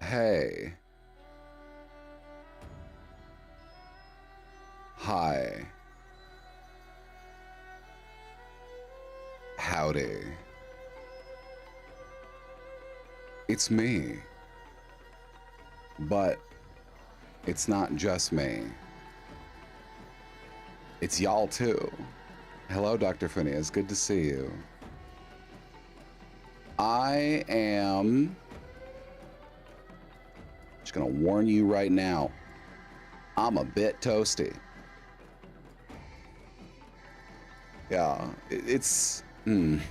Hey. Hi. Howdy. It's me. But it's not just me. It's y'all too. Hello, Dr. Phineas. Good to see you. I am just gonna warn you right now. I'm a bit toasty. Yeah, it's I'm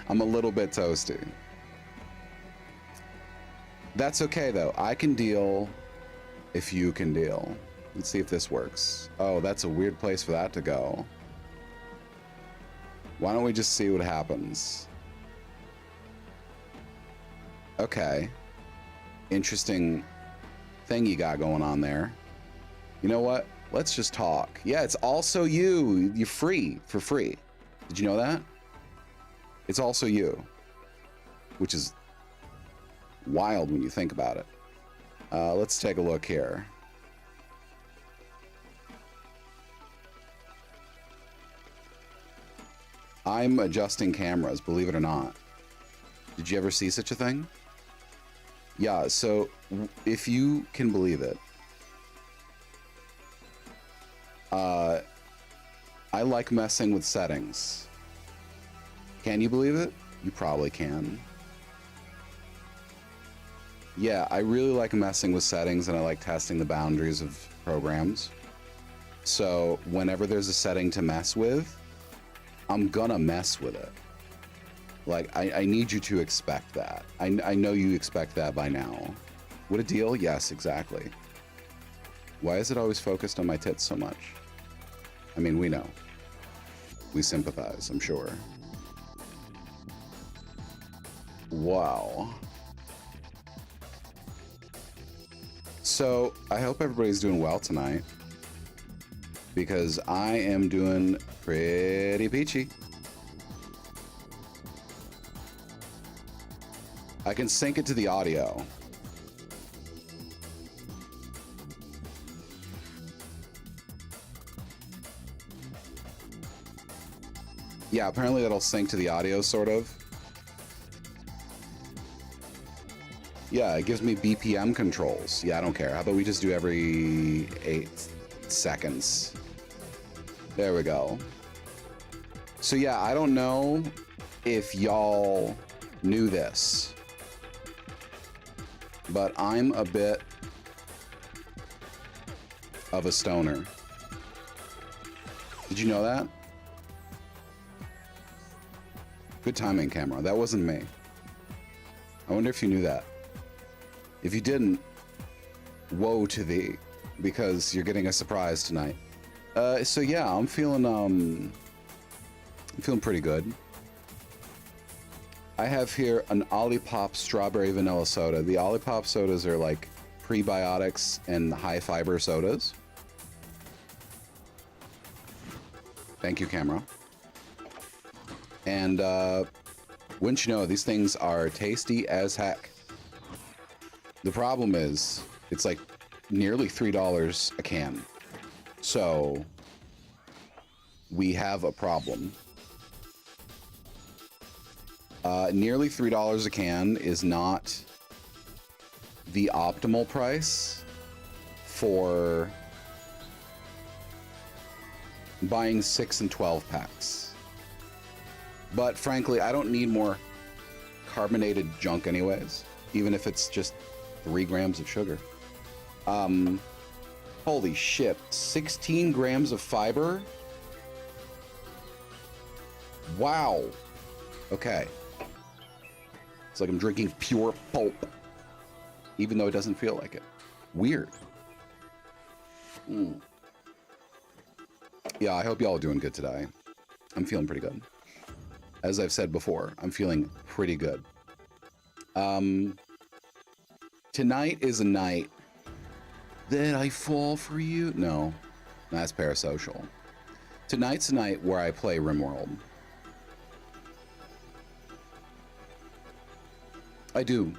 a little bit toasty. That's okay though. I can deal if you can deal. Let's see if this works. Oh, that's a weird place for that to go. Why don't we just see what happens? Okay. Interesting thing you got going on there. You know what? Let's just talk. Yeah, it's also you. You're free for free. Did you know that? It's also you, which is wild when you think about it. Let's take a look here. I'm adjusting cameras, believe it or not. Did you ever see such a thing? Yeah, so if you can believe it, I like messing with settings. Can you believe it? You probably can. Yeah, I really like messing with settings and I like testing the boundaries of programs. So whenever there's a setting to mess with, I'm gonna mess with it. Like, I need you to expect that. I know you expect that by now. What a deal? Yes, exactly. Why is it always focused on my tits so much? I mean, we know. We sympathize, I'm sure. Wow. So, I hope everybody's doing well tonight. Because I am doing pretty peachy. I can sync it to the audio. Yeah, apparently that'll sync to the audio, sort of. Yeah, it gives me BPM controls. Yeah, I don't care. How about we just do every 8 seconds? There we go. So yeah, I don't know if y'all knew this, but I'm a bit of a stoner. Did you know that? Good timing, camera. That wasn't me. I wonder if you knew that. If you didn't, woe to thee, because you're getting a surprise tonight. So yeah, I'm feeling pretty good. I have here an Olipop strawberry vanilla soda. The Olipop sodas are like prebiotics and high fiber sodas. Thank you, camera. And wouldn't you know, these things are tasty as heck. The problem is, it's like nearly $3 a can. So we have a problem. Nearly $3 a can is not the optimal price for buying 6 and 12 packs. But frankly, I don't need more carbonated junk anyways, even if it's just 3 grams of sugar. Holy shit, 16 grams of fiber? Wow. Okay. It's like I'm drinking pure pulp, even though it doesn't feel like it. Weird. Yeah, I hope y'all are doing good today. I'm feeling pretty good. As I've said before, I'm feeling pretty good. Tonight is a night that I fall for you. No, that's parasocial. Tonight's a night where I play RimWorld. I do.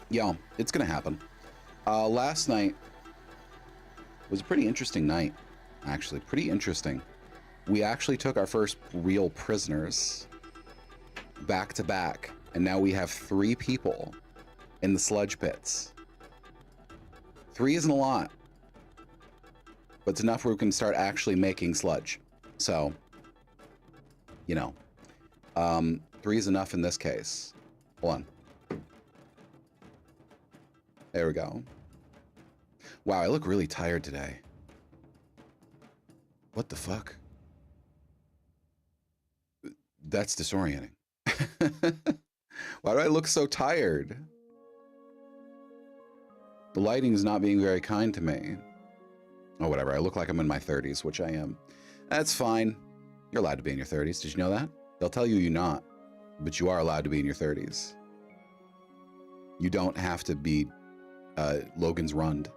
Yeah, it's gonna happen. Last night was a pretty interesting night, actually. Pretty interesting. We actually took our first real prisoners back to back, and now we have 3 people in the sludge pits. 3 isn't a lot, but it's enough where we can start actually making sludge. So, you know, 3 is enough in this case. Hold on. There we go. Wow, I look really tired today. What the fuck? That's disorienting. Why do I look so tired? The lighting is not being very kind to me. Oh, whatever. I look like I'm in my 30s, which I am. That's fine. You're allowed to be in your 30s. Did you know that? They'll tell you you're not, but you are allowed to be in your 30s. You don't have to be Logan's Rund.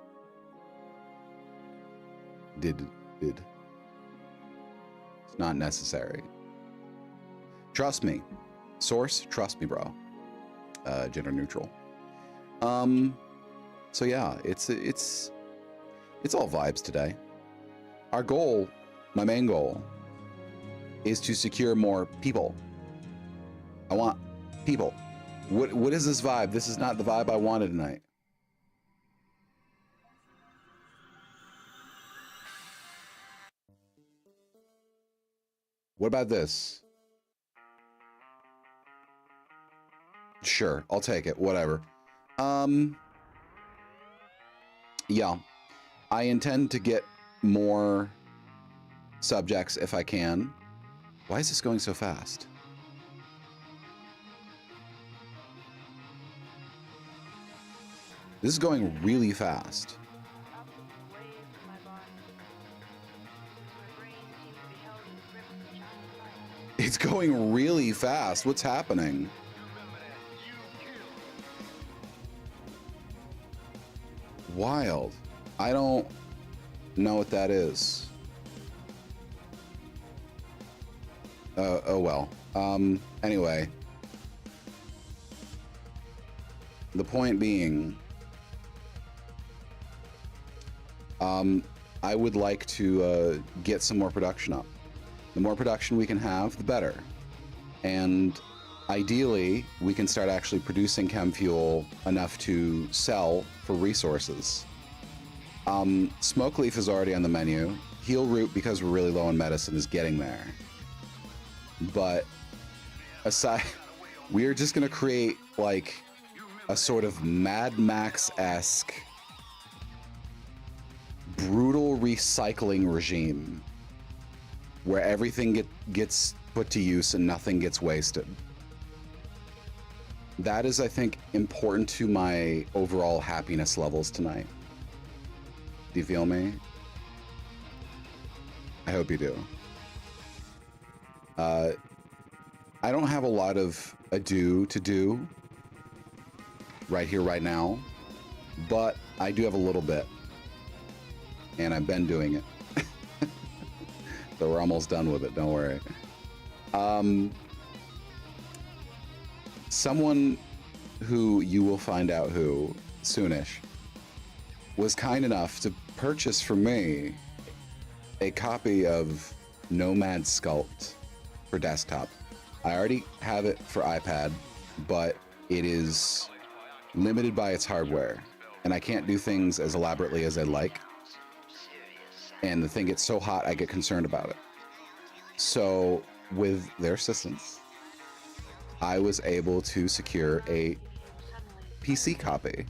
Did. It's not necessary. Trust me. Source, trust me, bro. Gender neutral. So yeah, it's all vibes today. Our goal, my main goal, is to secure more people. I want people. What is this vibe? This is not the vibe I wanted tonight. What about this? Sure, I'll take it. Whatever. Yeah. I intend to get more subjects if I can. Why is this going so fast? This is going really fast. It's going really fast. What's happening? Wild. I don't know what that is. Oh well. Anyway. The point being, I would like to get some more production up. The more production we can have, the better. And ideally, we can start actually producing chem fuel enough to sell for resources. Smoke leaf is already on the menu. Heal root, because we're really low on medicine, is getting there. But aside, we're just gonna create like a sort of Mad Max-esque brutal recycling regime where everything gets put to use and nothing gets wasted. That is, I think, important to my overall happiness levels tonight. Do you feel me? I hope you do. I don't have a lot of ado to do right here, right now, but I do have a little bit, and I've been doing it. So we're almost done with it, don't worry. Someone who you will find out who soonish was kind enough to purchase for me a copy of Nomad Sculpt for desktop. I already have it for iPad, but it is limited by its hardware, and I can't do things as elaborately as I'd like. And the thing gets so hot, I get concerned about it. So with their assistance, I was able to secure a PC copy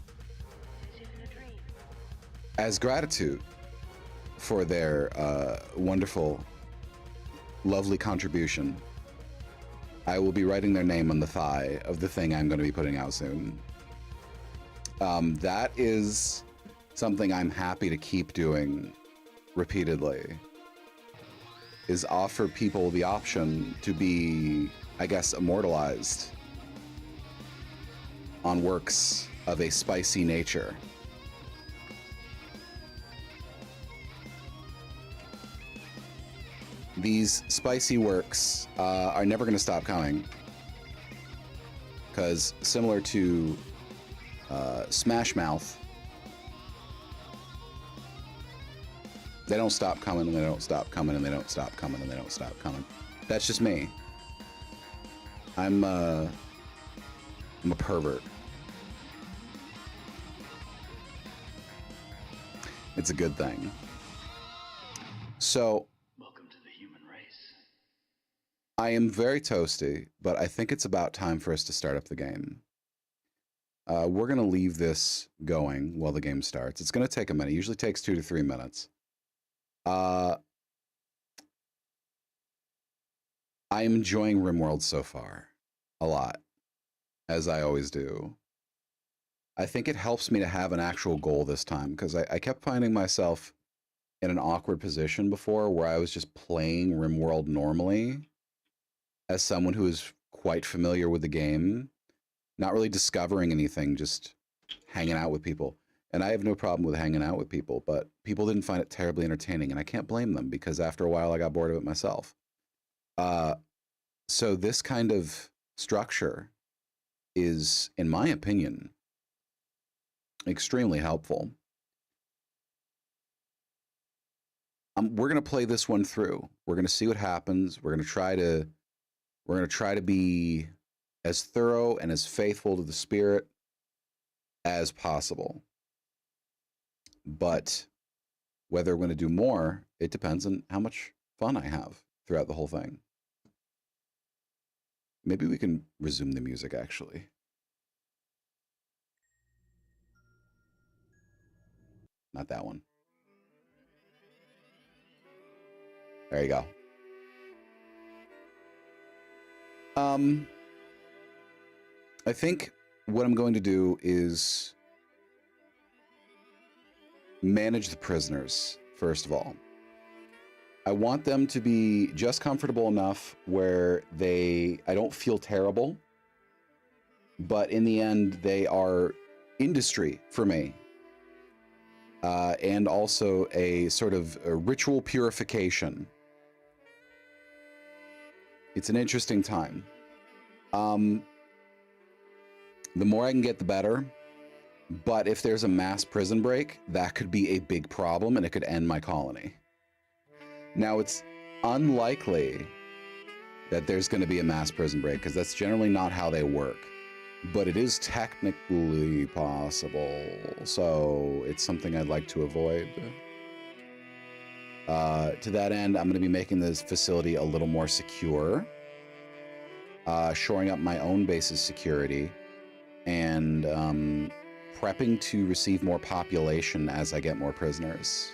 as gratitude for their wonderful, lovely contribution. I will be writing their name on the thigh of the thing I'm going to be putting out soon. That is something I'm happy to keep doing repeatedly, is offer people the option to be, I guess, immortalized on works of a spicy nature. These spicy works are never going to stop coming, because similar to Smash Mouth. They don't stop coming, and they don't stop coming, and they don't stop coming, and they don't stop coming. That's just me. I'm a pervert. It's a good thing. So, welcome to the human race. I am very toasty, but I think it's about time for us to start up the game. We're going to leave this going while the game starts. It's going to take a minute. It usually takes 2 to 3 minutes. I am enjoying RimWorld so far a lot, as I always do. I think it helps me to have an actual goal this time, because I kept finding myself in an awkward position before where I was just playing RimWorld normally as someone who is quite familiar with the game, not really discovering anything, just hanging out with people. And I have no problem with hanging out with people, but people didn't find it terribly entertaining, and I can't blame them, because after a while I got bored of it myself. So this kind of structure is, in my opinion, extremely helpful. We're going to play this one through. We're going to see what happens. We're going to try to be as thorough and as faithful to the spirit as possible. But whether we're going to do more, it depends on how much fun I have throughout the whole thing. Maybe we can resume the music, actually. Not that one. There you go. I think what I'm going to do is manage the prisoners, first of all. I want them to be just comfortable enough where I don't feel terrible, but in the end, they are industry for me. And also a sort of a ritual purification. It's an interesting time. The more I can get, the better. But if there's a mass prison break, that could be a big problem, and it could end my colony. Now, it's unlikely that there's going to be a mass prison break, because that's generally not how they work. But it is technically possible, so it's something I'd like to avoid. To that end, I'm going to be making this facility a little more secure, shoring up my own base's security, and prepping to receive more population as I get more prisoners.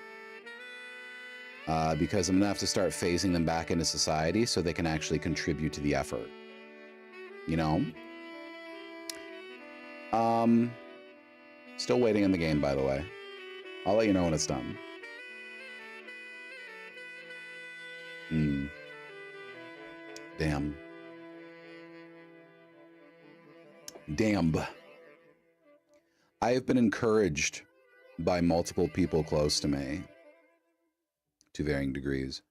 Because I'm going to have to start phasing them back into society so they can actually contribute to the effort. You know? Still waiting in the game, by the way. I'll let you know when it's done. Damn. I have been encouraged by multiple people close to me, to varying degrees,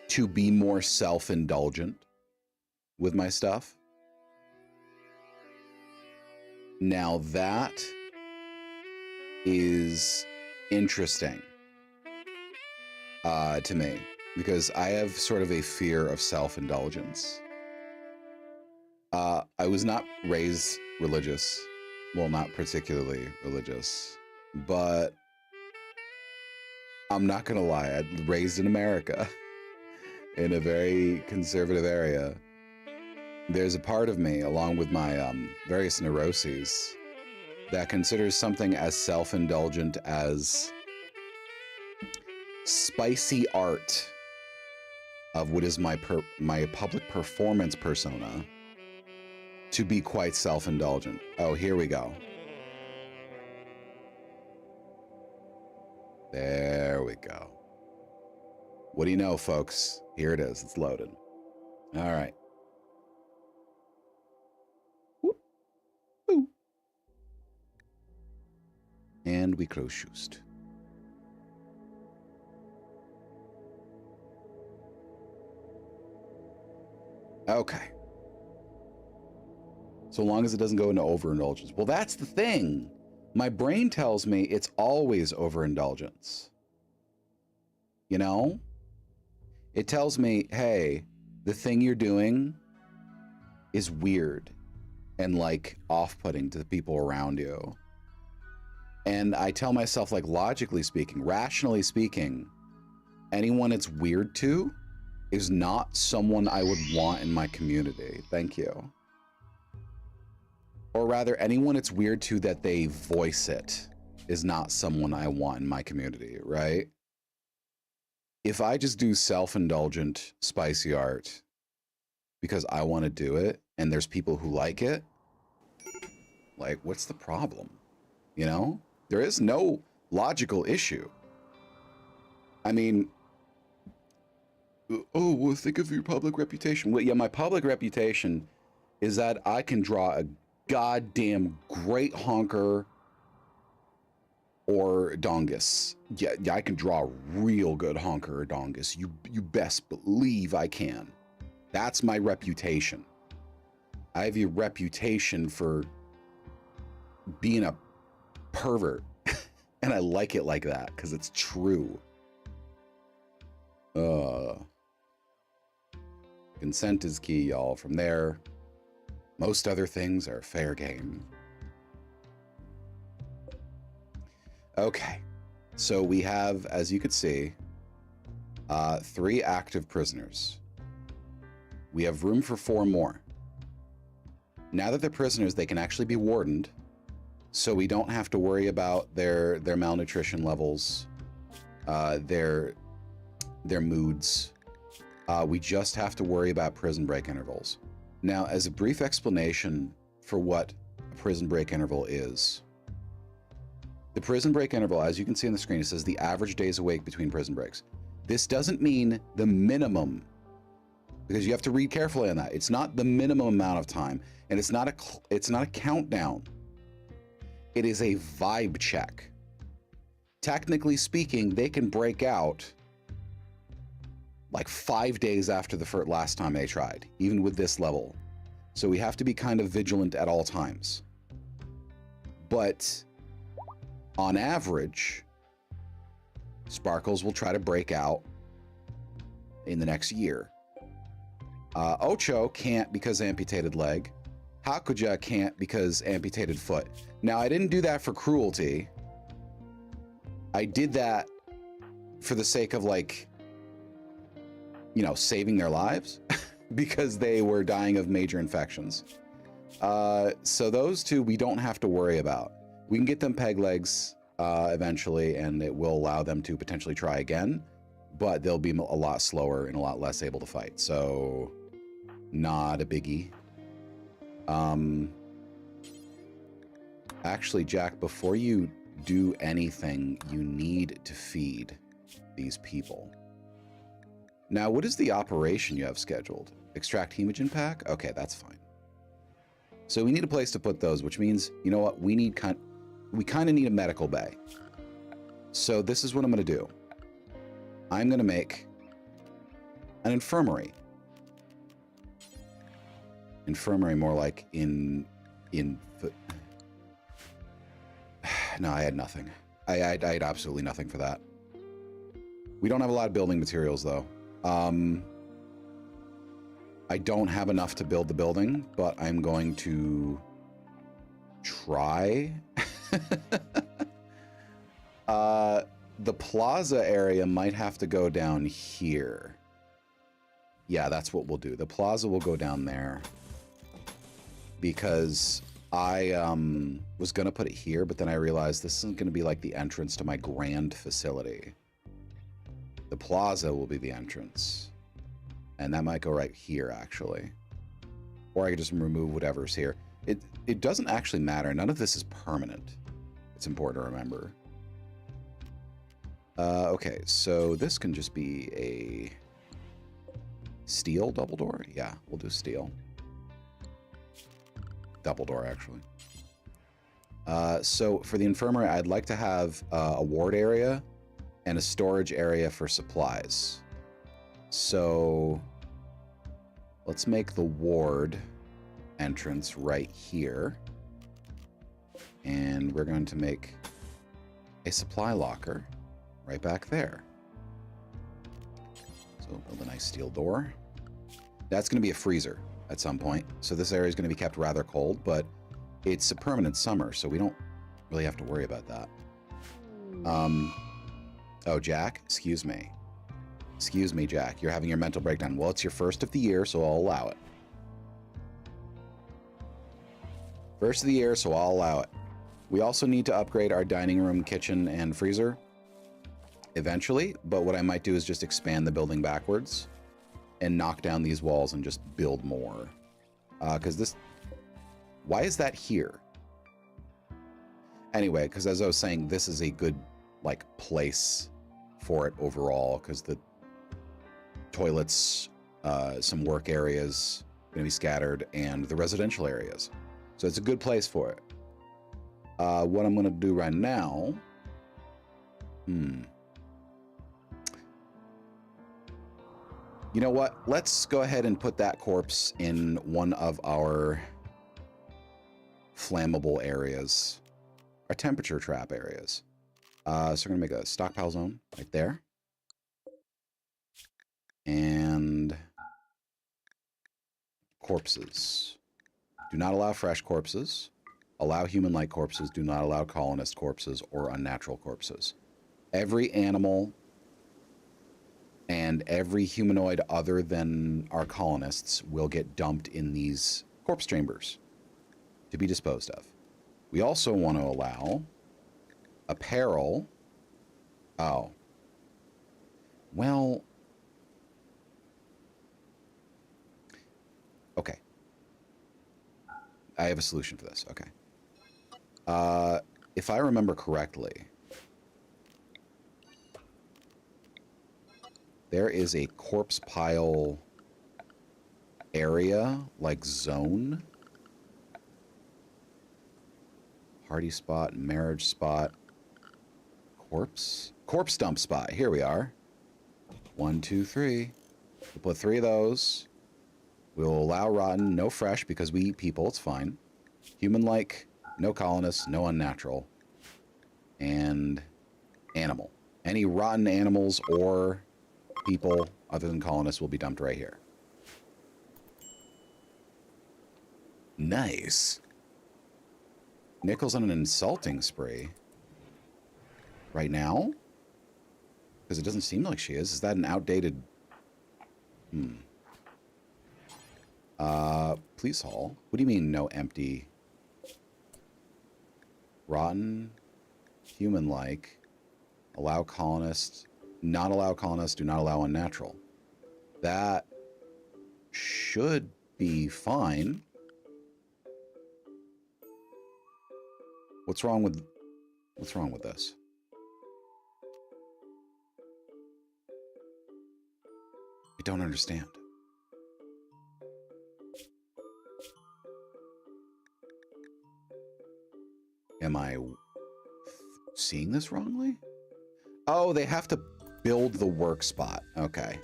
to be more self-indulgent with my stuff. Now that is interesting to me, because I have sort of a fear of self-indulgence. I was not raised religious. Well, not particularly religious, but I'm not gonna lie, I was raised in America in a very conservative area. There's a part of me, along with my various neuroses, that considers something as self-indulgent as spicy art of what is my public performance persona to be quite self-indulgent. Oh, here we go. There we go. What do you know, folks? Here it is. It's loaded. All right. Whoop. Woo. And we crow-shoosed. Okay. So long as it doesn't go into overindulgence. Well, that's the thing. My brain tells me it's always overindulgence. You know? It tells me, hey, the thing you're doing is weird and like off-putting to the people around you. And I tell myself, like, logically speaking, rationally speaking, anyone it's weird to is not someone I would want in my community. Thank you. Or rather, anyone it's weird to that they voice it is not someone I want in my community, right? If I just do self-indulgent spicy art because I want to do it and there's people who like it, like, what's the problem? You know? There is no logical issue. I mean, oh, well, think of your public reputation. Well, yeah, my public reputation is that I can draw a goddamn great honker or dongus. Yeah, I can draw a real good honker or dongus. You best believe I can. That's my reputation. I have a reputation for being a pervert. And I like it like that because it's true. Consent is key, y'all. From there, most other things are fair game. Okay, so we have, as you could see, 3 active prisoners. We have room for 4 more. Now that they're prisoners, they can actually be wardened, so we don't have to worry about their malnutrition levels, their moods. We just have to worry about prison break intervals. Now, as a brief explanation for what a prison break interval is, the prison break interval, as you can see on the screen, it says the average days awake between prison breaks. This doesn't mean the minimum, because you have to read carefully on that. It's not the minimum amount of time, and it's not a countdown. It is a vibe check. Technically speaking, they can break out like 5 days after the last time they tried, even with this level. So we have to be kind of vigilant at all times. But on average, Sparkles will try to break out in the next year. Ocho can't because amputated leg. Hakuja can't because amputated foot. Now, I didn't do that for cruelty. I did that for the sake of, like, you know, saving their lives because they were dying of major infections. So those 2 we don't have to worry about. We can get them peg legs eventually, and it will allow them to potentially try again, but they'll be a lot slower and a lot less able to fight. So not a biggie. Actually, Jack, before you do anything, you need to feed these people. Now, what is the operation you have scheduled? Extract hemogen pack? Okay, that's fine. So we need a place to put those, which means, you know what? We kind of need a medical bay. So this is what I'm going to do. I'm going to make an infirmary. Infirmary, more like in no, I had nothing. I had absolutely nothing for that. We don't have a lot of building materials, though. I don't have enough to build the building, but I'm going to try. The plaza area might have to go down here. Yeah, that's what we'll do. The plaza will go down there because I was going to put it here, but then I realized this isn't going to be like the entrance to my grand facility. The plaza will be the entrance. And that might go right here, actually. Or I could just remove whatever's here. It doesn't actually matter. None of this is permanent. It's important to remember. Okay, so this can just be a steel double door. Yeah, we'll do steel. Double door, actually. So for the infirmary, I'd like to have a ward area and a storage area for supplies. So let's make the ward entrance right here. And we're going to make a supply locker right back there. So we'll build a nice steel door. That's going to be a freezer at some point. So this area is going to be kept rather cold, but it's a permanent summer, so we don't really have to worry about that. Oh, Jack, excuse me. Excuse me, Jack. You're having your mental breakdown. Well, it's your first of the year, so I'll allow it. First of the year, so I'll allow it. We also need to upgrade our dining room, kitchen, and freezer eventually, but what I might do is just expand the building backwards and knock down these walls and just build more. Because this... Why is that here? Anyway, because as I was saying, this is a good, like, place for it overall, because the toilets, some work areas going to be scattered, and the residential areas. So it's a good place for it. What I'm going to do right now... You know what? Let's go ahead and put that corpse in one of our flammable areas. Our temperature trap areas. So we're going to make a stockpile zone right there. And corpses. Do not allow fresh corpses. Allow human-like corpses. Do not allow colonist corpses or unnatural corpses. Every animal and every humanoid other than our colonists will get dumped in these corpse chambers to be disposed of. We also want to allow apparel. Oh. Well. Okay. I have a solution for this. Okay. If I remember correctly, there is a corpse pile area, like zone. Party spot, marriage spot, corpse dump spot. Here we are. 1, 2, 3. We'll put 3 of those. We'll allow rotten, no fresh because we eat people. It's fine. Human-like, no colonists, no unnatural, and animal. Any rotten animals or people other than colonists will be dumped right here. Nice. Nickel's on an insulting spree. Right now? Because it doesn't seem like she is. Is that an outdated... Police hall? What do you mean, no empty? Rotten, human-like, allow colonists, not allow colonists, do not allow unnatural. That should be fine. What's wrong with this? I don't understand. Am I seeing this wrongly? Oh, they have to build the work spot. Okay.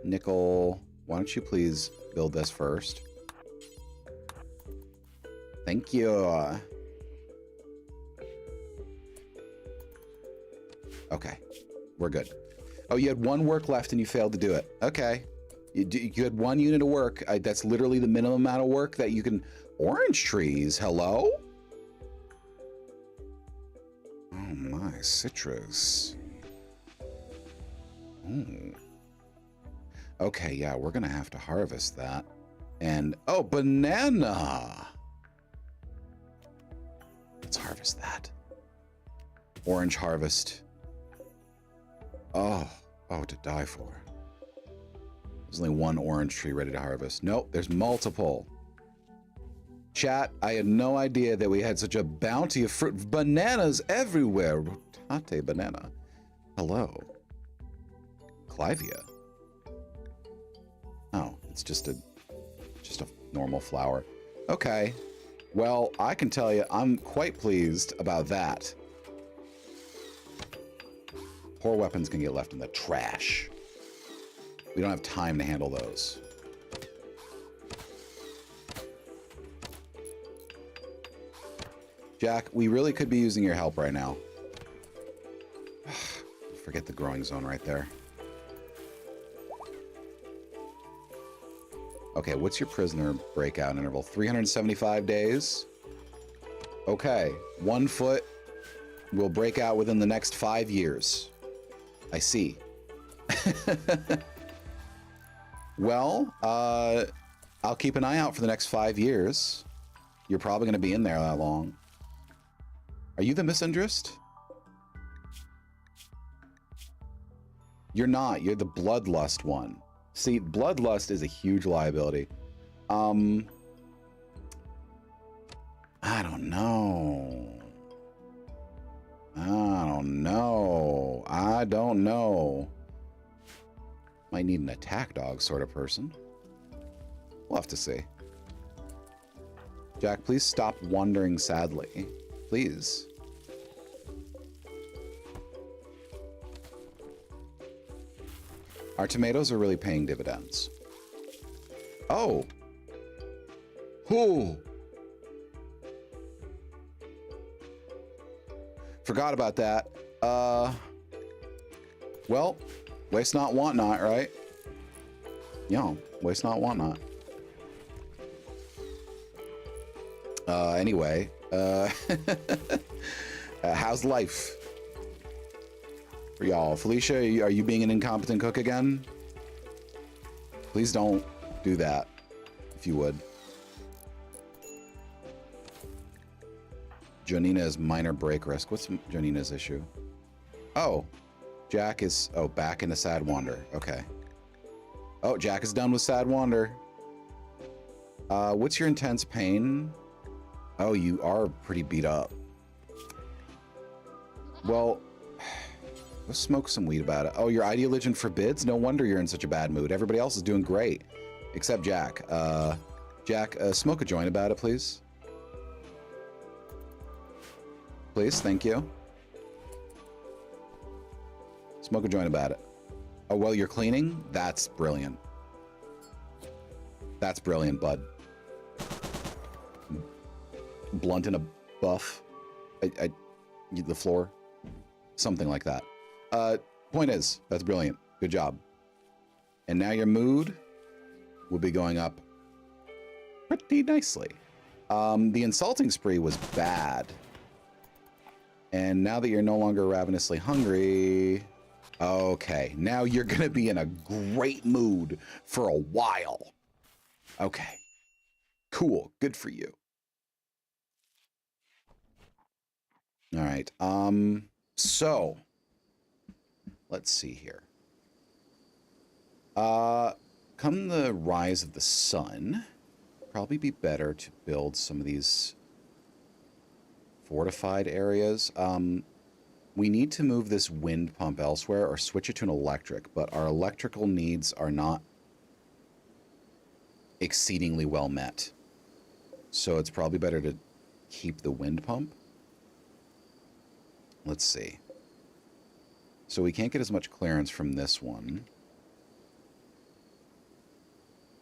Nickel, why don't you please build this first? Thank you. Okay, we're good. Oh, you had 1 work left and you failed to do it. Okay. You had 1 unit of work. That's literally the minimum amount of work that you can... Orange trees, hello? Oh my, citrus. Ooh. Okay, yeah, we're gonna have to harvest that. And, oh, banana! Let's harvest that. Orange harvest. Oh, to die for. There's only 1 orange tree ready to harvest. Nope, there's multiple. Chat, I had no idea that we had such a bounty of fruit. Bananas everywhere. Rotate banana. Hello. Clivia. Oh, it's just a normal flower. Okay. Well, I can tell you, I'm quite pleased about that. Poor weapons can get left in the trash. We don't have time to handle those. Jack, we really could be using your help right now. Forget the growing zone right there. Okay, what's your prisoner breakout interval? 375 days? Okay, 1 foot will break out within the next 5 years. I see. Well, I'll keep an eye out for the next 5 years. You're probably going to be in there that long. Are you the misandrist? You're not. You're the bloodlust one. See, bloodlust is a huge liability. I don't know. I don't know. Might need an attack dog sort of person. We'll have to see. Jack, please stop wandering sadly. Please. Our tomatoes are really paying dividends. Oh. Who? Forgot about that. Well, waste not, want not, right? Yo, waste not, want not. Anyway, how's life for y'all? Felicia, are you being an incompetent cook again? Please don't do that, if you would. Jonina's minor break risk. What's Jonina's issue? Oh, Jack is, back into Sad Wander. Okay. Oh, Jack is done with Sad Wander. What's your intense pain? Oh, you are pretty beat up. Well, go smoke some weed about it. Oh, your ideologian forbids? No wonder you're in such a bad mood. Everybody else is doing great, except Jack. Jack, smoke a joint about it, please. Please, thank you. Smoke a joint about it. Oh, well, you're cleaning? That's brilliant. That's brilliant, bud. Blunt and a buff. The floor. Something like that. Point is, that's brilliant. Good job. And now your mood will be going up pretty nicely. The insulting spree was bad. And now that you're no longer ravenously hungry, okay, now you're gonna be in a great mood for a while. Okay, cool, good for you. All right, so let's see here. Come the rise of the sun, probably be better to build some of these fortified areas. We need to move this wind pump elsewhere or switch it to an electric, but our electrical needs are not exceedingly well met. So it's probably better to keep the wind pump. Let's see. So we can't get as much clearance from this one.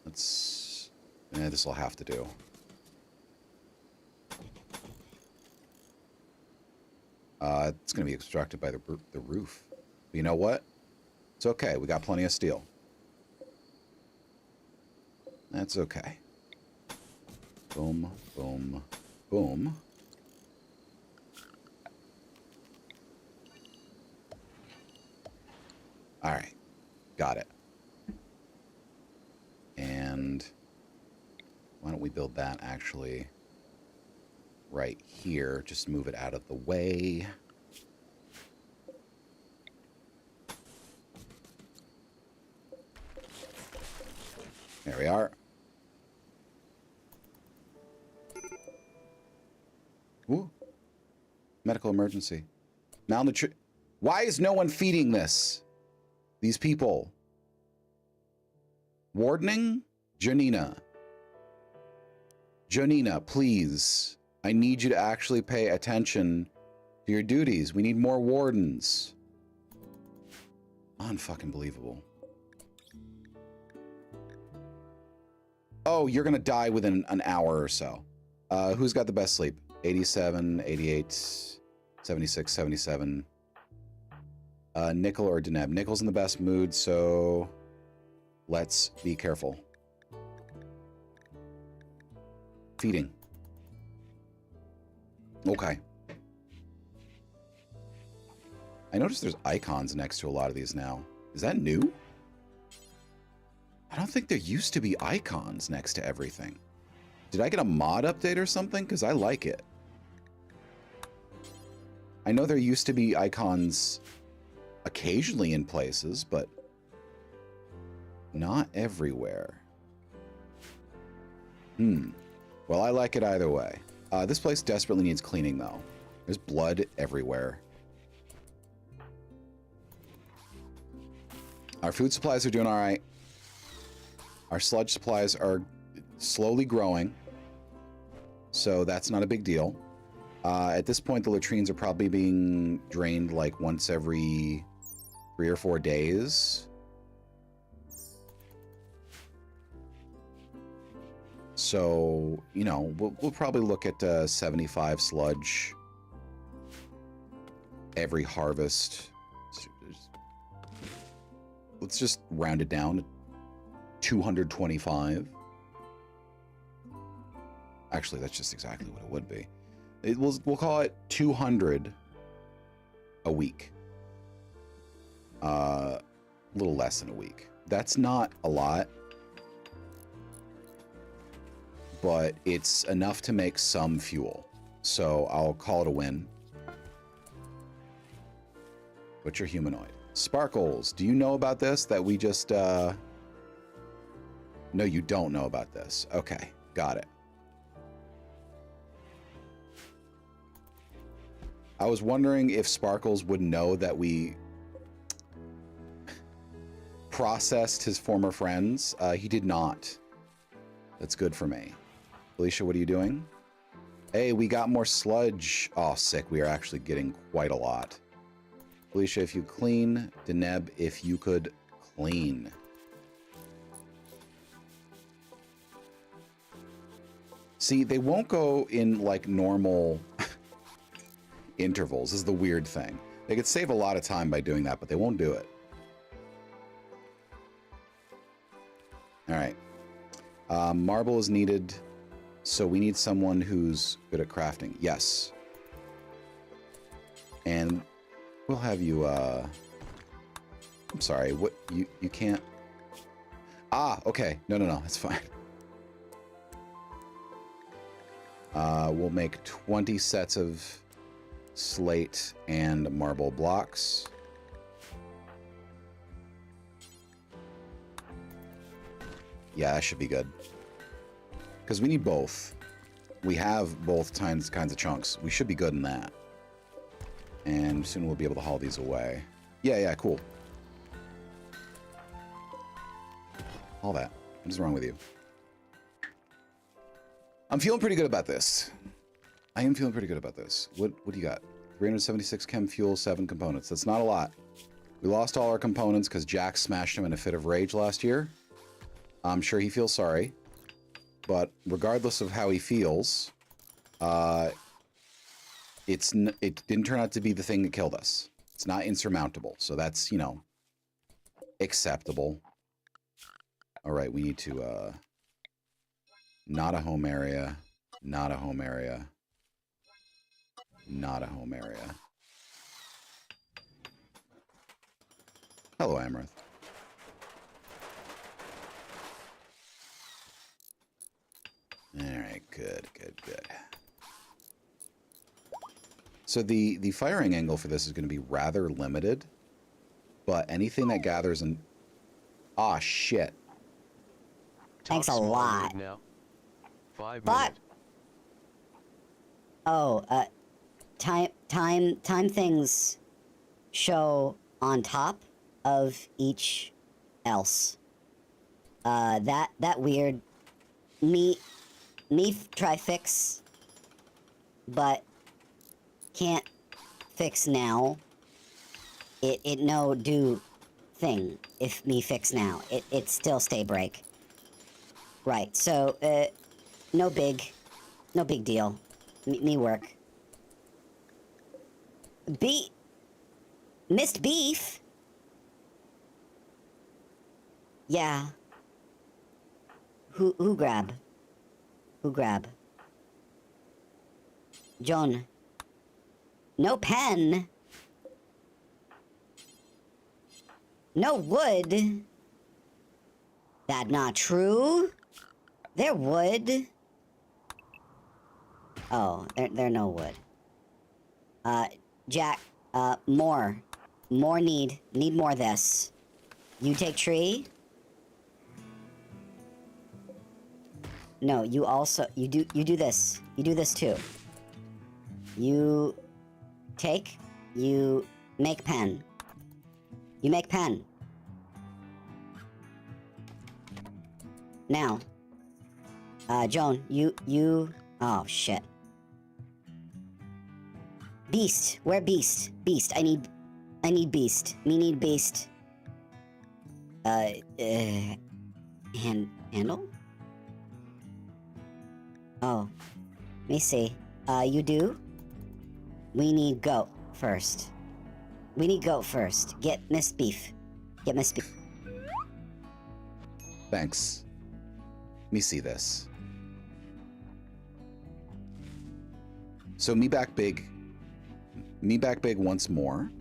Let's... this will have to do. It's going to be obstructed by the roof. But you know what? It's okay. We got plenty of steel. That's okay. Boom, boom, boom. All right. Got it. And why don't we build that actually right here? Just move it out of the way. There we are. Ooh. Medical emergency. Malnutrition. Why is no one feeding this? These people. Wardening? Janina. Janina, please. I need you to actually pay attention to your duties. We need more wardens. Unfucking believable. Oh, you're gonna die within an hour or so. Who's got the best sleep? 87, 88, 76, 77. Nickel or Deneb. Nickel's in the best mood, so let's be careful. Feeding. Okay. I noticed there's icons next to a lot of these now. Is that new? I don't think there used to be icons next to everything. Did I get a mod update or something? Because I like it. I know there used to be icons occasionally in places, but not everywhere. Well, I like it either way. This place desperately needs cleaning, though. There's blood everywhere. Our food supplies are doing all right. Our sludge supplies are slowly growing, so that's not a big deal. At this point, the latrines are probably being drained like once every 3 or 4 days. So, you know, we'll probably look at 75 sludge every harvest. Let's just round it down to 225. Actually, that's just exactly what it would be. We'll call it 200 a week. A little less than a week. That's not a lot, but it's enough to make some fuel. So I'll call it a win. But you're humanoid. Sparkles, do you know about this? That we just, No, you don't know about this. Okay, got it. I was wondering if Sparkles would know that we processed his former friends. He did not. That's good for me. Alicia, what are you doing? Hey, we got more sludge. Oh, sick. We are actually getting quite a lot. Alicia, if you clean. Deneb, if you could clean. See, they won't go in like normal intervals. This is the weird thing. They could save a lot of time by doing that, but they won't do it. All right. Marble is needed, so we need someone who's good at crafting. Yes. And we'll have you, I'm sorry, what, you can't... Ah, okay. No, that's fine. We'll make 20 sets of slate and marble blocks. Yeah, that should be good. Because we need both. We have both kinds of chunks. We should be good in that. And soon we'll be able to haul these away. Yeah, cool. All that. What is wrong with you? I'm feeling pretty good about this. I am feeling pretty good about this. What do you got? 376 chem fuel, 7 components. That's not a lot. We lost all our components because Jack smashed him in a fit of rage last year. I'm sure he feels sorry. But regardless of how he feels, it didn't turn out to be the thing that killed us. It's not insurmountable. So that's, you know, acceptable. All right, we need to... not a home area, not a home area, not a home area. Hello, Amaranth. All right, good. So the firing angle for this is going to be rather limited, but anything that gathers in... Ah, shit. Thanks a lot. Now. 5 But minutes. oh, time things show on top of each else. That weird me try fix, but can't fix now. It no do thing if me fix now. It still stay break. Right. So no big deal. Me work. Missed beef? Yeah. Who grab? Who grab? John. No pen? No wood? That not true? There wood. Oh, there no wood. Jack, more. More need more of this. You take tree? No, you also, you do this. You do this too. You take, you make pen. You make pen. Now. Joan, you, oh shit. Beast, where beast? Beast, I need beast. Me need beast. Handle? Oh, let me see. You do? We need goat first. We need goat first. Get Miss Beef. Get Miss Beef. Thanks. Let me see this. So me back big. Me back big once more.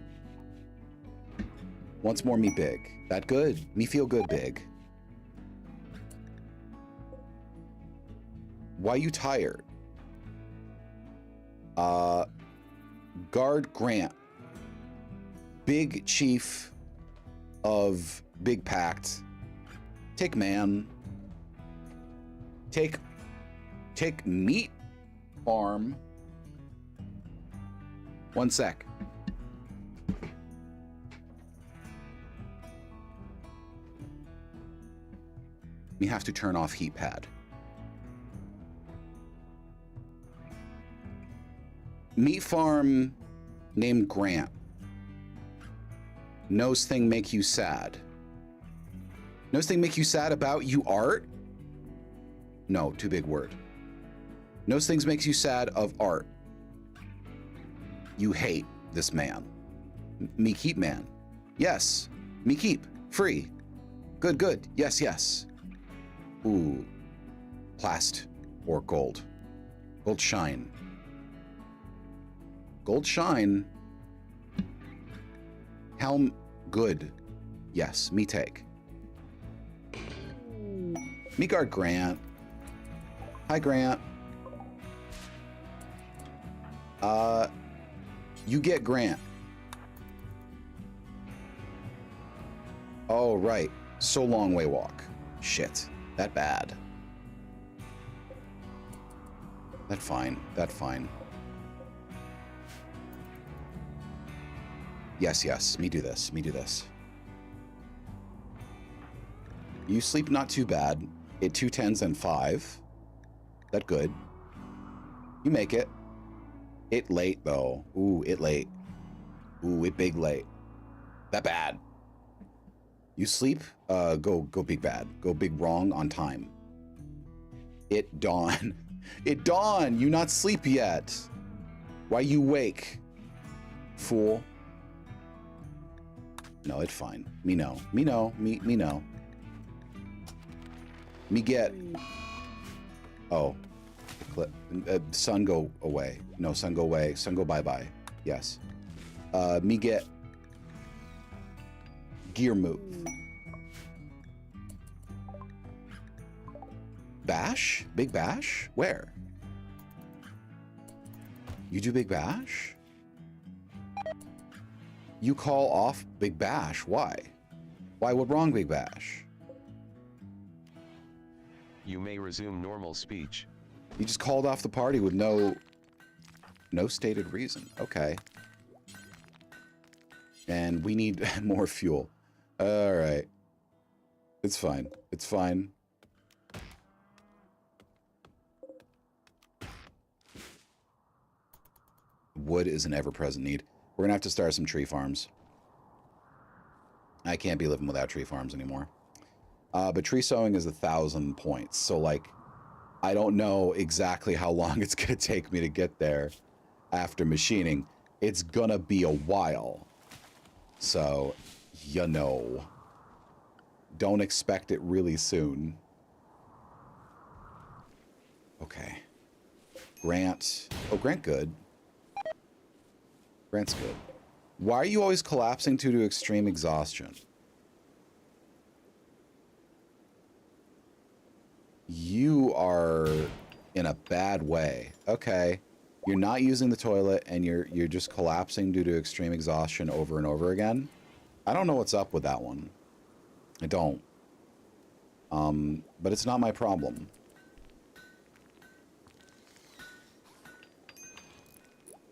Once more me big. That good? Me feel good big. Why you tired? Guard Grant. Big chief of Big Pact. Take man. Take meat farm. One sec. We have to turn off heat pad. Meat farm named Grant. Knows thing make you sad. Knows thing make you sad about you art? No, too big word. Knows things makes you sad of art. You hate this man. Me keep man. Yes. Me keep. Free. Good, good. Yes, yes. Ooh. Plast or gold. Gold shine. Gold shine. Helm good. Yes, me take. Me guard Grant. Hi, Grant. You get Grant. Oh, right. So long way walk. Shit. That bad. That fine. That fine. Yes, yes. Me do this. Me do this. You sleep not too bad. It 2 10s and 5. That good. You make it. It late though. Ooh, it late. Ooh, it big late. That bad. You sleep, go big bad. Go big wrong on time. It dawn. It dawn. You not sleep yet. Why you wake? Fool. No, it fine. Me know. Me know. Me know. Me get. Oh. Sun go away. No, sun go away. Sun go bye-bye. Yes. Me get gear move. Bash? Big bash? Where? You do big bash? You call off big bash. Why? Why? What wrong, big bash? You may resume normal speech. You just called off the party with no stated reason. Okay. And we need more fuel. All right. It's fine. It's fine. Wood is an ever-present need. We're gonna have to start some tree farms. I can't be living without tree farms anymore. But tree sowing is 1,000 points. So like, I don't know exactly how long it's going to take me to get there after machining. It's going to be a while. So, you know, don't expect it really soon. Okay. Grant. Oh, Grant good. Grant's good. Why are you always collapsing due to extreme exhaustion? You are in a bad way. Okay. You're not using the toilet and you're just collapsing due to extreme exhaustion over and over again. I don't know what's up with that one. I don't. But it's not my problem.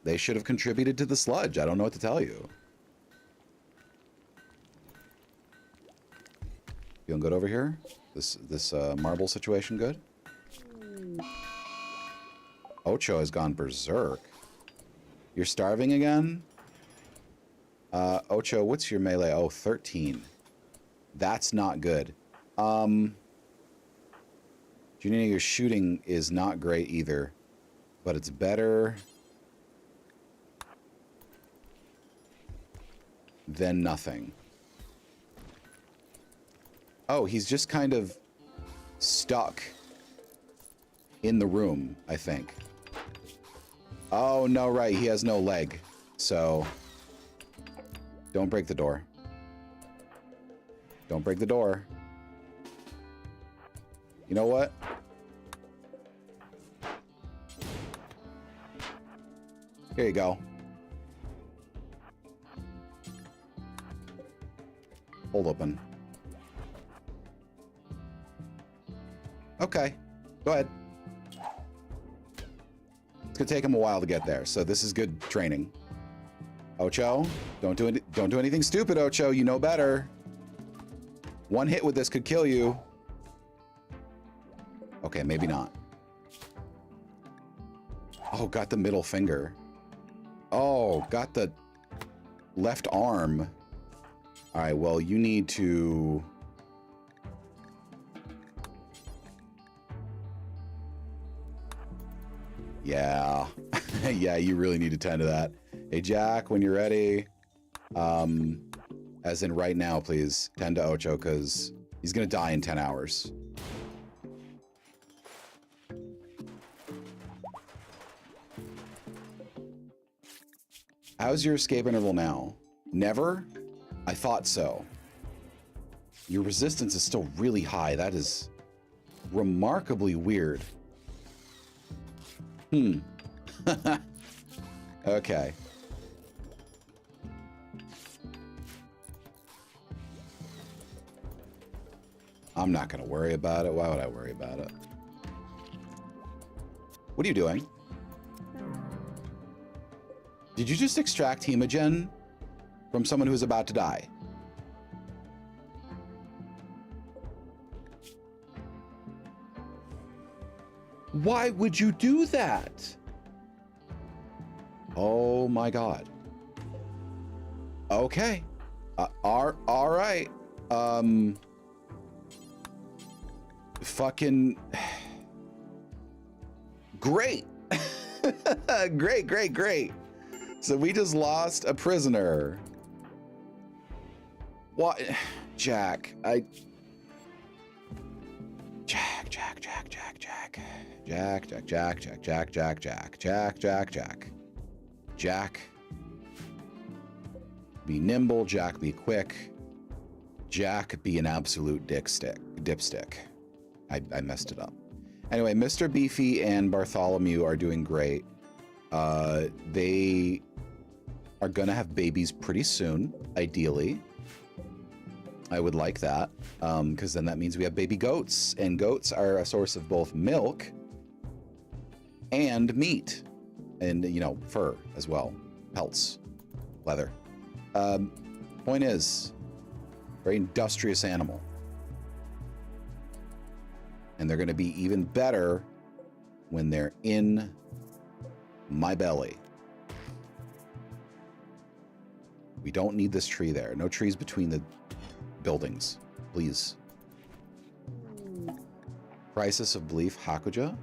They should have contributed to the sludge. I don't know what to tell you. Feeling good over here? This marble situation good? Ocho has gone berserk. You're starving again? Ocho, what's your melee? Oh, 13. That's not good. Juninho, your shooting is not great either. But it's better than nothing. Oh, he's just kind of stuck in the room, I think. Oh, no, right. He has no leg. So, don't break the door. Don't break the door. You know what? Here you go. Hold open. Okay. Go ahead. It's gonna take him a while to get there, so this is good training. Ocho, don't do anything stupid, Ocho. You know better. One hit with this could kill you. Okay, maybe not. Oh, got the middle finger. Oh, got the left arm. All right, well, you need to... Yeah. Yeah, you really need to tend to that. Hey, Jack, when you're ready, as in right now, please, tend to Ocho, because he's going to die in 10 hours. How's your escape interval now? Never? I thought so. Your resistance is still really high. That is remarkably weird. Okay. I'm not going to worry about it. Why would I worry about it? What are you doing? Did you just extract hemogen from someone who's about to die? Why would you do that? Oh my God. Okay. All right. Fucking great. Great. So we just lost a prisoner. What? Jack, Jack. Be nimble, Jack be quick. Jack be an absolute dipstick. I messed it up. Anyway, Mr. Beefy and Bartholomew are doing great. They are gonna have babies pretty soon, ideally. I would like that, because then that means we have baby goats, and goats are a source of both milk and meat, and, you know, fur as well, pelts, leather. Point is, very industrious animal. And they're going to be even better when they're in my belly. We don't need this tree there. No trees between the buildings, please. Crisis of Belief, Hakuja.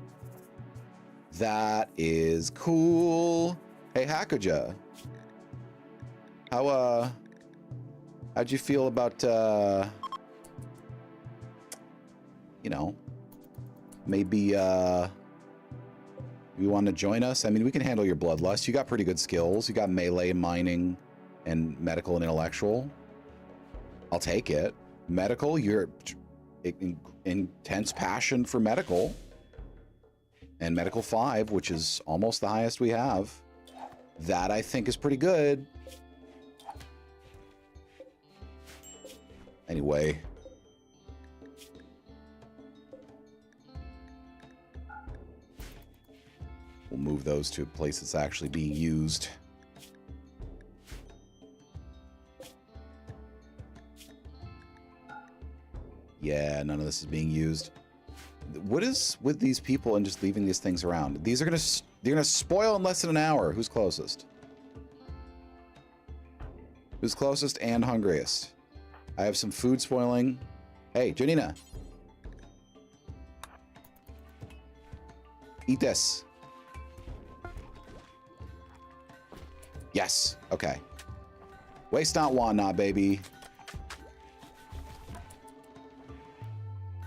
That is cool. Hey, Hakuja. How'd you feel about, you know, maybe, you want to join us? I mean, we can handle your bloodlust. You got pretty good skills. You got melee, mining, and medical and intellectual. I'll take it. Medical, you're intense passion for medical. And medical 5, which is almost the highest we have. That I think is pretty good. Anyway. We'll move those to a place that's actually being used. Yeah, none of this is being used. What is with these people and just leaving these things around? These are they're gonna spoil in less than an hour. Who's closest? Who's closest and hungriest? I have some food spoiling. Hey, Janina. Eat this. Yes. Okay. Waste not, want not, baby.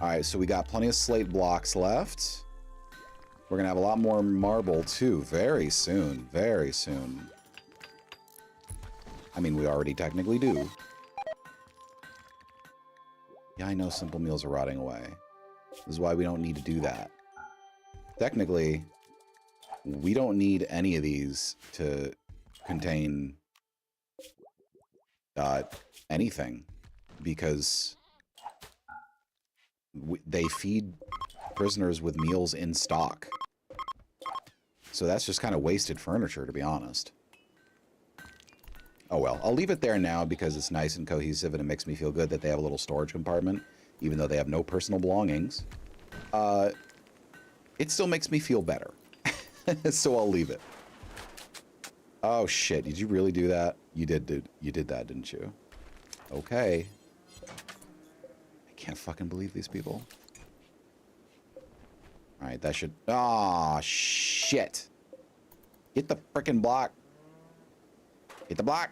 All right, so we got plenty of slate blocks left. We're gonna have a lot more marble too, very soon, very soon. I mean, we already technically do. Yeah, I know simple meals are rotting away. This is why we don't need to do that. Technically, we don't need any of these to contain anything, because they feed prisoners with meals in stock. So that's just kind of wasted furniture, to be honest. Oh well, I'll leave it there now because it's nice and cohesive and it makes me feel good that they have a little storage compartment, even though they have no personal belongings. It still makes me feel better. So I'll leave it. Oh shit, did you really do that? You did that, didn't you? Okay. I can't fucking believe these people. Alright, that should... Ah, shit. Get the frickin' block. Get the block.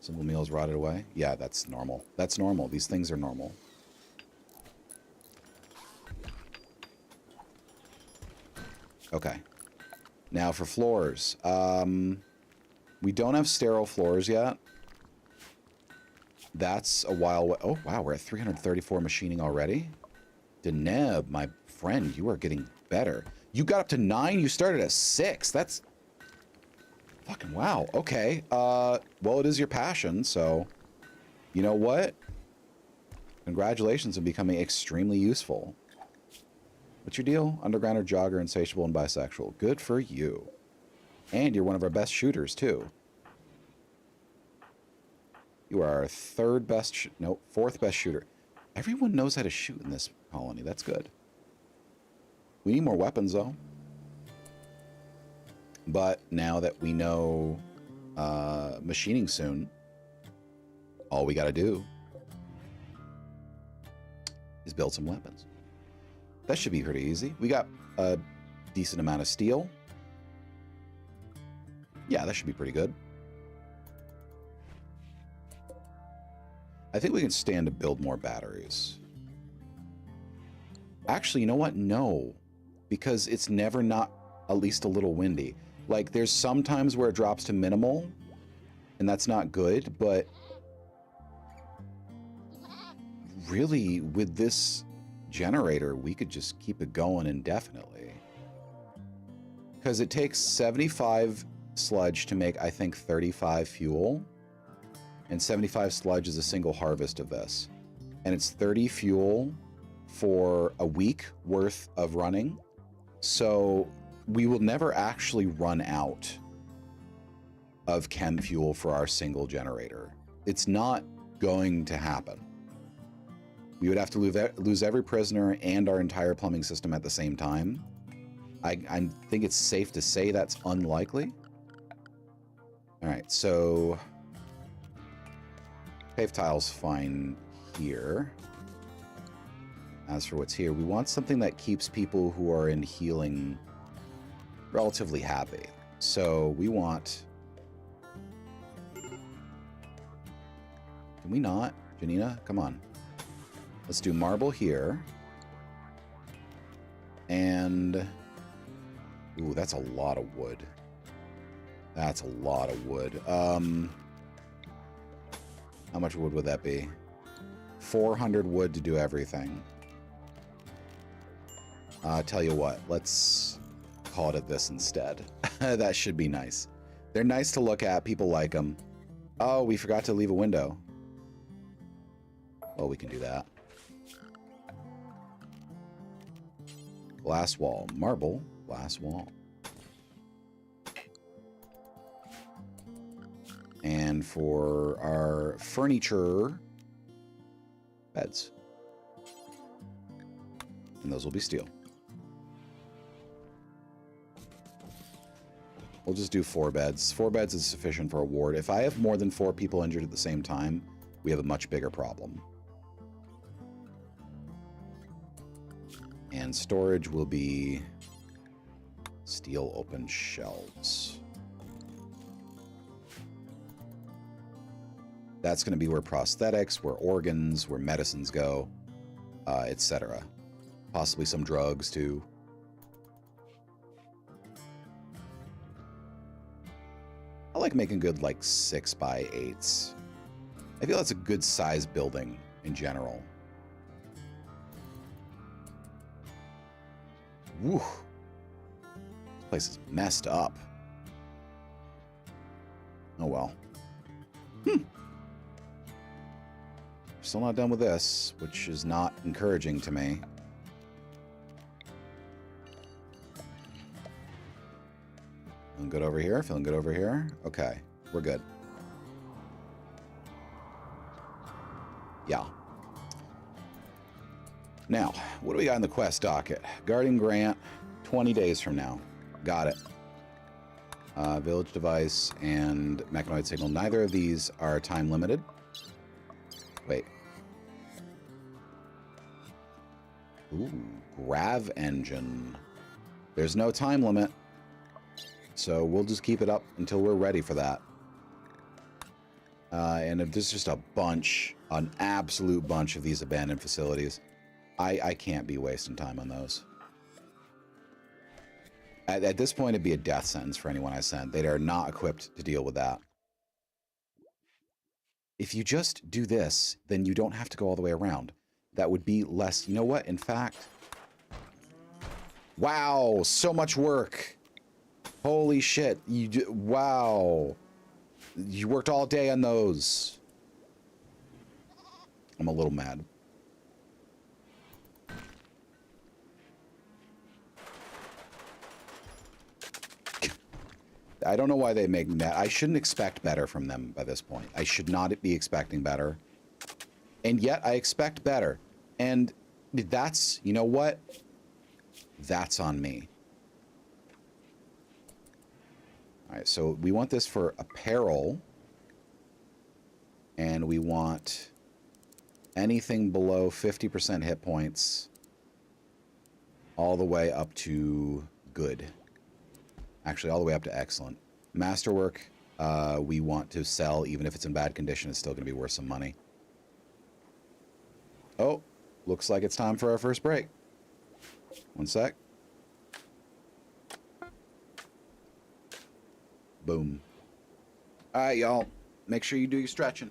Simple meals rotted away. Yeah, that's normal. That's normal. These things are normal. Okay. Now for floors. We don't have sterile floors yet. That's a while... Oh, wow, we're at 334 machining already. Deneb, my friend, you are getting better. You got up to 9? You started at 6. That's... Fucking wow. Okay. Well, it is your passion, so... You know what? Congratulations on becoming extremely useful. What's your deal? Undergrounder, jogger, insatiable, and bisexual. Good for you. And you're one of our best shooters, too. You are our third best... No, fourth best shooter. Everyone knows how to shoot in this colony. That's good. We need more weapons, though. But now that we know machining soon, all we got to do is build some weapons. That should be pretty easy. We got a decent amount of steel. Yeah, that should be pretty good. I think we can stand to build more batteries. Actually, you know what? No. Because it's never not at least a little windy. Like, there's some times where it drops to minimal, and that's not good, but really, with this generator, we could just keep it going indefinitely. Because it takes 75 sludge to make, I think, 35 fuel. And 75 sludge is a single harvest of this. And it's 30 fuel for a week worth of running. So we will never actually run out of chem fuel for our single generator. It's not going to happen. We would have to lose every prisoner and our entire plumbing system at the same time. I think it's safe to say that's unlikely. All right, so Pave tile's fine here. As for what's here, we want something that keeps people who are in healing relatively happy. So we want... Can we not? Janina, come on. Let's do marble here. And... Ooh, that's a lot of wood. That's a lot of wood. How much wood would that be? 400 wood to do everything. Tell you what, let's call it this instead. That should be nice. They're nice to look at. People like them. Oh, we forgot to leave a window. Well, we can do that. Glass wall. Marble. Glass wall. And for our furniture, beds. And those will be steel. We'll just do 4 beds. 4 beds is sufficient for a ward. If I have more than 4 people injured at the same time, we have a much bigger problem. And storage will be steel open shelves. That's going to be where prosthetics, where organs, where medicines go, etc. Possibly some drugs, too. I like making good, like, 6x8s. I feel that's a good size building in general. Woo. This place is messed up. Oh, well. Still not done with this, which is not encouraging to me. Feeling good over here? Feeling good over here? Okay, we're good. Yeah. Now, what do we got in the quest docket? Guardian Grant, 20 days from now. Got it. Village device and mechanoid signal. Neither of these are time limited. Wait. Ooh, grav engine. There's no time limit. So we'll just keep it up until we're ready for that. And if there's just a bunch, an absolute bunch of these abandoned facilities, I can't be wasting time on those. At this point, it'd be a death sentence for anyone I send. They are not equipped to deal with that. If you just do this, then you don't have to go all the way around. That would be less. You know what? In fact, wow, so much work. Holy shit. Wow. You worked all day on those. I'm a little mad. I don't know why they make that. I shouldn't expect better from them by this point. I should not be expecting better. And yet I expect better. And that's, you know what? That's on me. All right, so we want this for apparel. And we want anything below 50% hit points all the way up to good. Actually, all the way up to excellent. Masterwork, we want to sell, even if it's in bad condition, it's still going to be worth some money. Oh, looks like it's time for our first break. One sec. Boom. All right, y'all. Make sure you do your stretching.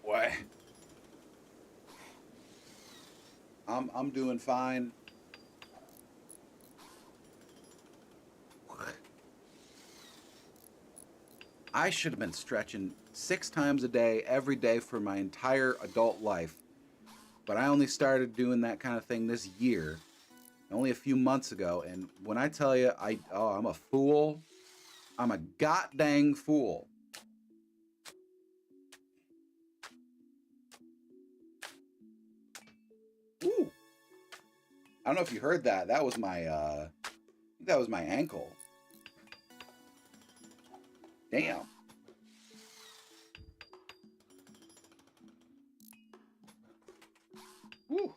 What? I'm doing fine. I should have been stretching 6 times a day, every day for my entire adult life. But I only started doing that kind of thing this year, only a few months ago. And when I tell you, I'm a fool. I'm a god-dang fool. Ooh. I don't know if you heard that. That was my, I think that was my ankle. Damn. Woo.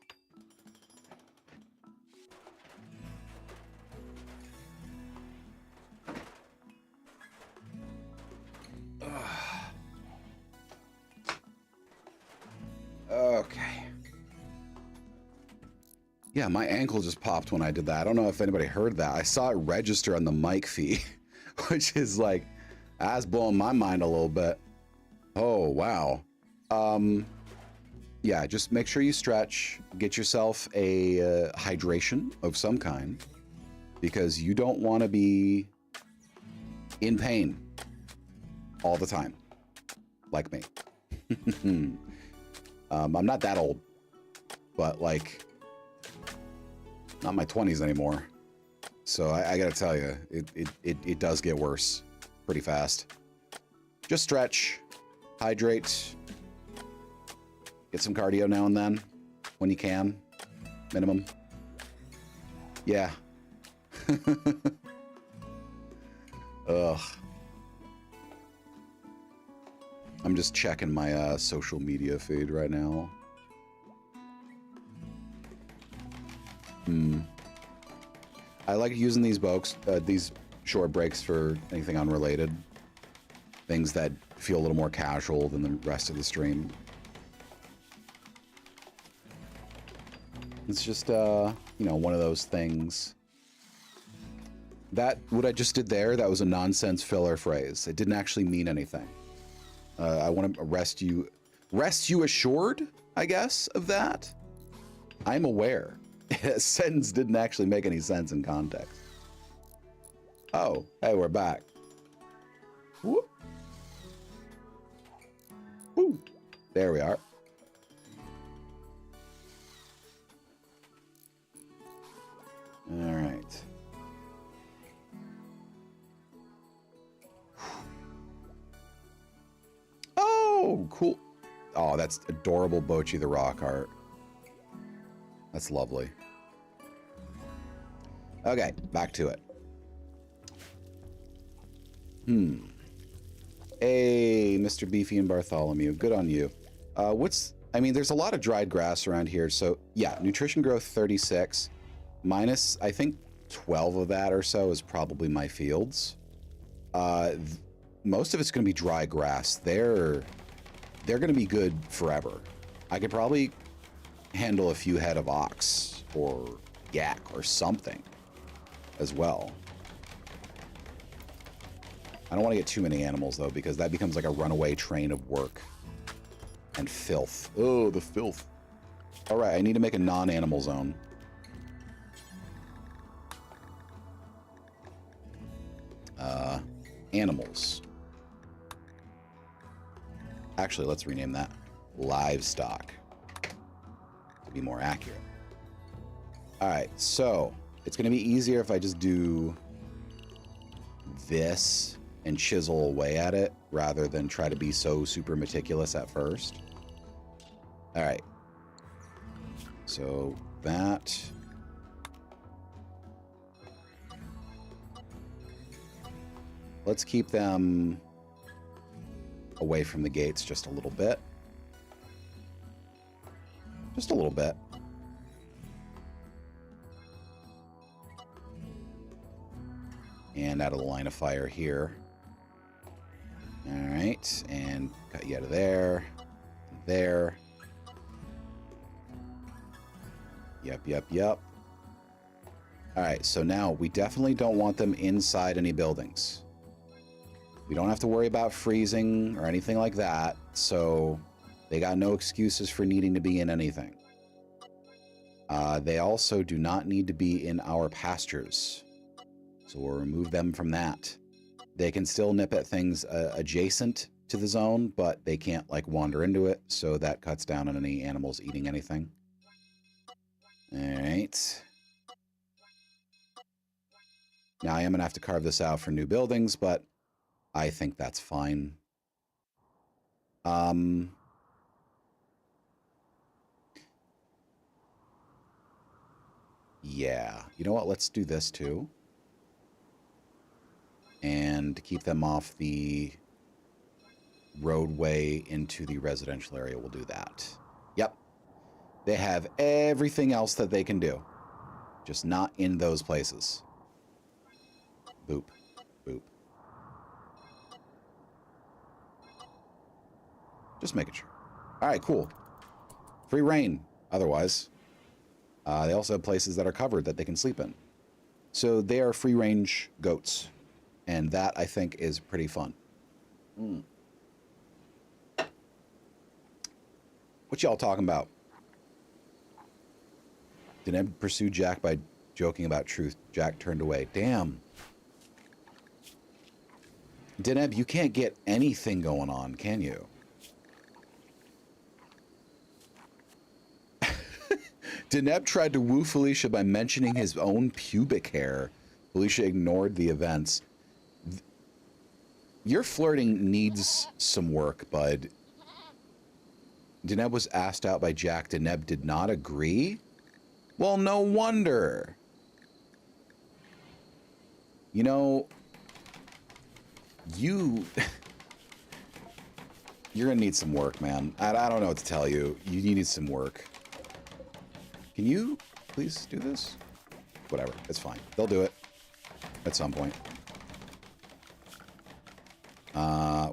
Okay. Yeah, my ankle just popped when I did that. I don't know if anybody heard that. I saw it register on the mic feed, which is like, that's blowing my mind a little bit. Oh, wow. Yeah, just make sure you stretch, get yourself a hydration of some kind, because you don't want to be in pain all the time, like me. I'm not that old, but like, not my 20s anymore. So I gotta tell you, it does get worse pretty fast. Just stretch, hydrate, get some cardio now and then when you can, minimum. Yeah. Ugh. I'm just checking my social media feed right now. I like using these these short breaks for anything unrelated. Things that feel a little more casual than the rest of the stream. It's just, you know, one of those things. That, what I just did there, that was a nonsense filler phrase. It didn't actually mean anything. I want to rest you assured, I guess, of that. I'm aware. A sentence didn't actually make any sense in context. Oh, hey, we're back. Whoop. Woo. There we are. All right. Oh, cool. Oh, that's adorable Bochi the rock art. That's lovely. Okay, back to it. Hey, Mr. Beefy and Bartholomew, good on you. I mean, there's a lot of dried grass around here, so yeah, nutrition growth 36, minus, I think 12 of that or so is probably my fields. Most of it's gonna be dry grass. They're gonna be good forever. I could probably handle a few head of ox or yak or something as well. I don't want to get too many animals though, because that becomes like a runaway train of work and filth. Oh, the filth. All right, I need to make a non-animal zone. Animals. Actually, let's rename that livestock to be more accurate. All right, so it's going to be easier if I just do this and chisel away at it rather than try to be so super meticulous at first. All right. So that. Let's keep them away from the gates just a little bit. Just a little bit. And out of the line of fire here. All right, and cut you out of there, there. Yep. All right, so now we definitely don't want them inside any buildings. We don't have to worry about freezing or anything like that, so they got no excuses for needing to be in anything. They also do not need to be in our pastures, so we'll remove them from that. They can still nip at things adjacent to the zone, but they can't like wander into it, so that cuts down on any animals eating anything. All right. Now I am gonna have to carve this out for new buildings, but I think that's fine. Yeah. You know what? Let's do this too. And to keep them off the roadway into the residential area, we'll do that. Yep. They have everything else that they can do. Just not in those places. Boop. Boop. Just making sure. All right, cool. Free reign, otherwise. They also have places that are covered that they can sleep in. So they are free-range goats. And that, I think, is pretty fun. Mm. What y'all talking about? Deneb pursued Jack by joking about truth. Jack turned away. Damn. Deneb, you can't get anything going on, can you? Deneb tried to woo Felicia by mentioning his own pubic hair. Felicia ignored the events. Your flirting needs some work, bud. Deneb was asked out by Jack. Deneb did not agree? Well, no wonder. You know, you're gonna need some work, man. I don't know what to tell you. You need some work. Can you please do this? Whatever, it's fine. They'll do it at some point.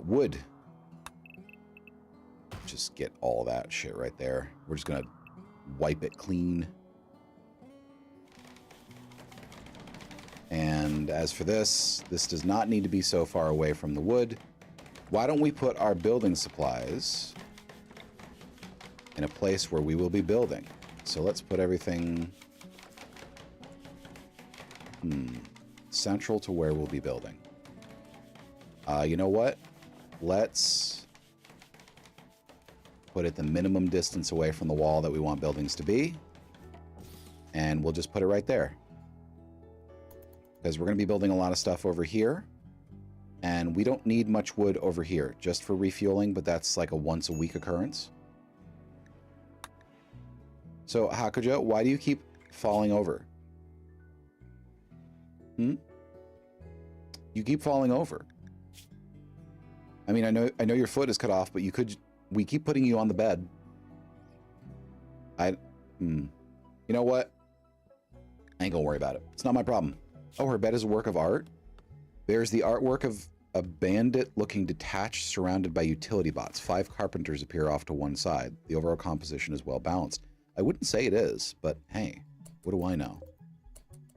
Wood. Just get all that shit right there. We're just gonna wipe it clean. And as for this does not need to be so far away from the wood. Why don't we put our building supplies in a place where we will be building? So let's put everything central to where we'll be building. You know what? Let's put it the minimum distance away from the wall that we want buildings to be. And we'll just put it right there. Because we're going to be building a lot of stuff over here. And we don't need much wood over here, just for refueling, but that's like a once a week occurrence. So, Hakujo, why do you keep falling over? You keep falling over. I mean, I know your foot is cut off, but we keep putting you on the bed. You know what? I ain't gonna worry about it. It's not my problem. Oh, her bed is a work of art? There's the artwork of a bandit-looking detached surrounded by utility bots. 5 carpenters appear off to one side. The overall composition is well balanced. I wouldn't say it is, but hey, what do I know?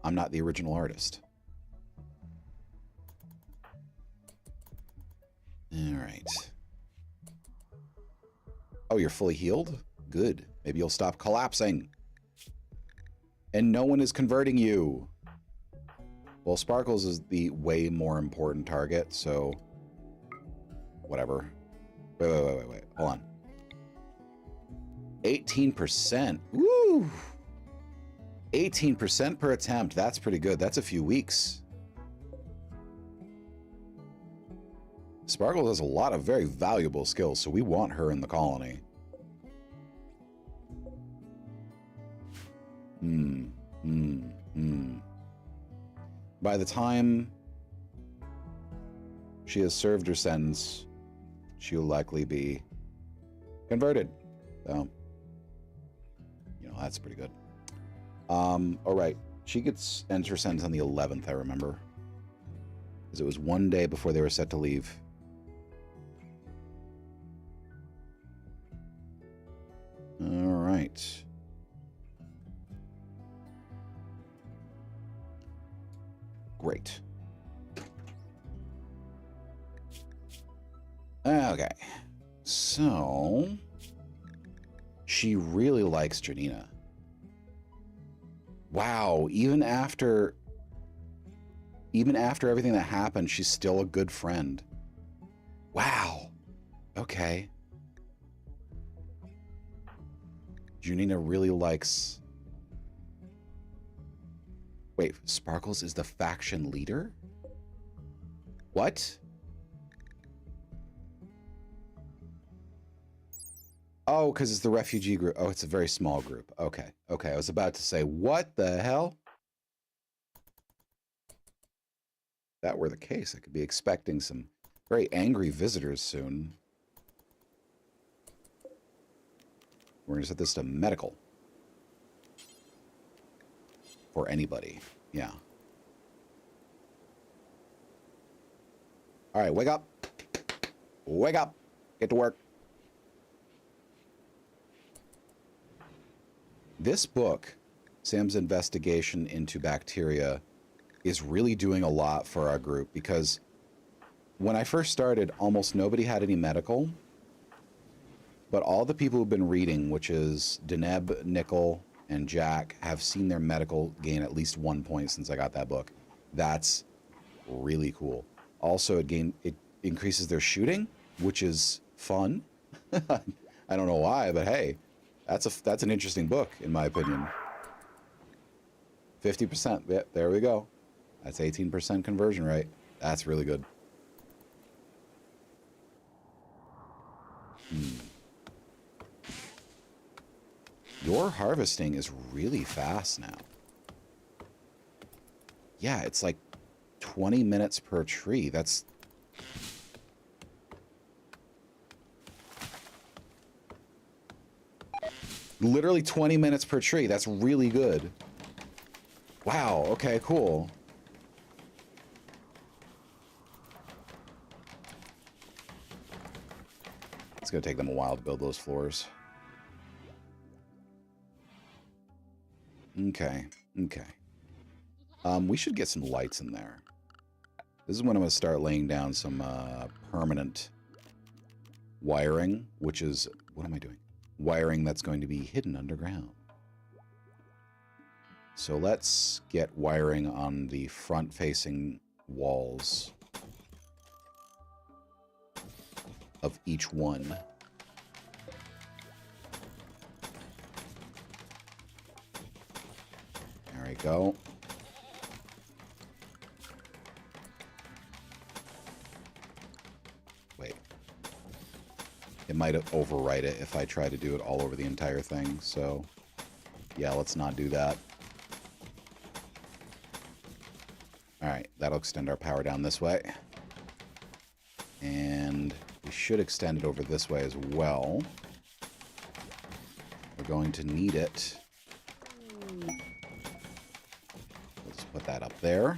I'm not the original artist. All right. Oh, you're fully healed? Good. Maybe you'll stop collapsing. And no one is converting you. Well, Sparkles is the way more important target, so whatever. Wait. Hold on. 18%. Woo! 18% per attempt. That's pretty good. That's a few weeks. Sparkles has a lot of very valuable skills, so we want her in the colony. By the time she has served her sentence, she'll likely be converted. So, you know, that's pretty good. All right. She ends her sentence on the 11th, I remember. Because it was one day before they were set to leave. All right. Great. Okay. So, she really likes Janina. Wow, even after everything that happened, she's still a good friend. Wow. Okay. Janina really likes... Wait, Sparkles is the faction leader? What? Oh, because it's the refugee group. Oh, it's a very small group. Okay. Okay. I was about to say, what the hell? If that were the case, I could be expecting some very angry visitors soon. We're going to set this to medical. For anybody. Yeah. All right, wake up. Wake up. Get to work. This book, Sam's Investigation into Bacteria, is really doing a lot for our group because when I first started, almost nobody had any medical. But all the people who've been reading, which is Deneb, Nickel, and Jack, have seen their medical gain at least 1 point since I got that book. That's really cool. Also, it increases their shooting, which is fun. I don't know why, but hey, that's an interesting book in my opinion. 50%. Yeah, there we go. That's 18% conversion rate. That's really good. Your harvesting is really fast now. Yeah, it's like 20 minutes per tree. That's... literally 20 minutes per tree. That's really good. Wow, okay, cool. It's gonna take them a while to build those floors. Okay, okay. We should get some lights in there. This is when I'm going to start laying down some permanent wiring, which is... what am I doing? Wiring that's going to be hidden underground. So let's get wiring on the front-facing walls of each one. There we go. Wait. It might overwrite it if I try to do it all over the entire thing, so yeah, let's not do that. Alright, that'll extend our power down this way. And we should extend it over this way as well. We're going to need it. Let's put that up there.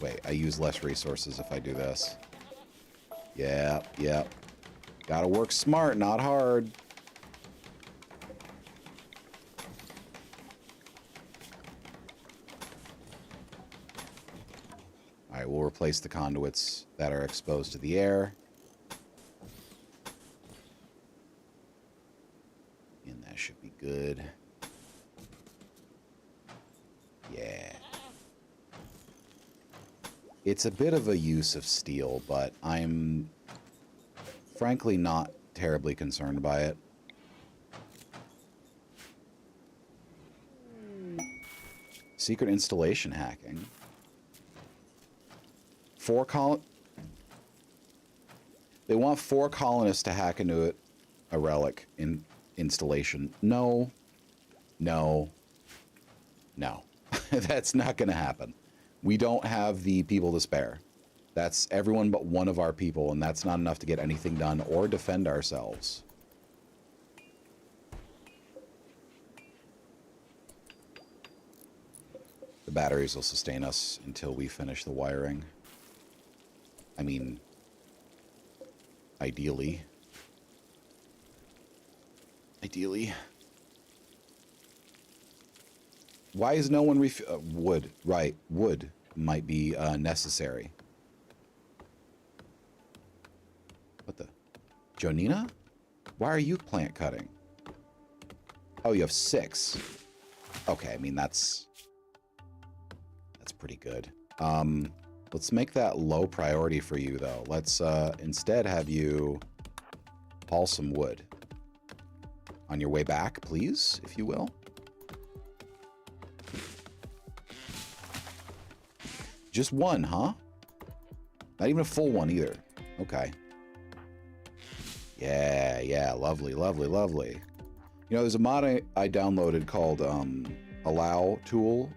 Wait, I use less resources if I do this. Yep, yep. Gotta work smart, not hard. Alright, we'll replace the conduits that are exposed to the air. And that should be good. Yeah. It's a bit of a use of steel, but I'm frankly not terribly concerned by it. Secret installation hacking. 4 They want 4 colonists to hack into it, a relic in installation. No. No. No. That's not going to happen. We don't have the people to spare. That's everyone but one of our people, and that's not enough to get anything done or defend ourselves. The batteries will sustain us until we finish the wiring. I mean, ideally. Ideally. Why is no one wood? Right, wood might be necessary. What the? Jonina? Why are you plant cutting? Oh, you have 6. Okay, I mean, that's pretty good. Let's make that low priority for you, though. Let's instead have you haul some wood. On your way back, please, if you will. Just one, huh? Not even a full one either. Okay. Yeah, yeah, lovely, lovely, lovely. You know, there's a mod I downloaded called allow tool,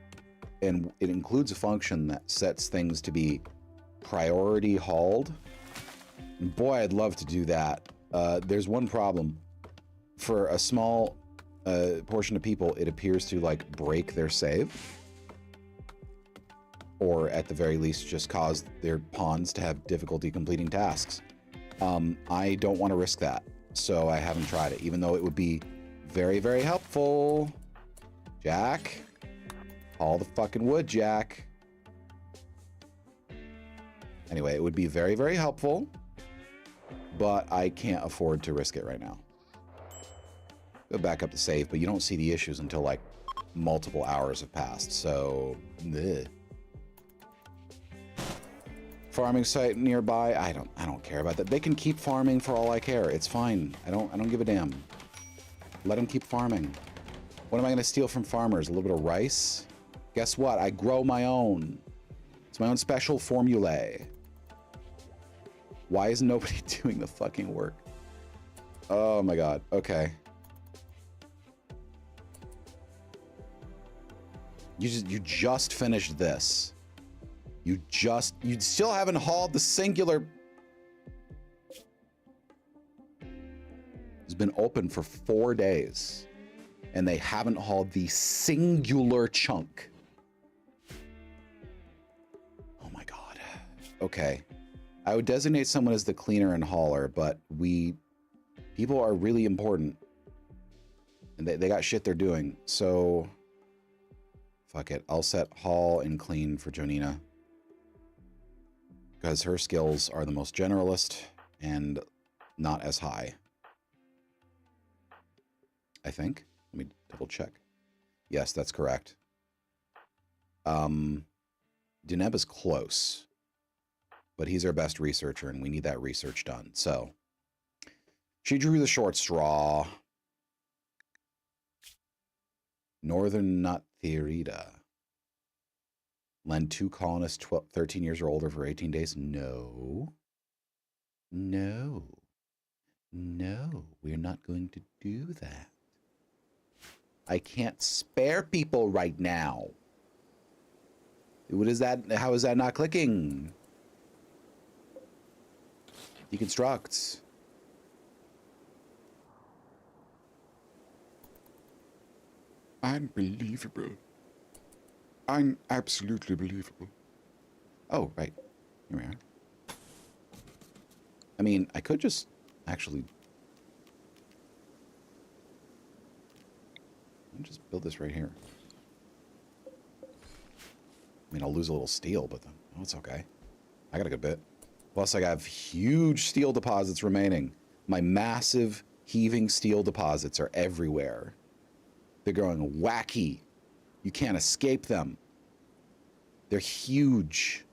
and it includes a function that sets things to be priority hauled. And boy, I'd love to do that. There's one problem. For a small portion of people, it appears to like break their save, or at the very least just cause their pawns to have difficulty completing tasks. I don't want to risk that, so I haven't tried it, even though it would be very, very helpful. Jack, haul the fucking wood, Jack. Anyway, it would be very, very helpful, but I can't afford to risk it right now. Go back up to save, but you don't see the issues until like multiple hours have passed, so bleh. Farming site nearby, I don't care about that. They can keep farming for all I care. It's fine. I don't give a damn. Let them keep farming. What am I going to steal from farmers? A little bit of rice? Guess what? I grow my own. It's my own special formulae. Why is nobody doing the fucking work? Oh my god. Okay. You just finished this. You still haven't hauled the singular. It's been open for 4 days, and they haven't hauled the singular chunk. Oh my god. Okay. I would designate someone as the cleaner and hauler, but people are really important, and they got shit they're doing, so fuck it. I'll set haul and clean for Jonina, because her skills are the most generalist and not as high. I think. Let me double check. Yes, that's correct. Deneb is close, but he's our best researcher, and we need that research done. So she drew the short straw. Northern Nut Theorida. Lend 2 colonists 13 years or older for 18 days. No. No. No, we're not going to do that. I can't spare people right now. What is that? How is that not clicking? Deconstructs. Unbelievable. Absolutely believable. Oh, right. Here we are. I mean, I could just actually... Let me just build this right here. I mean, I'll lose a little steel, but oh, it's okay. I got a good bit. Plus, I have huge steel deposits remaining. My massive, heaving steel deposits are everywhere. They're growing wacky. You can't escape them. They're huge.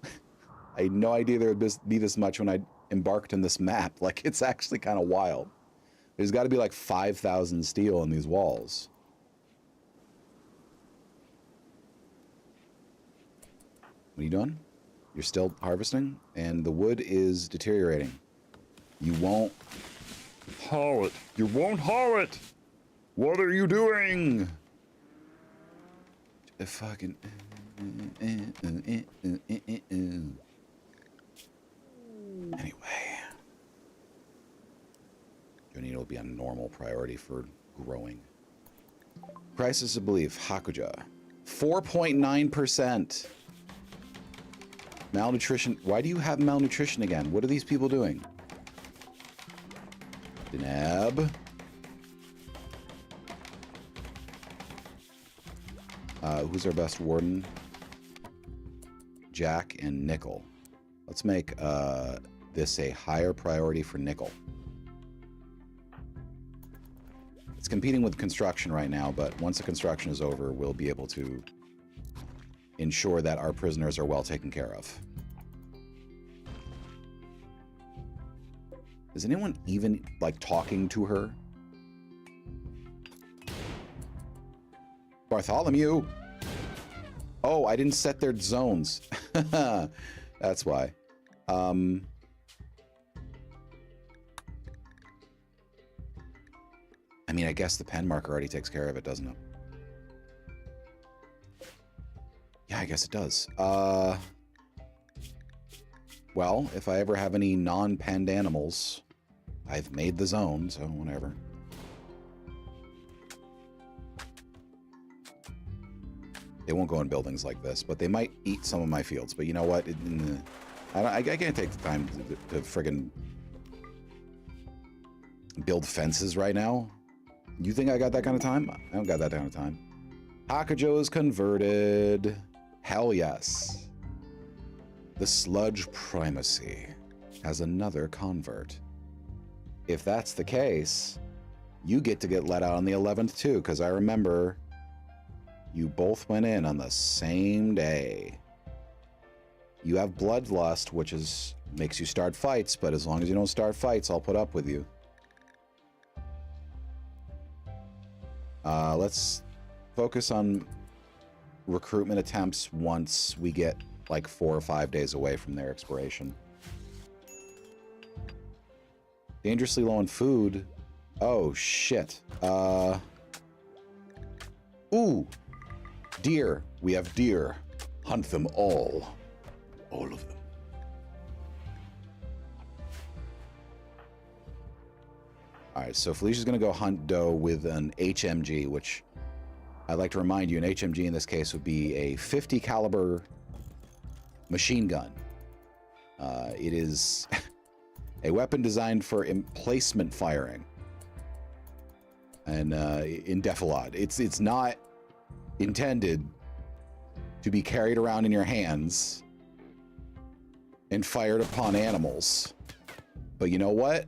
I had no idea there would be this much when I embarked on this map. Like, it's actually kind of wild. There's got to be like 5,000 steel in these walls. What are you doing? You're still harvesting, and the wood is deteriorating. You won't haul it. You won't haul it. What are you doing? Fucking. Anyway. Jonina will be a normal priority for growing. Crisis of belief. Hakuja. 4.9%. Malnutrition. Why do you have malnutrition again? What are these people doing? Deneb. Who's our best warden? Jack and Nickel. Let's make this a higher priority for Nickel. It's competing with construction right now, but once the construction is over, we'll be able to ensure that our prisoners are well taken care of. Is anyone even, like, talking to her? Bartholomew! Oh, I didn't set their zones. That's why. I mean, I guess the pen marker already takes care of it, doesn't it? Yeah, I guess it does. Well, if I ever have any non-penned animals, I've made the zone, so whatever. They won't go in buildings like this, but they might eat some of my fields. But you know what? I can't take the time to friggin' build fences right now. You think I got that kind of time? I don't got that kind of time. Hakujo is converted. Hell yes. The sludge primacy has another convert. If that's the case, you get to get let out on the 11th too, because I remember you both went in on the same day. You have bloodlust, which makes you start fights, but as long as you don't start fights, I'll put up with you. Let's focus on recruitment attempts once we get like 4 or 5 days away from their expiration. Dangerously low on food. Oh, shit. Ooh. Deer. We have deer. Hunt them all. All of them. Alright, so Felicia's going to go hunt doe with an HMG, which I'd like to remind you, an HMG in this case would be a 50 caliber machine gun. It is a weapon designed for emplacement firing. And in Defilade, it's not intended to be carried around in your hands and fired upon animals. But you know what?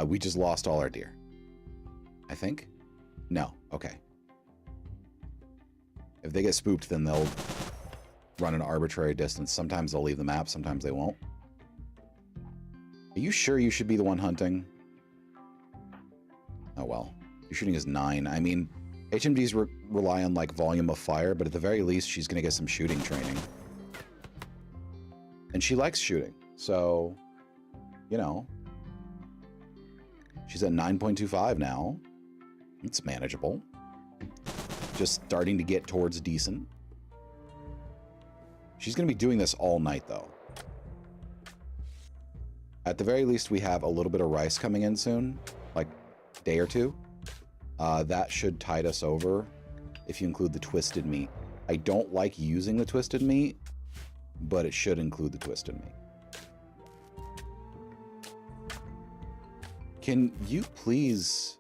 We just lost all our deer. I think? No. Okay. If they get spooked, then they'll run an arbitrary distance. Sometimes they'll leave the map, sometimes they won't. Are you sure you should be the one hunting? Oh well. Your shooting is 9. I mean, HMGs rely on like volume of fire, but at the very least, she's gonna get some shooting training. And she likes shooting, so, you know. She's at 9.25 now. It's manageable. Just starting to get towards decent. She's going to be doing this all night, though. At the very least, we have a little bit of rice coming in soon. Like, a day or two. That should tide us over, if you include the twisted meat. I don't like using the twisted meat, but it should include the twisted meat. Can you please...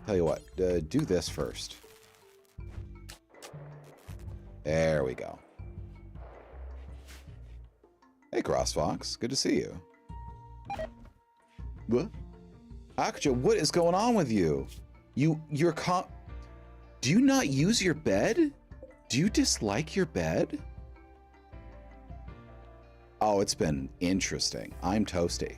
Tell you what, do this first. There we go. Hey, CrossFox. Good to see you. What? Hakujo, what is going on with you? Do you not use your bed? Do you dislike your bed? Oh, it's been interesting. I'm toasty.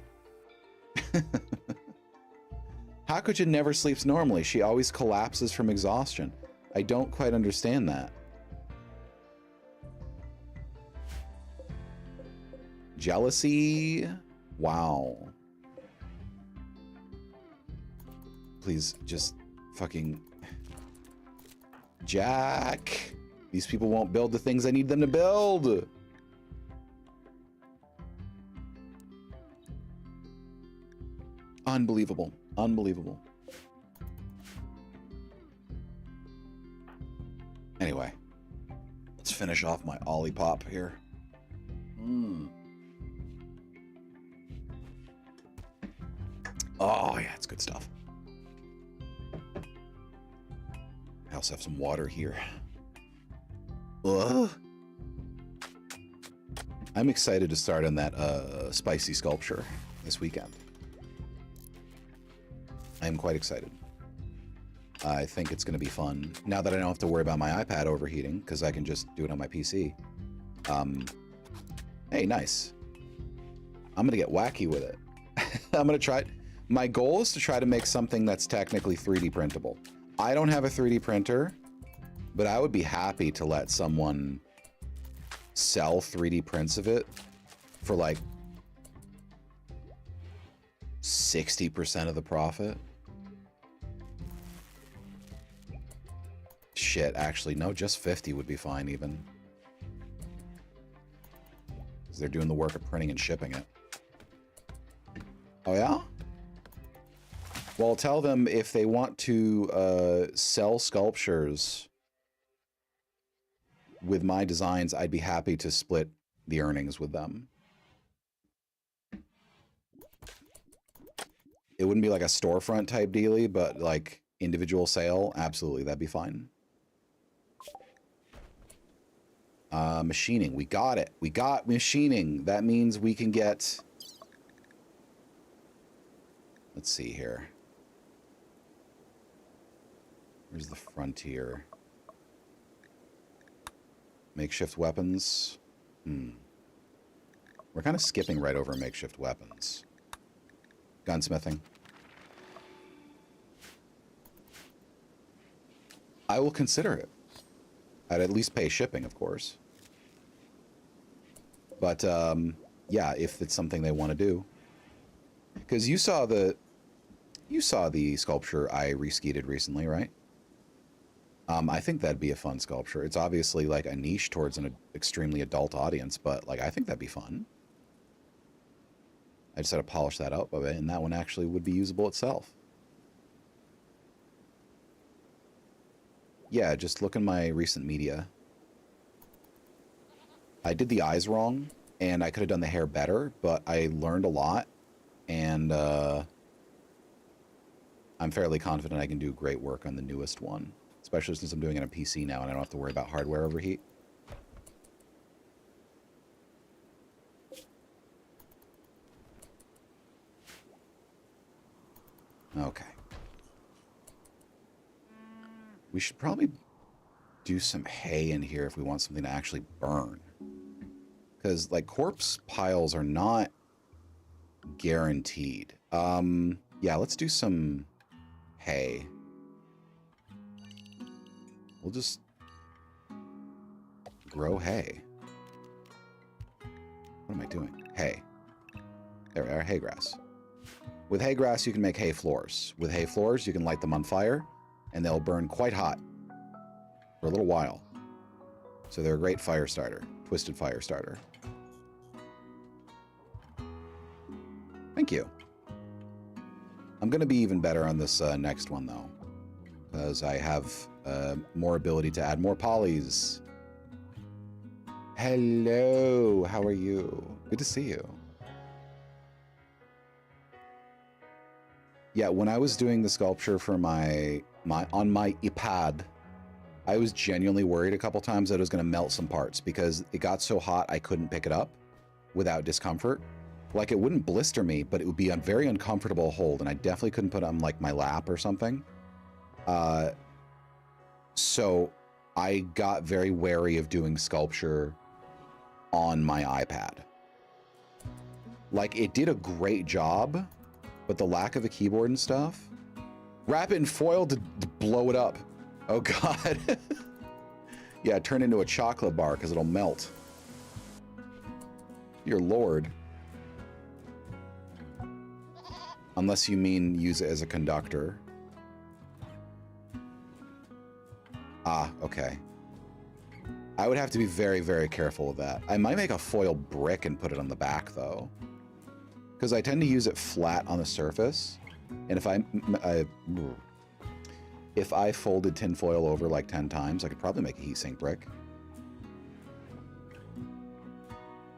Hakujo never sleeps normally. She always collapses from exhaustion. I don't quite understand that. Jealousy? Wow. Please, just fucking... Jack! These people won't build the things I need them to build! Unbelievable. Unbelievable. Anyway, let's finish off my Olipop here. Oh, yeah, it's good stuff. I also have some water here. Ugh. I'm excited to start on that spicy sculpture this weekend. I'm quite excited. I think it's going to be fun. Now that I don't have to worry about my iPad overheating, because I can just do it on my PC. Hey, nice. I'm gonna get wacky with it. I'm gonna try. My goal is to try to make something that's technically 3D printable. I don't have a 3D printer, but I would be happy to let someone sell 3D prints of it for like 60% of the profit. Shit, actually, no, just 50 would be fine even. Because they're doing the work of printing and shipping it. Oh yeah? Well, tell them if they want to sell sculptures with my designs, I'd be happy to split the earnings with them. It wouldn't be like a storefront type dealie, but like individual sale, absolutely, that'd be fine. Machining, we got it. We got machining. That means we can get... Let's see here. Where's the frontier? Makeshift weapons. We're kind of skipping right over makeshift weapons. Gunsmithing. I will consider it. I'd at least pay shipping, of course. But, yeah, if it's something they want to do. Because you saw the sculpture I reskeeted recently, right? I think that'd be a fun sculpture. It's obviously like a niche towards an extremely adult audience, but like I think that'd be fun. I just had to polish that up a bit, and that one actually would be usable itself. Yeah, just look in my recent media. I did the eyes wrong, and I could have done the hair better, but I learned a lot, and I'm fairly confident I can do great work on the newest one. Especially since I'm doing it on PC now and I don't have to worry about hardware overheat. Okay. We should probably do some hay in here if we want something to actually burn. Because, like, corpse piles are not guaranteed. Yeah, let's do some hay. We'll just grow hay. What am I doing? Hay. There we are, hay grass. With hay grass, you can make hay floors. With hay floors, you can light them on fire, and they'll burn quite hot for a little while. So they're a great fire starter, twisted fire starter. Thank you. I'm going to be even better on this next one, though, because I have more ability to add more polys. Hello, how are you? Good to see you. Yeah, when I was doing the sculpture for my iPad, I was genuinely worried a couple times that it was going to melt some parts because it got so hot I couldn't pick it up without discomfort. Like, it wouldn't blister me, but it would be a very uncomfortable hold, and I definitely couldn't put it on like my lap or something. So I got very wary of doing sculpture on my iPad. Like, it did a great job, but the lack of a keyboard and stuff. Wrap it in foil to blow it up. Oh God. Yeah, turn into a chocolate bar because it'll melt. Dear Lord. Unless you mean use it as a conductor. Ah, okay. I would have to be very, very careful with that. I might make a foil brick and put it on the back, though. Because I tend to use it flat on the surface. And if I folded tin foil over like 10 times, I could probably make a heatsink brick.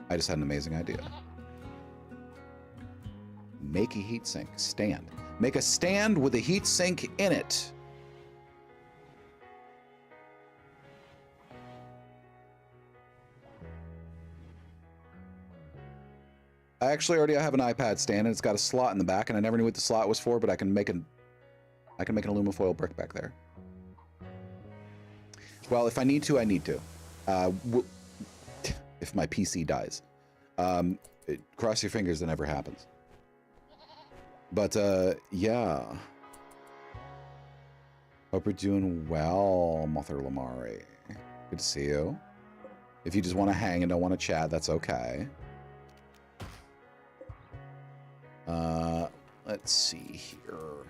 I just had an amazing idea. Make a heatsink stand. Make a stand with a heatsink in it. I actually already have an iPad stand and it's got a slot in the back, and I never knew what the slot was for, but I can make an aluminum foil brick back there. Well, if I need to, I need to. If my PC dies. Cross your fingers that never happens. But, yeah. Hope you're doing well, Mother Lamari. Good to see you. If you just want to hang and don't want to chat, that's okay. Let's see here.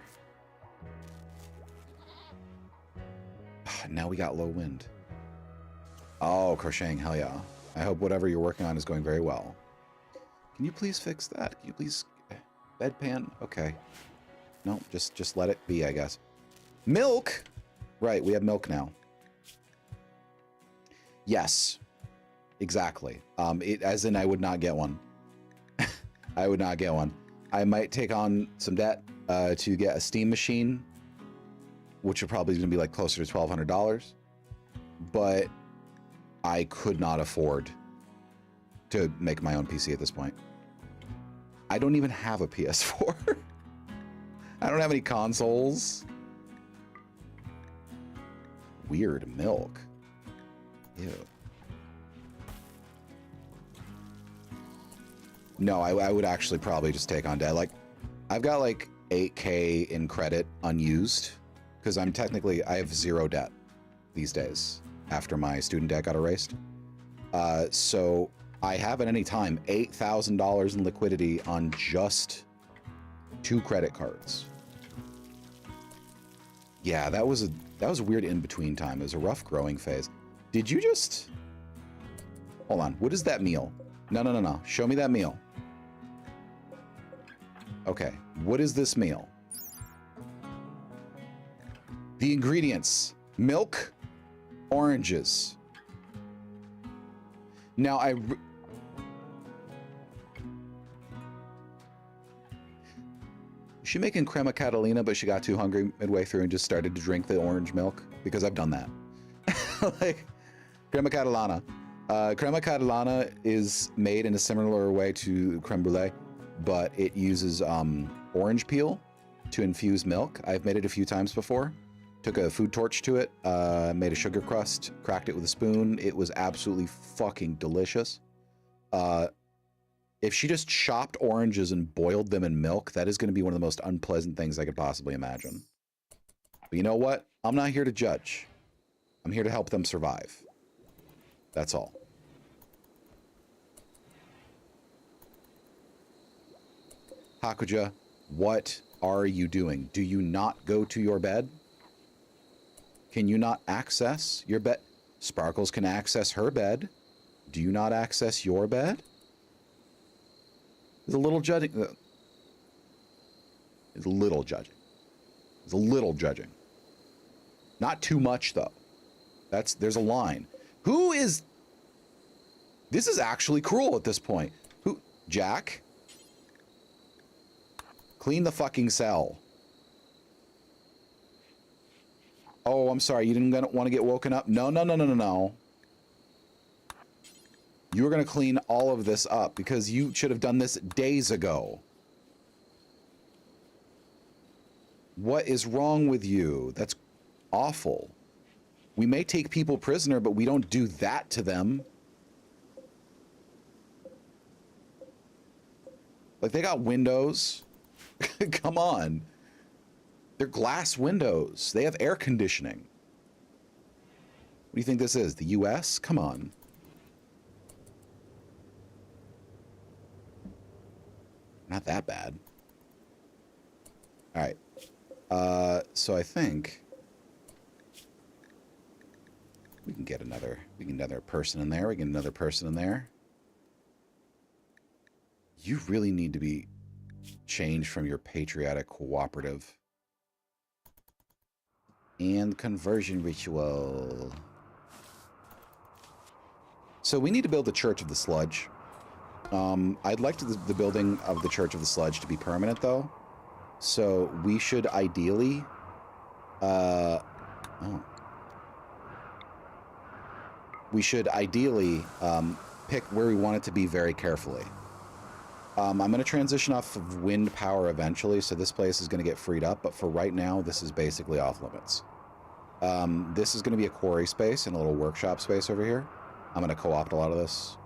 Now we got low wind. Oh, crocheting, hell yeah. I hope whatever you're working on is going very well. Can you please fix that? Can you please... Bedpan? Okay. No, just let it be, I guess. Milk? Right, we have milk now. Yes. Exactly. As in, I would not get one. I would not get one. I might take on some debt to get a steam machine, which are probably going to be like closer to $1,200. But I could not afford to make my own PC at this point. I don't even have a PS4. I don't have any consoles. Weird milk. Ew. No, I would actually probably just take on debt. Like, I've got like 8K in credit unused because I have 0 debt these days after my student debt got erased. So I have at any time $8,000 in liquidity on just 2 credit cards. Yeah, that was a weird in-between time. It was a rough growing phase. Did you just... Hold on. What is that meal? No. Show me that meal. Okay. What is this meal? The ingredients. Milk, oranges. Now, she making crema catalina, but she got too hungry midway through and just started to drink the orange milk? Because I've done that. Like, crema catalana. Crema catalana is made in a similar way to creme brulee, but it uses orange peel to infuse milk. I've made it a few times before. Took a food torch to it, made a sugar crust, cracked it with a spoon. It was absolutely fucking delicious. If she just chopped oranges and boiled them in milk, that is going to be one of the most unpleasant things I could possibly imagine. But you know what? I'm not here to judge. I'm here to help them survive. That's all. Hakuja, what are you doing? Do you not go to your bed? Can you not access your bed? Sparkles can access her bed. Do you not access your bed? There's a little judging. There's a little judging. There's a little judging. Not too much, though. There's a line. Who is... This is actually cruel at this point. Who... Jack? Clean the fucking cell. Oh, I'm sorry. You didn't want to get woken up? No. You were going to clean all of this up because you should have done this days ago. What is wrong with you? That's awful. We may take people prisoner, but we don't do that to them. Like, they got windows. Come on. They're glass windows. They have air conditioning. What do you think this is? The US? Come on. Not that bad. All right. So I think we can get another person in there. We get another person in there. You really need to be changed from your patriotic cooperative. And conversion ritual. So we need to build the Church of the Sludge. I'd like the building of the Church of the Sludge to be permanent, though. So we should ideally... We should ideally pick where we want it to be very carefully. I'm going to transition off of wind power eventually, so this place is going to get freed up. But for right now, this is basically off limits. This is going to be a quarry space and a little workshop space over here. I'm going to co-opt a lot of this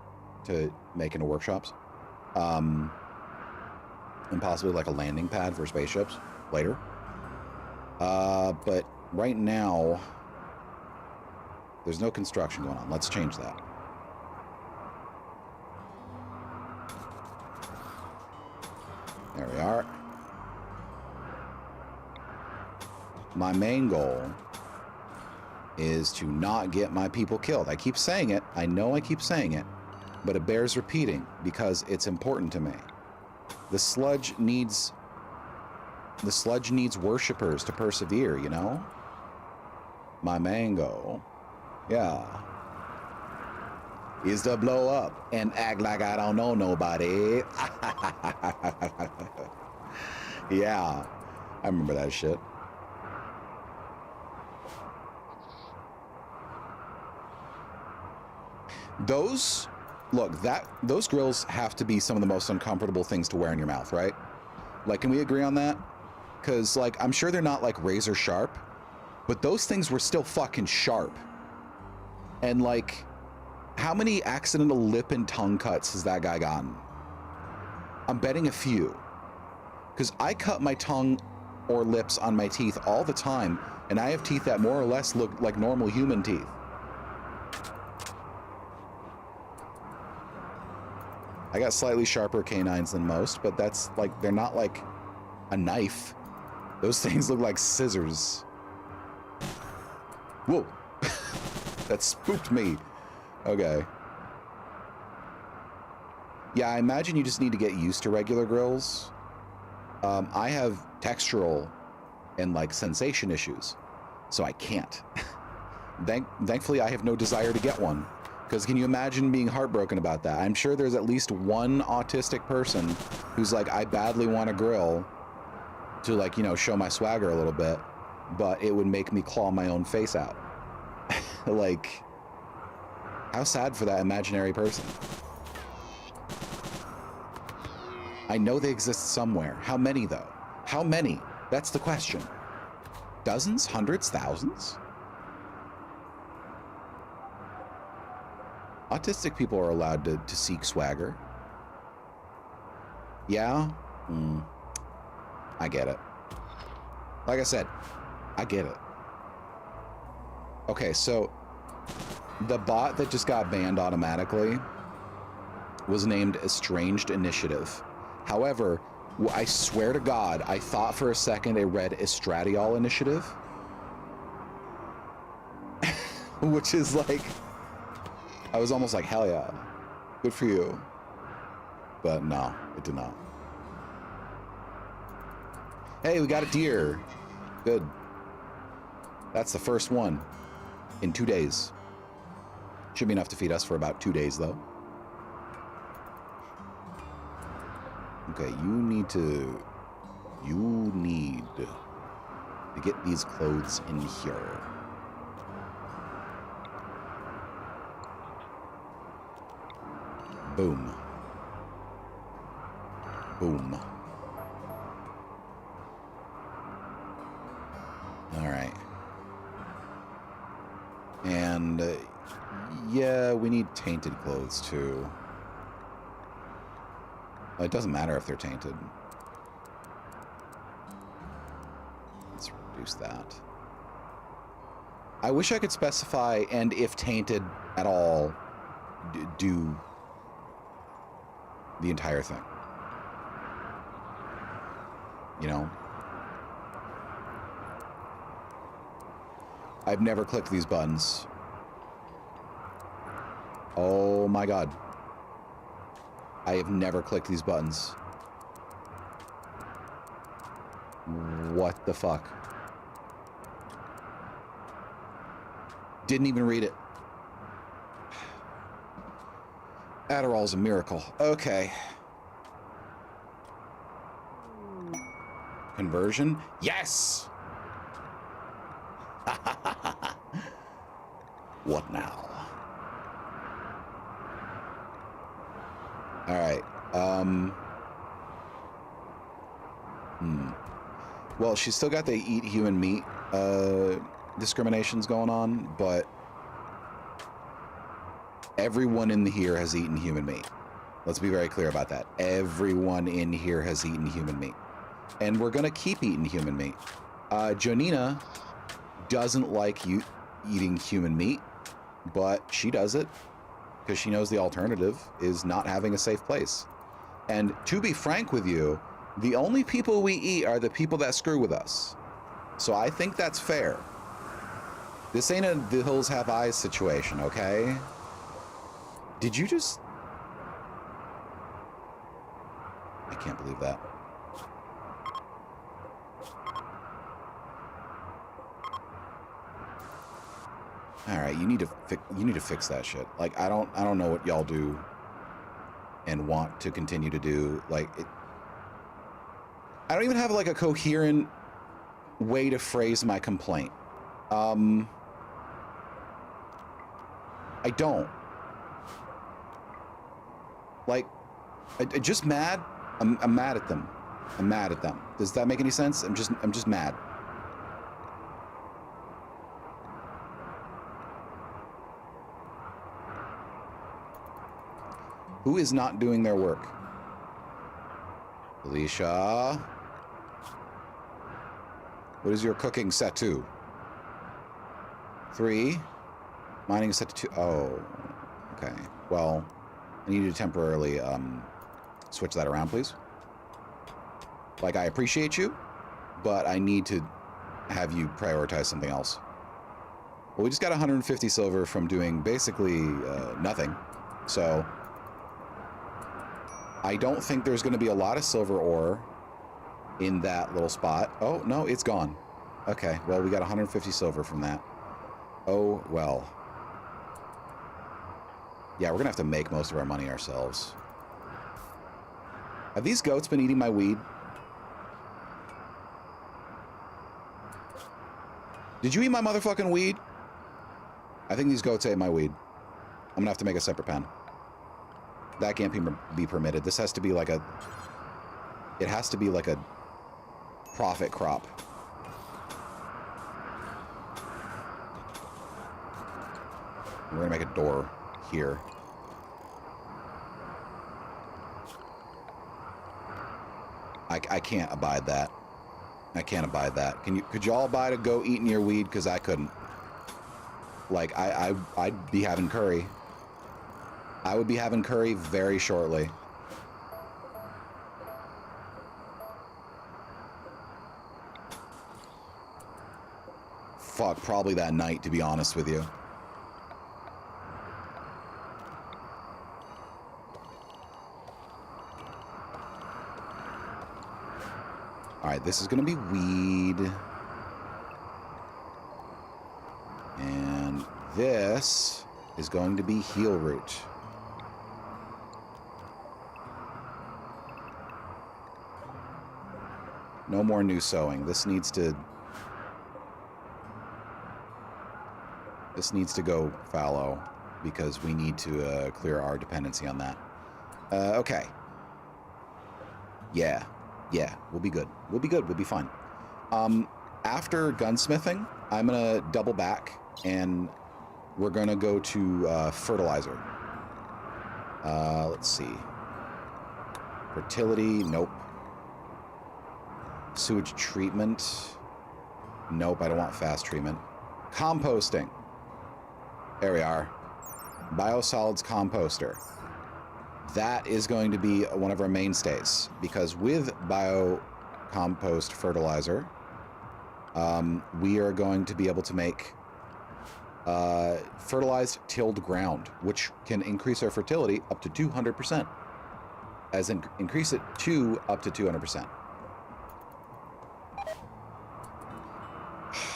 to make into workshops. And possibly like a landing pad for spaceships later. But right now, there's no construction going on. Let's change that. There we are. My main goal is to not get my people killed. I keep saying it. I know I keep saying it, but it bears repeating because it's important to me. The sludge needs worshippers to persevere, you know? My main goal, yeah, is to blow up and act like I don't know nobody. Yeah, I remember that shit. Those grills have to be some of the most uncomfortable things to wear in your mouth, right? Like, can we agree on that? Because, like, I'm sure they're not, like, razor sharp, but those things were still fucking sharp. And, like, how many accidental lip and tongue cuts has that guy gotten? I'm betting a few. Because I cut my tongue or lips on my teeth all the time, and I have teeth that more or less look like normal human teeth. I got slightly sharper canines than most, but that's like, they're not like a knife. Those things look like scissors. Whoa. That spooked me. Okay. Yeah, I imagine you just need to get used to regular grills. I have textural and like sensation issues, so I can't. Thankfully, I have no desire to get one. Because can you imagine being heartbroken about that? I'm sure there's at least one autistic person who's like, I badly want a grill to, like, you know, show my swagger a little bit, but it would make me claw my own face out. Like, how sad for that imaginary person. I know they exist somewhere. How many, though? How many? That's the question. Dozens? Hundreds? Thousands? Autistic people are allowed to seek swagger. Yeah? I get it. Like I said, I get it. Okay, so the bot that just got banned automatically was named Estranged Initiative. However, I swear to God, I thought for a second it read Estradiol Initiative. Which is like... I was almost like, hell yeah, good for you. But no, it did not. Hey, we got a deer. Good. That's the first one in 2 days. Should be enough to feed us for about 2 days, though. Okay, you need to get these clothes in here. Boom. Boom. All right. And yeah, we need tainted clothes too. It doesn't matter if they're tainted. Let's reduce that. I wish I could specify, and if tainted at all, do the entire thing. You know? I've never clicked these buttons. Oh my God. I have never clicked these buttons. What the fuck? Didn't even read it. Adderall's a miracle. Okay. Conversion? Yes! What now? Alright. Well, she's still got the eat human meat discriminations going on, but everyone in here has eaten human meat. Let's be very clear about that. Everyone in here has eaten human meat. And we're going to keep eating human meat. Jonina doesn't like you eating human meat, but she does it because she knows the alternative is not having a safe place. And to be frank with you, the only people we eat are the people that screw with us. So I think that's fair. This ain't a the hills have eyes situation, okay? Did you just... I can't believe that. All right, you need to fix that shit. Like I don't know what y'all do and want to continue to do. Like I don't even have like a coherent way to phrase my complaint. I don't. Like I'm just mad. I'm mad at them. I'm mad at them. Does that make any sense? I'm just mad. Who is not doing their work? Alicia. What is your cooking set to? 3. Mining is set to 2. Oh, okay. Well, I need you to temporarily switch that around, please. Like, I appreciate you, but I need to have you prioritize something else. Well, we just got 150 silver from doing basically nothing. So I don't think there's going to be a lot of silver ore in that little spot. Oh, no, it's gone. Okay, well, we got 150 silver from that. Oh, well. Yeah, we're going to have to make most of our money ourselves. Have these goats been eating my weed? Did you eat my motherfucking weed? I think these goats ate my weed. I'm going to have to make a separate pen. That can't be permitted. This has to be like a... It has to be like a profit crop. We're gonna make a door here. I can't abide that. I can't abide that. Could y'all abide a goat eating your weed? Because I couldn't. Like, I'd be having curry. I would be having curry very shortly. Fuck, probably that night, to be honest with you. Alright, this is gonna be weed. And this is going to be heel root. No more new sowing. This needs to go fallow because we need to clear our dependency on that. Okay. Yeah, we'll be good. We'll be good. We'll be fine. After gunsmithing, I'm gonna double back and we're gonna go to fertilizer. Let's see. Fertility, nope. Sewage treatment. Nope, I don't want fast treatment. Composting. There we are. Biosolids composter. That is going to be one of our mainstays because with biocompost fertilizer, we are going to be able to make fertilized tilled ground, which can increase our fertility up to 200%. As in increase it to up to 200%.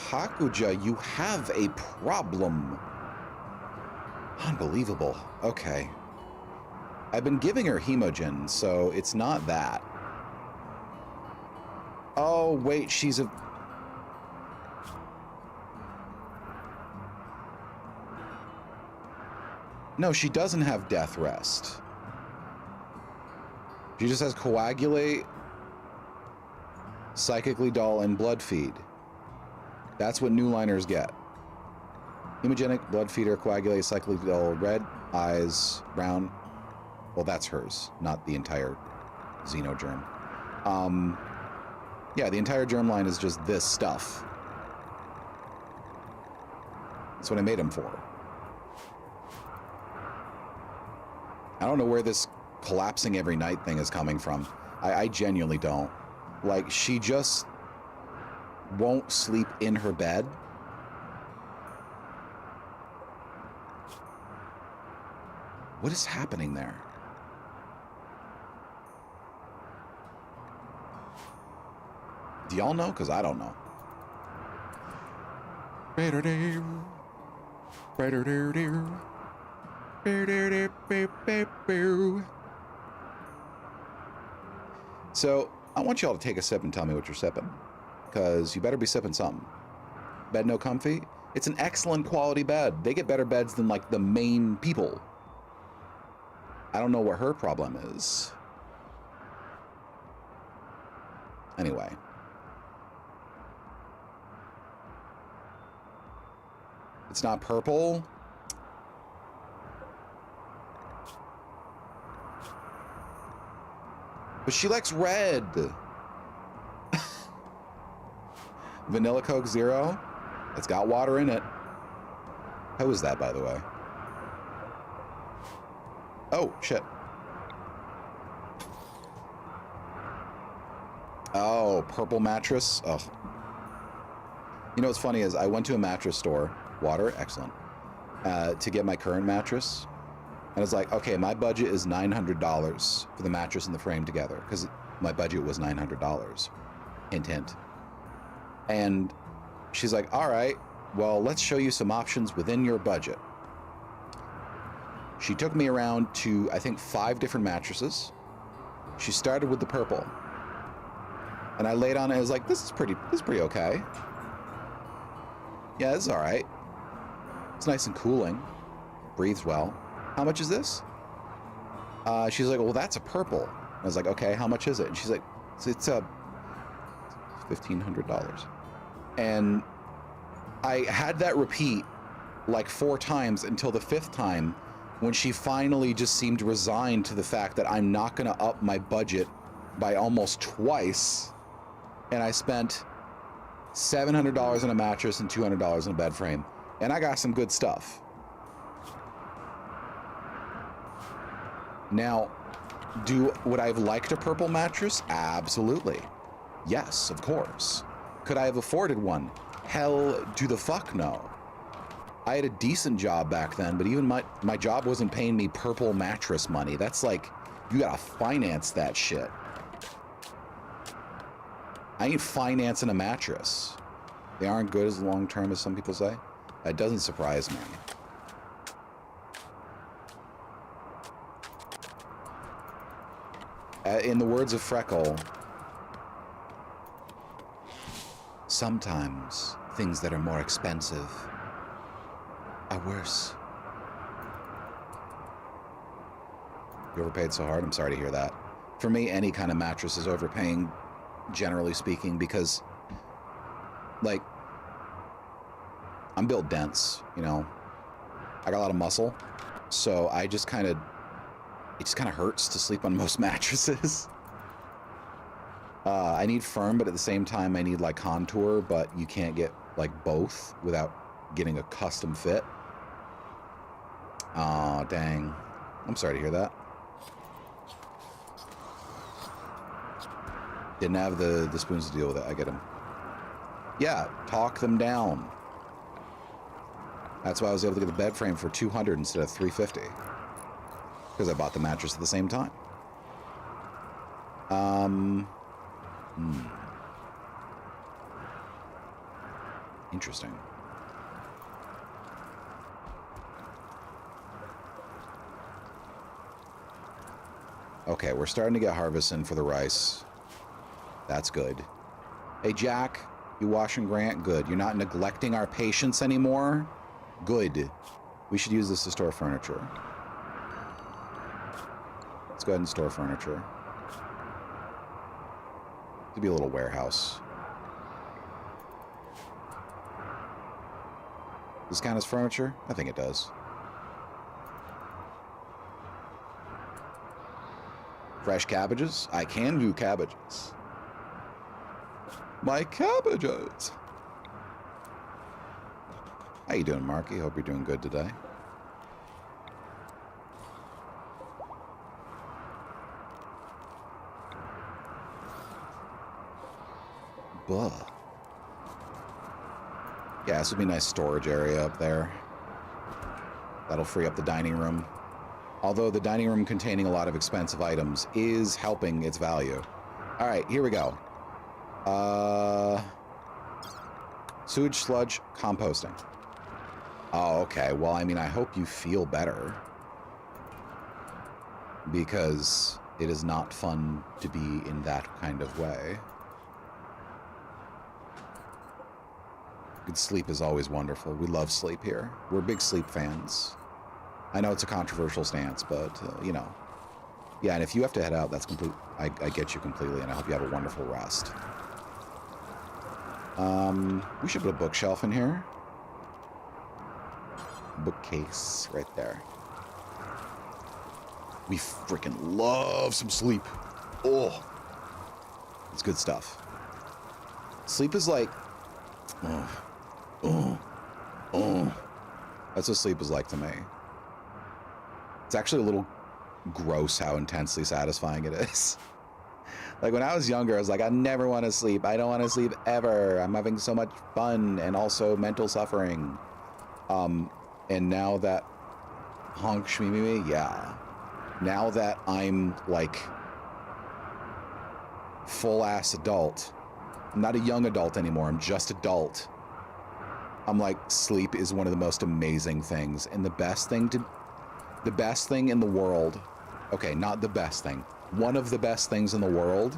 Hakuja, you have a problem. Unbelievable. Okay. I've been giving her hemogen, so it's not that. Oh, wait, she's a... No, she doesn't have death rest. She just has coagulate, psychically dull, and blood feed. That's what new liners get. Hemogenic, blood feeder, coagulate, cyclically dull, red, eyes, brown. Well, that's hers, not the entire xenogerm. Yeah, the entire germline is just this stuff. That's what I made him for. I don't know where this collapsing every night thing is coming from. I genuinely don't. Like, she just won't sleep in her bed. What is happening there? Do y'all know? Because I don't know. So, I want y'all to take a sip and tell me what you're sipping. Because you better be sipping something. Bed No Comfy? It's an excellent quality bed. They get better beds than, like, the main people. I don't know what her problem is. Anyway. It's not purple. But she likes red. Vanilla Coke Zero. It's got water in it. How is that, by the way? Oh, shit. Oh, purple mattress. Oh. You know what's funny is I went to a mattress store. Water, excellent. To get my current mattress. And it's like, okay, my budget is $900 for the mattress and the frame together. Because my budget was $900. Hint, hint. And she's like, all right, well, let's show you some options within your budget. She took me around to, I think, 5 different mattresses. She started with the purple. And I laid on it, I was like, this is pretty okay. Yeah, this is all right. It's nice and cooling. Breathes well. How much is this? She's like, well, that's a purple. I was like, okay, how much is it? And she's like, it's $1,500. And I had that repeat like 4 times until the 5th time when she finally just seemed resigned to the fact that I'm not going to up my budget by almost twice. And I spent $700 on a mattress and $200 on a bed frame. And I got some good stuff. Now, would I have liked a purple mattress? Absolutely. Yes, of course. Could I have afforded one? Hell to the fuck no. I had a decent job back then, but even my job wasn't paying me purple mattress money. That's like, you gotta finance that shit. I ain't financing a mattress. They aren't good as long term as some people say. That doesn't surprise me. In the words of Freckle, sometimes things that are more expensive are worse. You overpaid so hard? I'm sorry to hear that. For me, any kind of mattress is overpaying, generally speaking, because, like, I'm built dense, you know. I got a lot of muscle, so it just kind of hurts to sleep on most mattresses. I need firm, but at the same time, I need, like, contour, but you can't get, like, both without getting a custom fit. Aw, dang. I'm sorry to hear that. Didn't have the spoons to deal with it. I get them. Yeah, talk them down. That's why I was able to get the bed frame for $200 instead of $350. Because I bought the mattress at the same time. Interesting. Okay, we're starting to get harvest in for the rice. That's good. Hey, Jack, you wash and grant? Good. You're not neglecting our patients anymore? Good. We should use this to store furniture. Let's go ahead and store furniture. Could be a little warehouse. Does this count as furniture? I think it does. Fresh cabbages? I can do cabbages. My cabbages! How you doing, Marky? Hope you're doing good today. Buh. Yeah, this would be a nice storage area up there. That'll free up the dining room. Although the dining room containing a lot of expensive items is helping its value. All right, here we go. Sewage, sludge, composting. Oh, okay. Well, I mean, I hope you feel better. Because it is not fun to be in that kind of way. Good sleep is always wonderful. We love sleep here. We're big sleep fans. I know it's a controversial stance, but, you know. Yeah, and if you have to head out, that's complete. I get you completely, and I hope you have a wonderful rest. We should put a bookshelf in here. Bookcase right there. We freaking love some sleep. Oh, it's good stuff. Sleep is like, that's what sleep is like to me. It's actually a little gross how intensely satisfying it is. Like when I was younger, I was like, I never want to sleep. I don't want to sleep ever. I'm having so much fun and also mental suffering. And now that honk shmee, yeah. Now that I'm like full ass adult, I'm not a young adult anymore. I'm just adult. I'm like, sleep is one of the most amazing things, and the best thing in the world. Okay, not the best thing. One of the best things in the world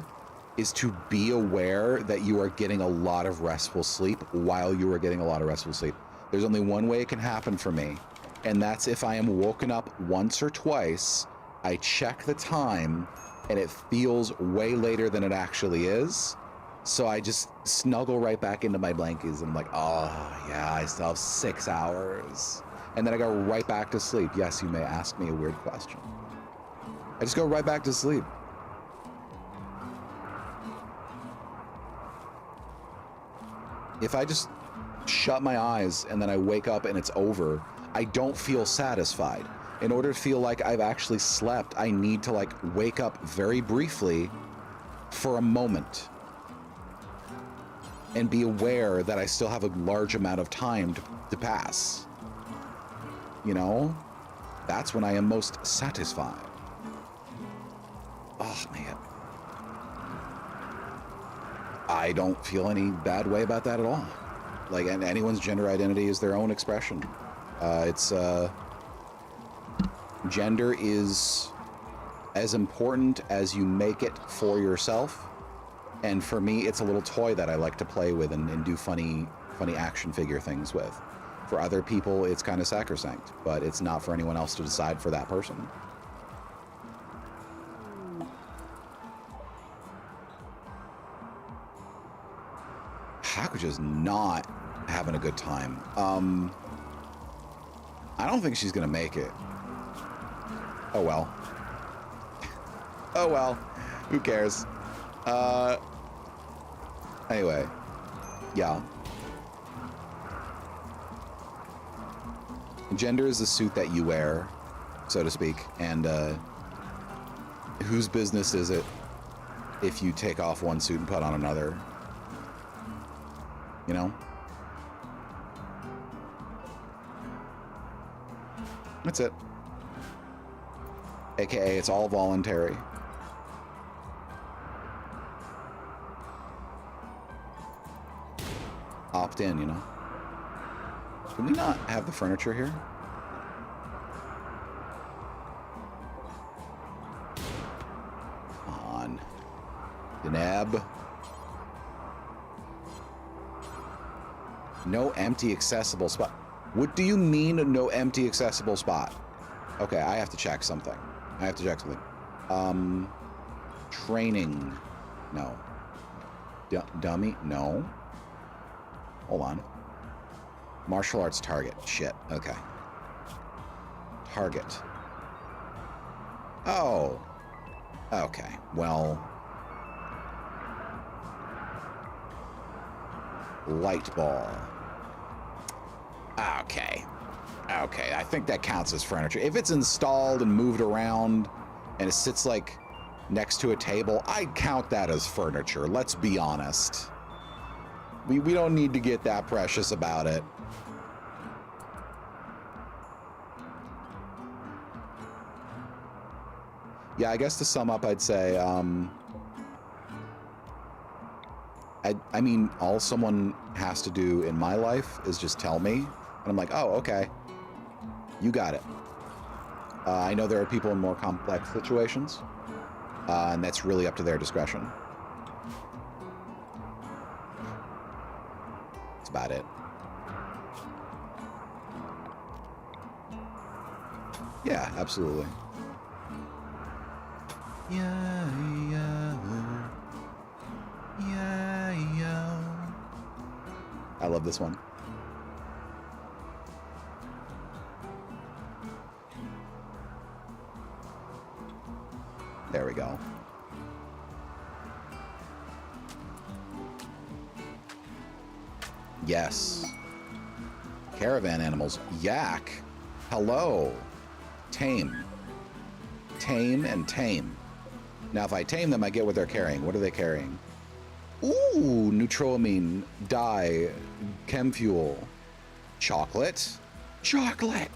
is to be aware that you are getting a lot of restful sleep while you are getting a lot of restful sleep. There's only one way it can happen for me, and that's if I am woken up once or twice, I check the time, and it feels way later than it actually is. So I just snuggle right back into my blankets, and I'm like, oh, yeah, I still have 6 hours. And then I go right back to sleep. Yes, you may ask me a weird question. I just go right back to sleep. If I just shut my eyes and then I wake up and it's over, I don't feel satisfied. In order to feel like I've actually slept, I need to like wake up very briefly for a moment and be aware that I still have a large amount of time to pass. You know? That's when I am most satisfied. Oh, man. I don't feel any bad way about that at all. Like, and anyone's gender identity is their own expression. Gender is as important as you make it for yourself. And for me, it's a little toy that I like to play with and do funny action figure things with. For other people, it's kind of sacrosanct, but it's not for anyone else to decide for that person. Hakuja's not having a good time. I don't think she's gonna make it. Oh well. Oh well. Who cares? Anyway. Yeah. Gender is the suit that you wear, so to speak, and whose business is it if you take off one suit and put on another? You know? That's it. AKA, it's all voluntary. Opt in, you know? Can we not have the furniture here? Come on. Deneb. No empty accessible spot. What do you mean, no empty accessible spot? Okay, I have to check something. Training. No. Dummy? No. Hold on. Martial arts target. Shit. Okay. Target. Oh. Okay, well... Light ball. Okay. Okay, I think that counts as furniture. If it's installed and moved around and it sits like next to a table, I'd count that as furniture. Let's be honest. We don't need to get that precious about it. Yeah, I guess to sum up, I'd say, I mean, all someone has to do in my life is just tell me, and I'm like, oh, okay, you got it. I know there are people in more complex situations, and that's really up to their discretion. That's about it. Yeah, absolutely. Yeah, yeah. Yeah, yeah. I love this one. There we go. Yes. Caravan animals. Yak. Hello. Tame. Tame and tame. Now, if I tame them, I get what they're carrying. What are they carrying? Ooh, neutroamine, dye, chem fuel, chocolate, chocolate.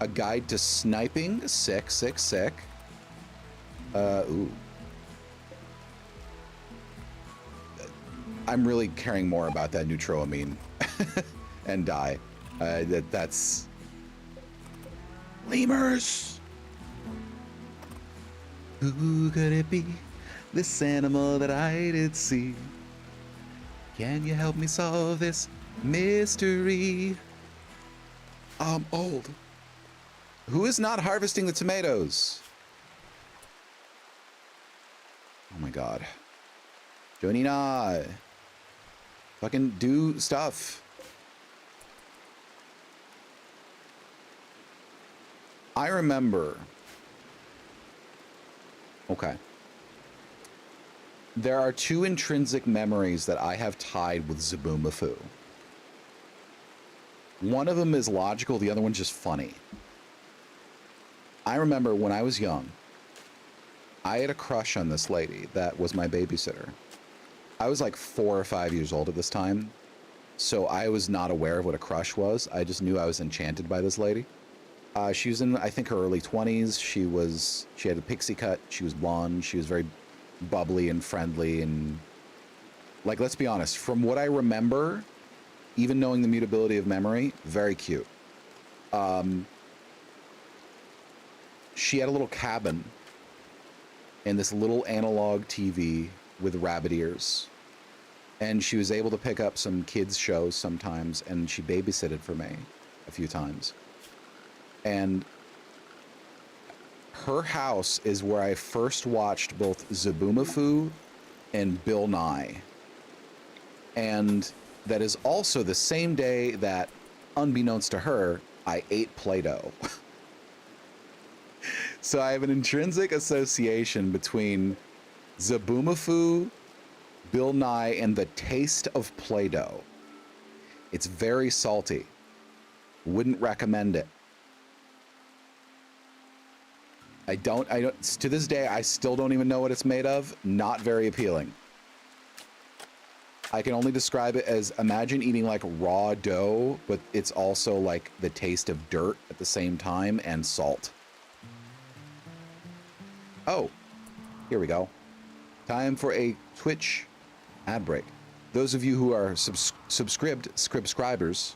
A guide to sniping, sick, sick, sick. Ooh. I'm really caring more about that neutroamine and dye. That's lemurs. Who could it be? This animal that I did see. Can you help me solve this mystery? I'm old. Who is not harvesting the tomatoes? Oh my god. Jonina. Fucking do stuff. I remember. Okay. There are two intrinsic memories that I have tied with Zaboomafoo. One of them is logical, the other one's just funny. I remember when I was young, I had a crush on this lady that was my babysitter. I was like 4 or 5 years old at this time, so I was not aware of what a crush was. I just knew I was enchanted by this lady. She was in, I think, her early 20s. She had a pixie cut. She was blonde. She was very bubbly and friendly, and like, let's be honest, from what I remember, even knowing the mutability of memory, very cute. She had a little cabin and this little analog TV with rabbit ears, and she was able to pick up some kids shows sometimes, and she babysitted for me a few times. And her house is where I first watched both Zaboomafoo and Bill Nye. And that is also the same day that, unbeknownst to her, I ate Play-Doh. So I have an intrinsic association between Zaboomafoo, Bill Nye, and the taste of Play-Doh. It's very salty. Wouldn't recommend it. I don't, to this day, I still don't even know what it's made of. Not very appealing. I can only describe it as, imagine eating like raw dough, but it's also like the taste of dirt at the same time and salt. Oh, here we go. Time for a Twitch ad break. Those of you who are subscribers,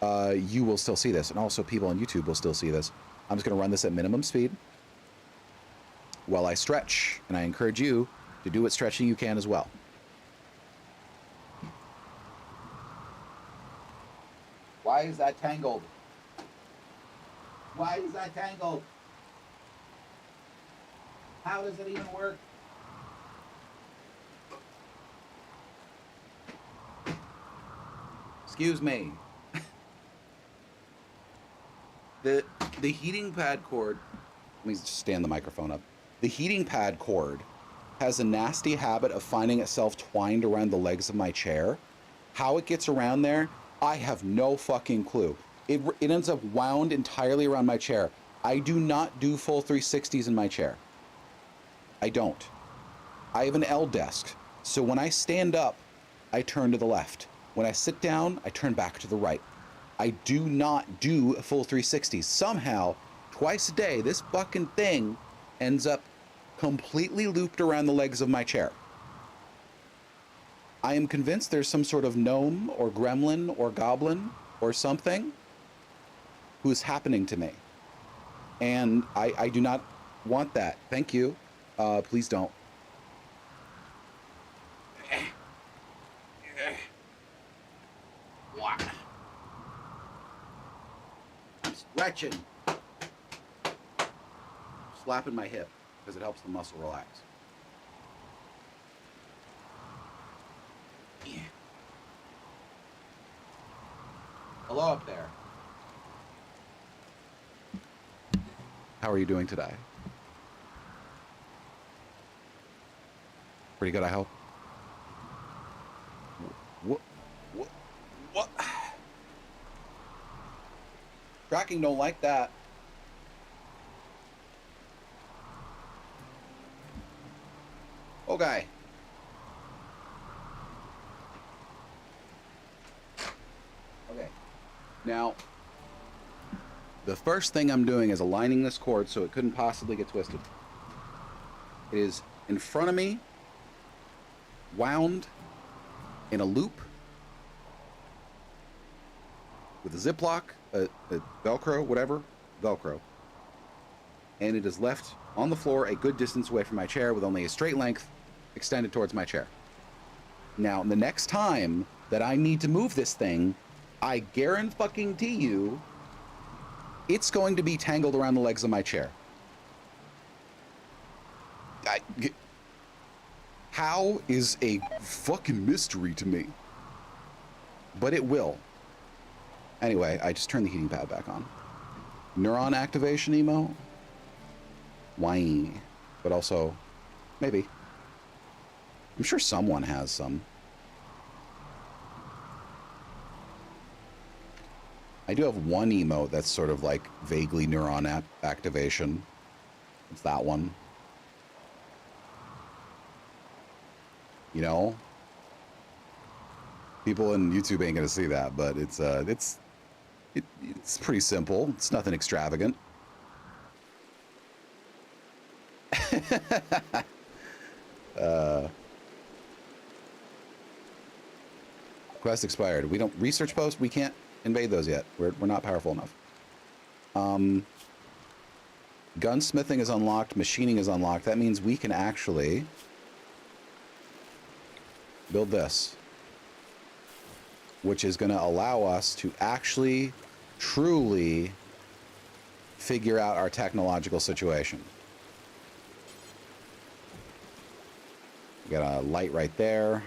you will still see this, and also people on YouTube will still see this. I'm just gonna run this at minimum speed while I stretch, and I encourage you to do what stretching you can as well. Why is that tangled? Why is that tangled? How does it even work? Excuse me. The heating pad cord, let me just stand the microphone up. The heating pad cord has a nasty habit of finding itself twined around the legs of my chair. How it gets around there, I have no fucking clue. It ends up wound entirely around my chair. I do not do full 360s in my chair. I don't. I have an L desk, so when I stand up, I turn to the left. When I sit down, I turn back to the right. I do not do full 360s. Somehow, twice a day, this fucking thing ends up completely looped around the legs of my chair. I am convinced there's some sort of gnome or gremlin or goblin or something who's happening to me. And I do not want that. Thank you. Please don't. I'm stretching. Slapping my hip because it helps the muscle relax. Yeah. Hello up there. How are you doing today? Pretty good, I hope. What? Tracking don't like that. Okay. Okay. Now, the first thing I'm doing is aligning this cord so it couldn't possibly get twisted. It is in front of me, wound in a loop with a Ziploc, a Velcro, whatever, Velcro. And it is left on the floor a good distance away from my chair with only a straight length extended towards my chair. Now, the next time that I need to move this thing, I guarantee you, it's going to be tangled around the legs of my chair. How is a fucking mystery to me? But it will. Anyway, I just turned the heating pad back on. Neuron activation emo? Why? But also, maybe. I'm sure someone has some. I do have one emote that's sort of like vaguely neuron activation. It's that one. You know? People in YouTube ain't gonna see that, but it's pretty simple. It's nothing extravagant. Quest expired. We don't research post. We can't invade those yet. We're not powerful enough. Gunsmithing is unlocked. Machining is unlocked. That means we can actually build this, which is going to allow us to actually, truly figure out our technological situation. We got a light right there.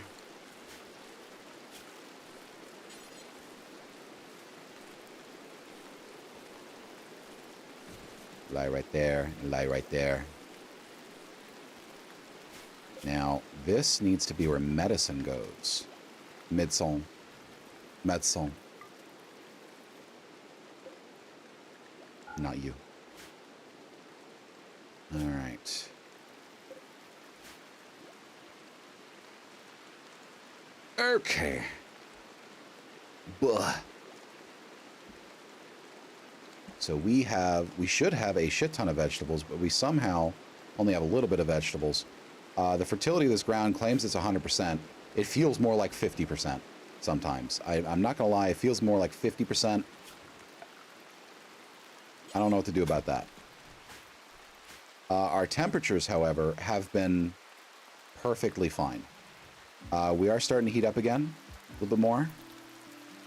Light right there, light right there. Now, this needs to be where medicine goes. Médecin. Médecin. Not you. All right. Okay. Buh. So we should have a shit ton of vegetables, but we somehow only have a little bit of vegetables. The fertility of this ground claims it's 100%. It feels more like 50% sometimes. I'm not gonna lie, it feels more like 50%. I don't know what to do about that. Our temperatures, however, have been perfectly fine. We are starting to heat up again a little bit more,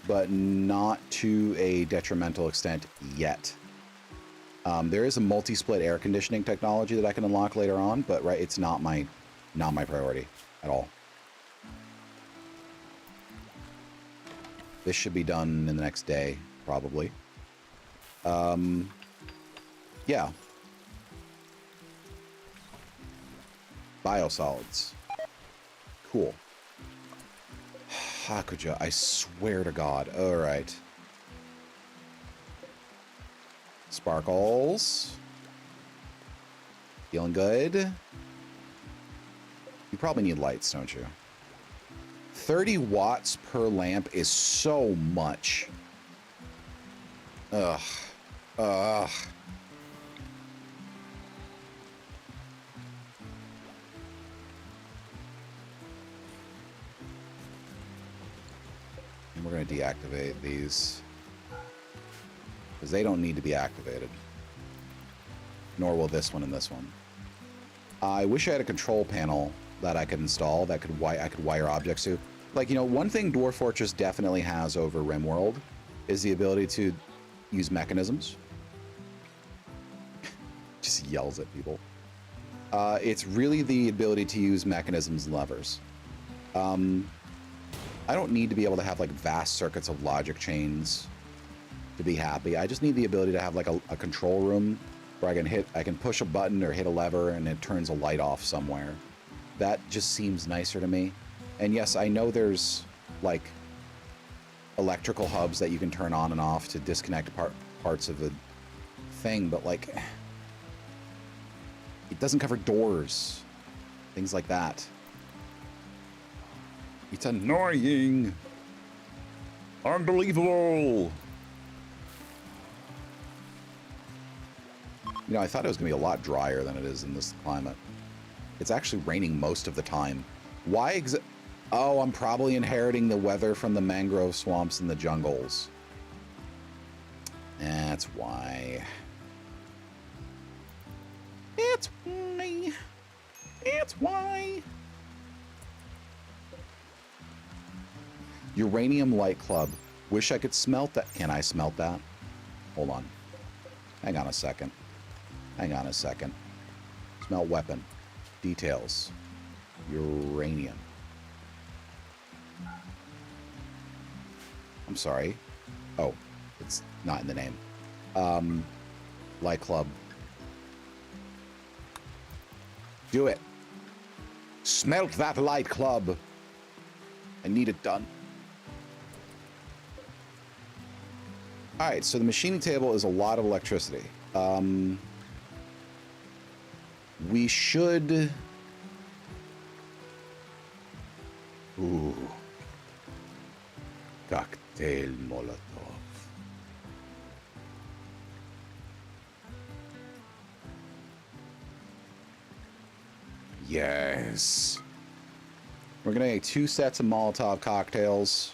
but not to a detrimental extent yet. There is a multi-split air conditioning technology that I can unlock later on, but right, it's not my priority at all. This should be done in the next day, probably. Yeah. Biosolids. Cool. Hakuja, I swear to God. All right. Sparkles. Feeling good? You probably need lights, don't you? 30 watts per lamp is so much. Ugh. Ugh. And we're going to deactivate these. Because they don't need to be activated. Nor will this one and this one. I wish I had a control panel that I could install that I could wire objects to. Like, you know, one thing Dwarf Fortress definitely has over RimWorld is the ability to use mechanisms. Just yells at people. It's really the ability to use mechanisms and levers. I don't need to be able to have like vast circuits of logic chains to be happy. I just need the ability to have like a control room where I can push a button or hit a lever and it turns a light off somewhere. That just seems nicer to me. And yes, I know there's like electrical hubs that you can turn on and off to disconnect parts of the thing, but like it doesn't cover doors, things like that. It's annoying. Unbelievable. You know, I thought it was going to be a lot drier than it is in this climate. It's actually raining most of the time. Why Oh, I'm probably inheriting the weather from the mangrove swamps and the jungles. That's why. It's why. It's why. Uranium Light Club. Wish I could smelt that. Can I smelt that? Hold on. Hang on a second. Hang on a second. Smelt weapon. Details. Uranium. I'm sorry. Oh, it's not in the name. Light Club. Do it. Smelt that Light Club. I need it done. All right, so the machining table is a lot of electricity. We should... Ooh. Cocktail Molotov. Yes. We're gonna make 2 sets of Molotov cocktails.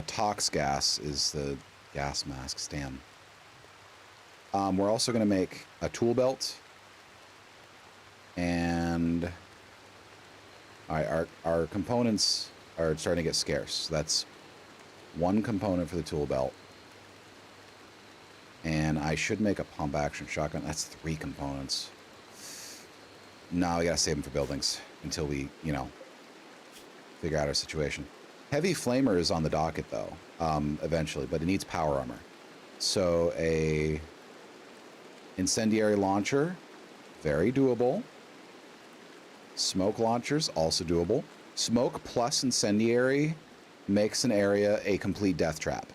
Tox gas is the gas masks, damn. We're also gonna make a tool belt. And all right, our components are starting to get scarce. That's 1 component for the tool belt. And I should make a pump action shotgun. That's 3 components. No, we gotta save them for buildings until we, you know, figure out our situation. Heavy flamer is on the docket though, eventually, but it needs power armor. So a incendiary launcher, very doable. Smoke launchers, also doable. Smoke plus incendiary makes an area a complete death trap.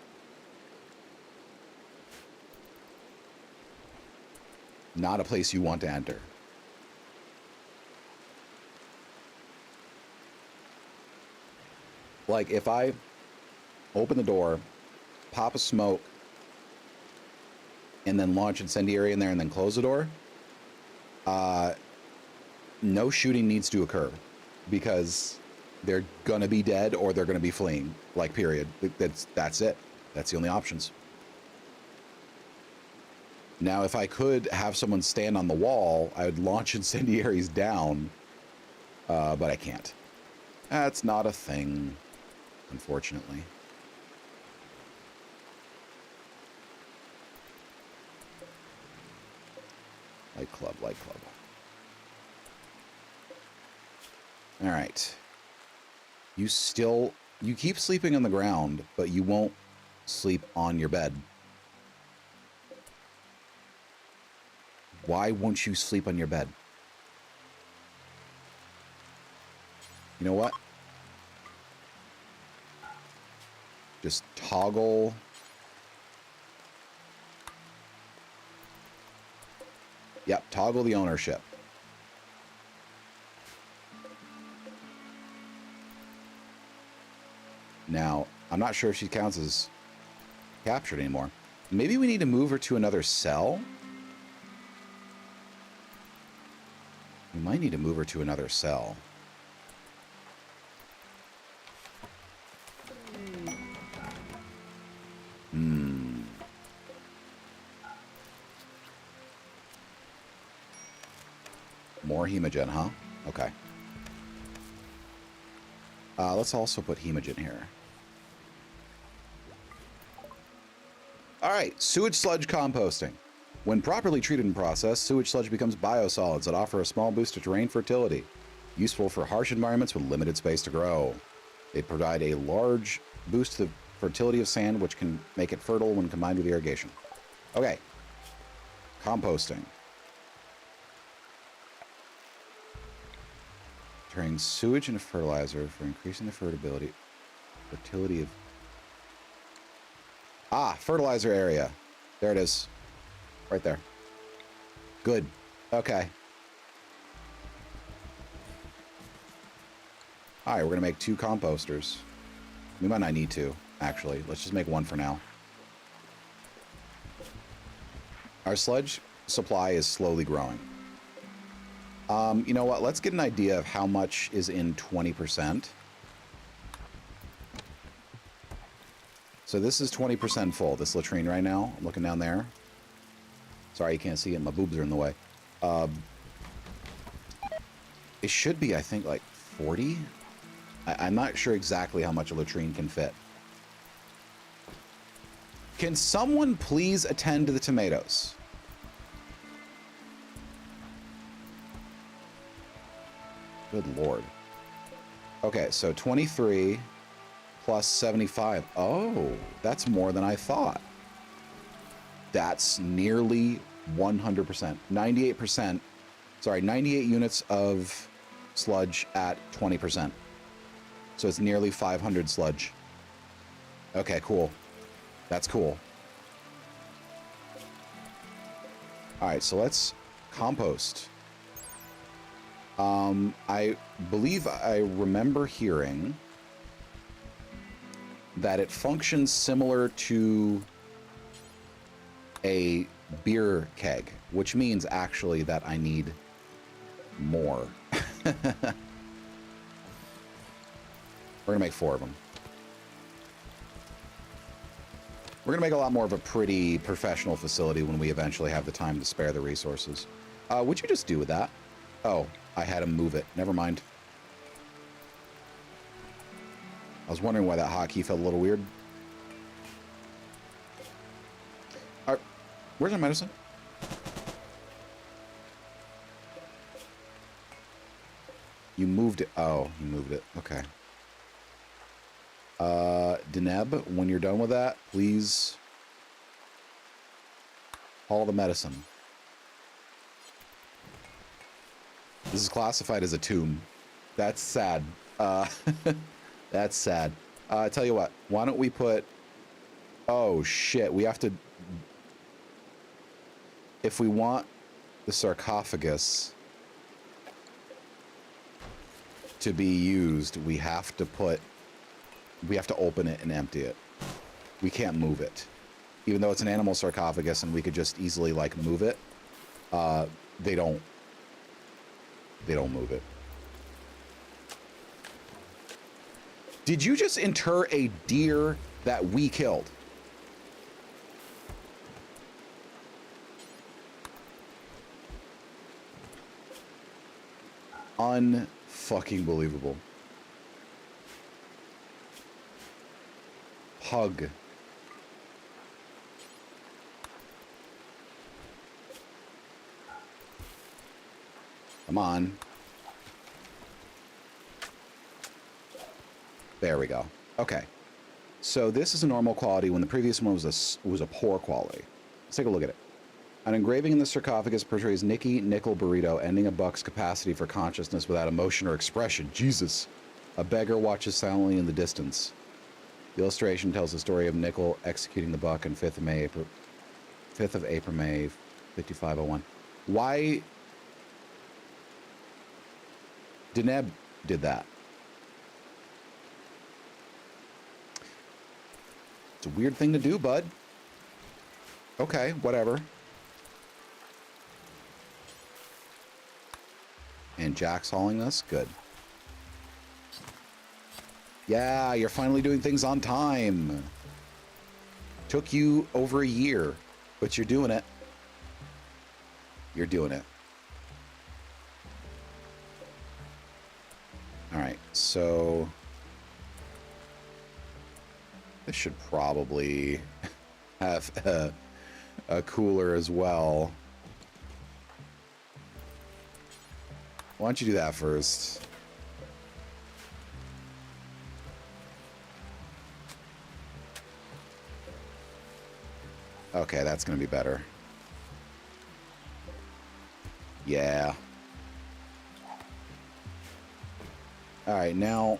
Not a place you want to enter. Like, if I open the door, pop a smoke, and then launch incendiary in there and then close the door, no shooting needs to occur because they're gonna be dead or they're gonna be fleeing. Like, period. That's it. That's the only options. Now, if I could have someone stand on the wall, I would launch incendiaries down, but I can't. That's not a thing, unfortunately. Light club, light club. All right. You keep sleeping on the ground, but you won't sleep on your bed. Why won't you sleep on your bed? You know what? Just toggle. Yep, toggle the ownership. Now, I'm not sure if she counts as captured anymore. Maybe we need to move her to another cell? We might need to move her to another cell. More hemogen, huh? Okay. Let's also put hemogen here. All right, sewage sludge composting. When properly treated and processed, sewage sludge becomes biosolids that offer a small boost to terrain fertility, useful for harsh environments with limited space to grow. They provide a large boost to the fertility of sand, which can make it fertile when combined with irrigation. Okay, composting. Turning sewage into fertilizer for increasing the fertility of... Ah, fertilizer area. There it is. Right there. Good. Okay. All right, we're going to make 2 composters. We might not need to, actually. Let's just make 1 for now. Our sludge supply is slowly growing. You know what? Let's get an idea of how much is in 20%. So this is 20% full, this latrine right now. I'm looking down there. Sorry, you can't see it. My boobs are in the way. It should be, I think, like 40. I'm not sure exactly how much a latrine can fit. Can someone please attend to the tomatoes? Good Lord. Okay, so 23 plus 75. Oh, that's more than I thought. That's nearly 100%. 98%. Sorry, 98 units of sludge at 20%. So it's nearly 500 sludge. Okay, cool. That's cool. All right, so let's compost. I believe I remember hearing that it functions similar to a beer keg, which means actually that I need more. We're gonna make 4 of them. We're gonna make a lot more of a pretty professional facility when we eventually have the time to spare the resources. What'd you just do with that? Oh, I had to move it. Never mind. I was wondering why that hotkey felt a little weird. All right, where's our medicine? You moved it. Oh, you moved it. Okay. Deneb, when you're done with that, please haul the medicine. This is classified as a tomb. That's sad. That's sad. Tell you what, why don't we put... Oh, shit. We have to... If we want the sarcophagus to be used, we have to put... We have to open it and empty it. We can't move it. Even though it's an animal sarcophagus and we could just easily, like, move it, they don't move it. Did you just inter a deer that we killed? Unfucking believable. Pug. Come on. There we go. Okay. So this is a normal quality when the previous one was a poor quality. Let's take a look at it. An engraving in the sarcophagus portrays Nicky Nickel Burrito ending a buck's capacity for consciousness without emotion or expression. Jesus. A beggar watches silently in the distance. The illustration tells the story of Nickel executing the buck on 5th of April, May 5501. Why Deneb did that? It's a weird thing to do, bud. Okay, whatever. And Jack's hauling this? Good. Yeah, you're finally doing things on time. Took you over a year, but you're doing it. You're doing it. All right, so this should probably have a cooler as well. Why don't you do that first? Okay, that's going to be better. Yeah. All right, now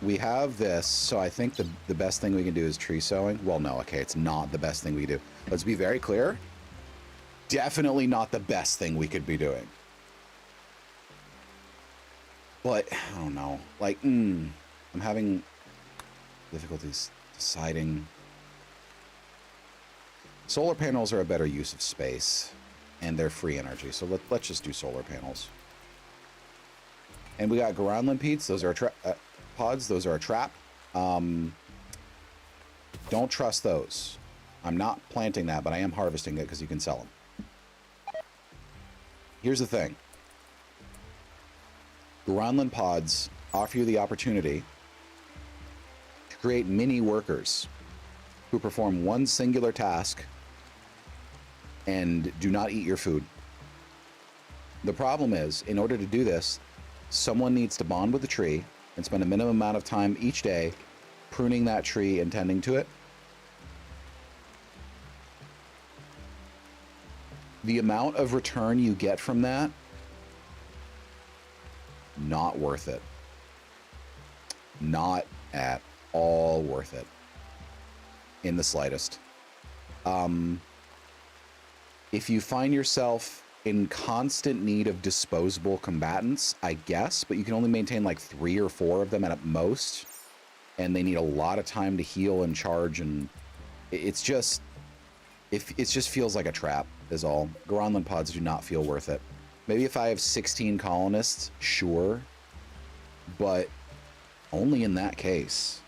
we have this, so I think the best thing we can do is tree sowing. Well, no, okay, it's not the best thing we can do. Let's be very clear. Definitely not the best thing we could be doing. But, I don't know. Like, I'm having difficulties deciding. Solar panels are a better use of space, and they're free energy, so let's just do solar panels. And we got Garanland Peats. Those are pods. Those are a trap. Don't trust those. I'm not planting that, but I am harvesting it because you can sell them. Here's the thing. Garanland pods offer you the opportunity to create mini workers who perform one singular task and do not eat your food. The problem is, in order to do this, someone needs to bond with the tree and spend a minimum amount of time each day pruning that tree and tending to it. The amount of return you get from that, not worth it. Not at all worth it. In the slightest. If you find yourself in constant need of disposable combatants, I guess, but you can only maintain like 3 or 4 of them at most, and they need a lot of time to heal and charge, and it's just, it just feels like a trap is all. Garanland pods do not feel worth it. Maybe if I have 16 colonists, sure, but only in that case.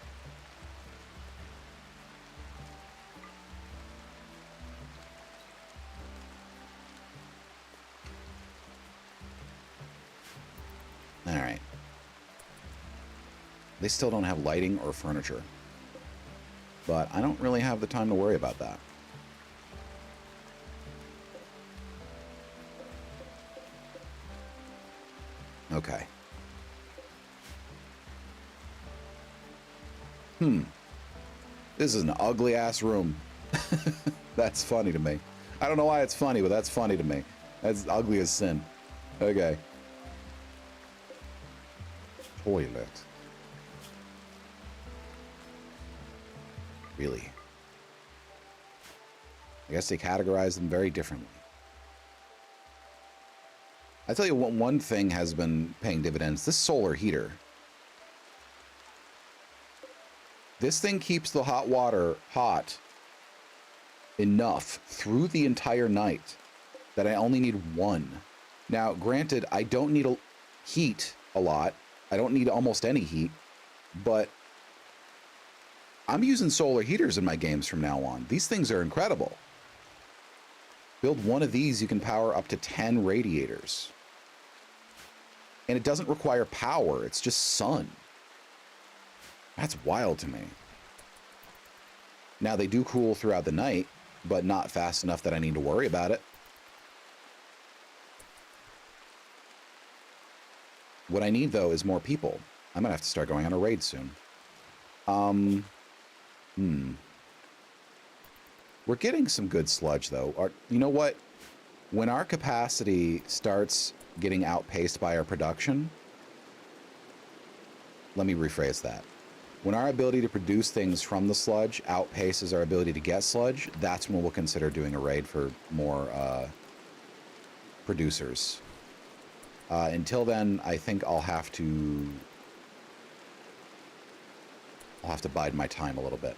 All right. They still don't have lighting or furniture, but I don't really have the time to worry about that. Okay. This is an ugly ass room. That's funny to me. I don't know why it's funny, but that's funny to me. That's ugly as sin. Okay. Toilet. Really? I guess they categorize them very differently. I tell you what, one thing has been paying dividends. This solar heater. This thing keeps the hot water hot enough through the entire night that I only need 1. Now, granted, I don't need heat a lot. I don't need almost any heat, but I'm using solar heaters in my games from now on. These things are incredible. Build one of these, you can power up to 10 radiators. And it doesn't require power, it's just sun. That's wild to me. Now, they do cool throughout the night, but not fast enough that I need to worry about it. What I need, though, is more people. I'm gonna have to start going on a raid soon. We're getting some good sludge, though. You know what? When our capacity starts getting outpaced by our production... Let me rephrase that. When our ability to produce things from the sludge outpaces our ability to get sludge, that's when we'll consider doing a raid for more producers. Until then, I think I'll have to bide my time a little bit.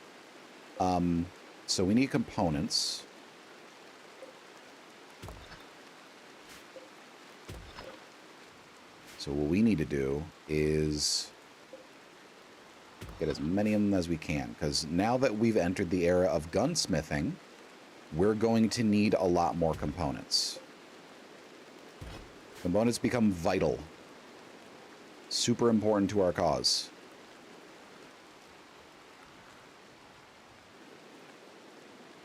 So we need components. So what we need to do is get as many of them as we can, because now that we've entered the era of gunsmithing, we're going to need a lot more components. Components become vital. Super important to our cause.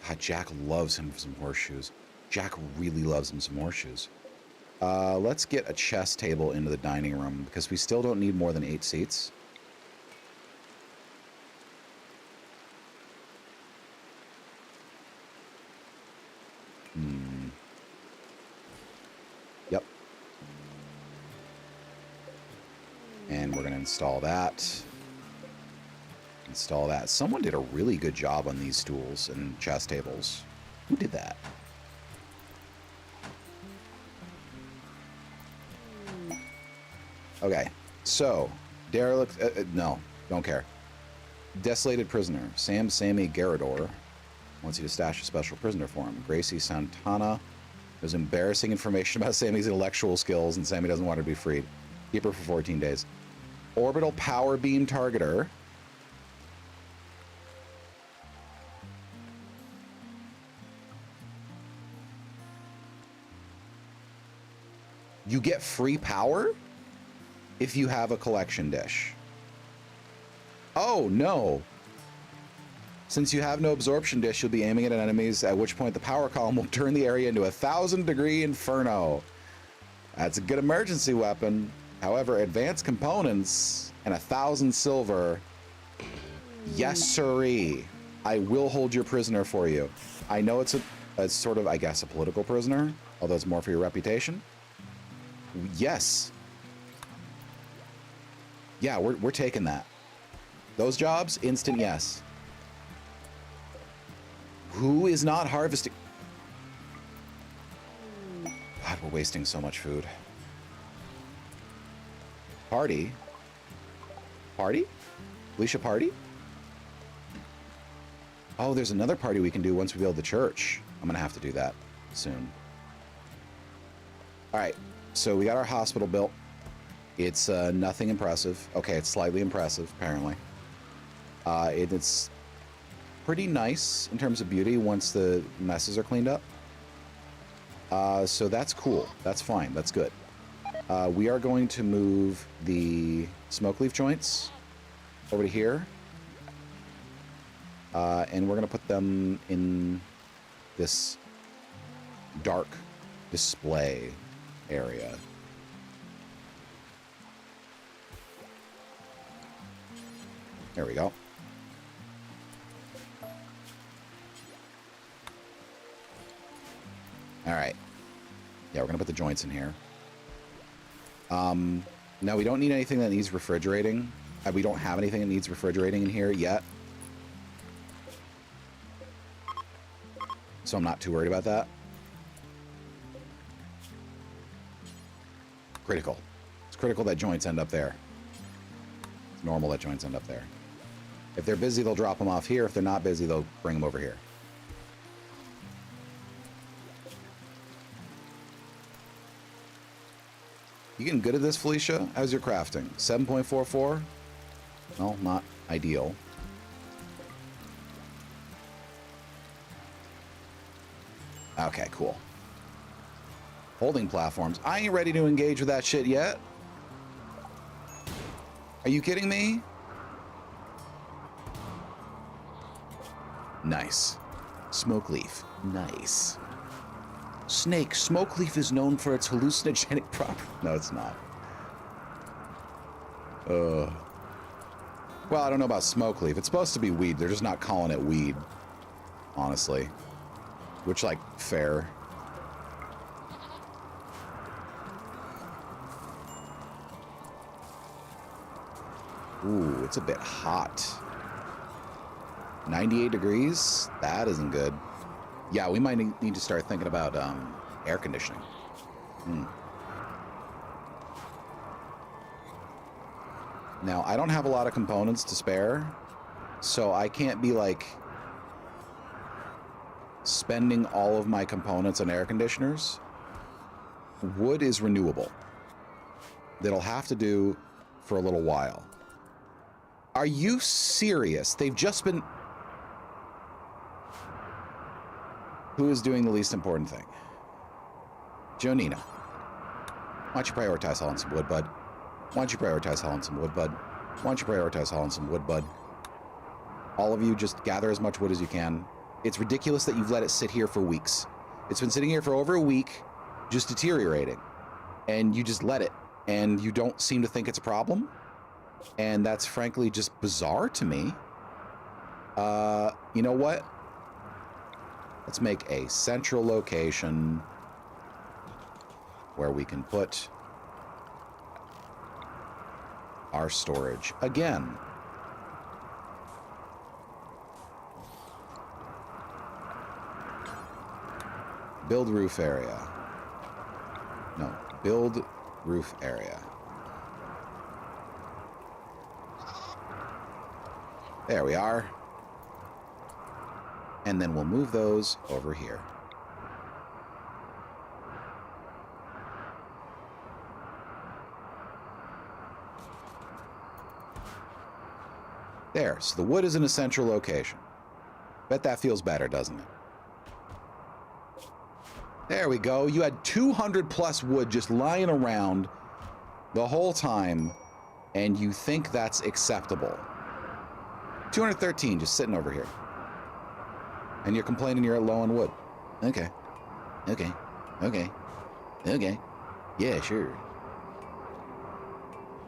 God, Jack loves him some horseshoes. Jack really loves him some horseshoes. Let's get a chess table into the dining room, because we still don't need more than 8 seats. Yep. And we're going to install that. Install that. Someone did a really good job on these stools and chess tables. Who did that? Okay, so derelict. No, don't care. Desolated prisoner. Sammy Garador wants you to stash a special prisoner for him. Gracie Santana. There's embarrassing information about Sammy's intellectual skills, and Sammy doesn't want her to be freed. Keep her for 14 days. Orbital power beam targeter. You get free power if you have a collection dish. Oh, no. Since you have no absorption dish, you'll be aiming at enemies, at which point the power column will turn the area into a 1,000-degree inferno. That's a good emergency weapon. However, advanced components and 1,000 silver. Yes, sirree. I will hold your prisoner for you. I know it's a sort of, I guess, a political prisoner, although it's more for your reputation. Yes. Yeah, we're taking that. Those jobs, instant yes. Who is not harvesting? God, we're wasting so much food. Party? Party? Alicia party? Oh, there's another party we can do once we build the church. I'm gonna have to do that soon. All right, so we got our hospital built. It's nothing impressive. Okay, it's slightly impressive, apparently. It's pretty nice in terms of beauty once the messes are cleaned up. So that's cool. That's fine. That's good. We are going to move the smoke leaf joints over to here. And we're going to put them in this dark display area. There we go. All right. Yeah, we're going to put the joints in here. Now, we don't need anything that needs refrigerating. We don't have anything that needs refrigerating in here yet. So I'm not too worried about that. Critical. It's critical that joints end up there. It's normal that joints end up there. If they're busy, they'll drop them off here. If they're not busy, they'll bring them over here. You getting good at this, Felicia? How's your crafting? 7.44? Well, not ideal. Okay, cool. Holding platforms. I ain't ready to engage with that shit yet. Are you kidding me? Nice. Smoke leaf. Nice. Snake. Smoke leaf is known for its hallucinogenic property. No, it's not. Well, I don't know about smoke leaf. It's supposed to be weed. They're just not calling it weed. Honestly. Which, like, fair. Ooh, it's a bit hot. 98 degrees? That isn't good. Yeah, we might need to start thinking about air conditioning. Now, I don't have a lot of components to spare, so I can't be, like, spending all of my components on air conditioners. Wood is renewable. That'll have to do for a little while. Are you serious? They've just been... Who is doing the least important thing? Jonina. Why don't you prioritize hauling some wood, bud? Why don't you prioritize hauling some wood, bud? Why don't you prioritize hauling some wood, bud? All of you just gather as much wood as you can. It's ridiculous that you've let it sit here for weeks. It's been sitting here for over a week, just deteriorating. And you just let it. And you don't seem to think it's a problem. And that's frankly just bizarre to me. You know what? Let's make a central location where we can put our storage again. Build roof area. No, build roof area. There we are. And then we'll move those over here. There, so the wood is in a central location. Bet that feels better, doesn't it? There we go. You had 200 plus wood just lying around the whole time, and you think that's acceptable. 213 just sitting over here. And you're complaining you're low on wood. Okay. Okay. Okay. Okay. Yeah, sure.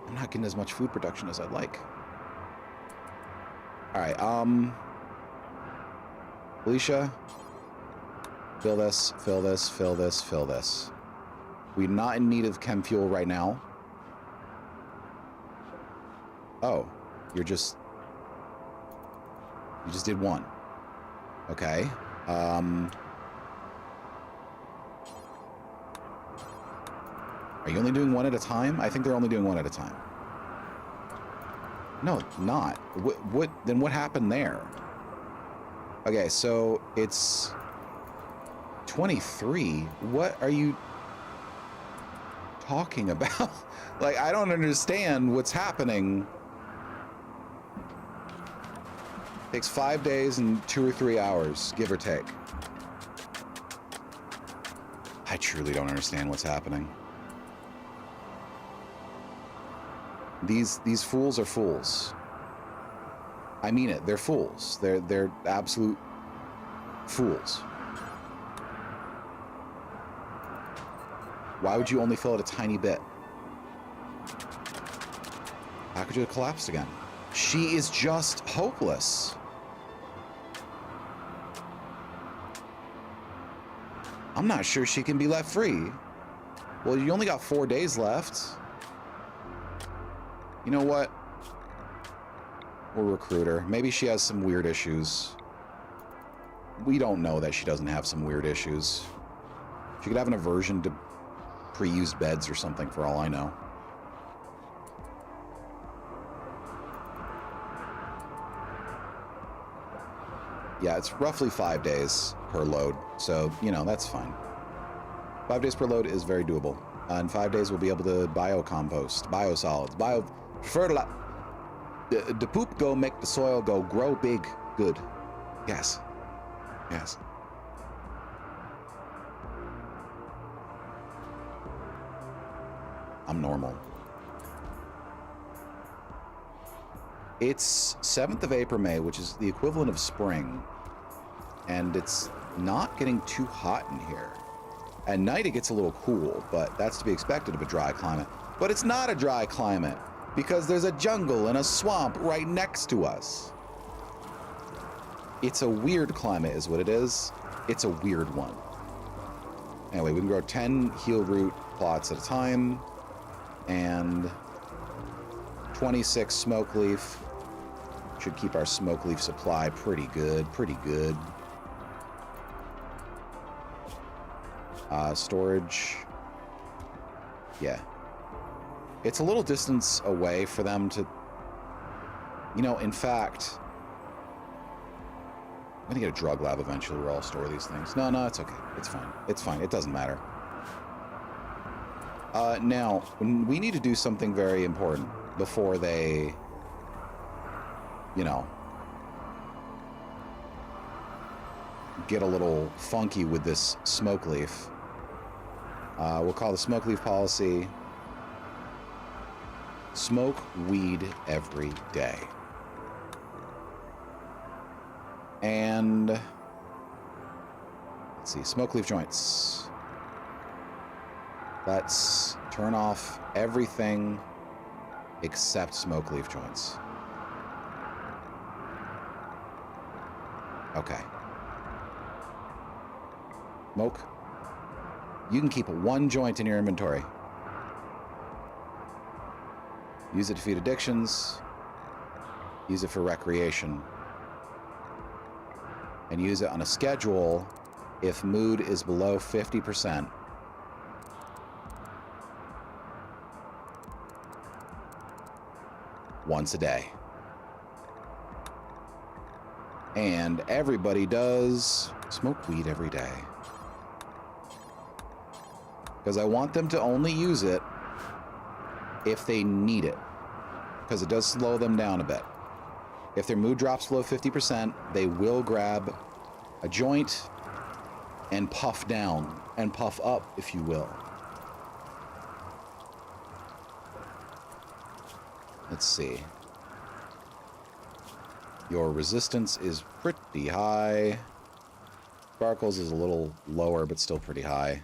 I'm not getting as much food production as I'd like. Alright, Alicia, fill this, fill this, fill this, fill this. We're not in need of chem fuel right now. Oh, you just did one. Okay. Are you only doing one at a time? I think they're only doing one at a time. No, not. What? Then what happened there? Okay, so it's 23. What are you talking about? Like, I don't understand what's happening. Takes 5 days and 2 or 3 hours, give or take. I truly don't understand what's happening. These fools are fools. I mean it. They're fools. They're absolute fools. Why would you only fill it a tiny bit? How could you have collapsed again? She is just hopeless. I'm not sure she can be left free. Well, you only got 4 days left. You know what? We'll recruit her. Maybe she has some weird issues. We don't know that she doesn't have some weird issues. She could have an aversion to pre-used beds or something, for all I know. Yeah, it's roughly 5 days per load, so, you know, that's fine. 5 days per load is very doable. In 5 days, we'll be able to biocompost, biosolids, fertilize. The poop go make the soil go grow big. Good. Yes. Yes. I'm normal. It's 7th of April, May, which is the equivalent of spring. And it's not getting too hot in here. At night it gets a little cool, but that's to be expected of a dry climate. But it's not a dry climate, because there's a jungle and a swamp right next to us. It's a weird climate is what it is. it's a weird one. Anyway, we can grow 10 heal root plots at a time, and 26 smoke leaf. Should keep our smoke leaf supply pretty good, pretty good. Storage. Yeah. It's a little distance away for them to... You know, in fact... I'm gonna get a drug lab eventually where I'll store these things. No, it's okay. It's fine. It's fine. It doesn't matter. Now, we need to do something very important before they... You know... get a little funky with this smoke leaf. We'll call the smoke leaf policy smoke weed every day. And let's see, smoke leaf joints. Let's turn off everything except smoke leaf joints. Okay. Smoke. You can keep one joint in your inventory. Use it to feed addictions. Use it for recreation. And use it on a schedule if mood is below 50%. Once a day. And everybody does smoke weed every day. Because I want them to only use it if they need it. Because it does slow them down a bit. If their mood drops below 50%, they will grab a joint and puff down, and puff up, if you will. Let's see. Your resistance is pretty high. Sparkles is a little lower, but still pretty high.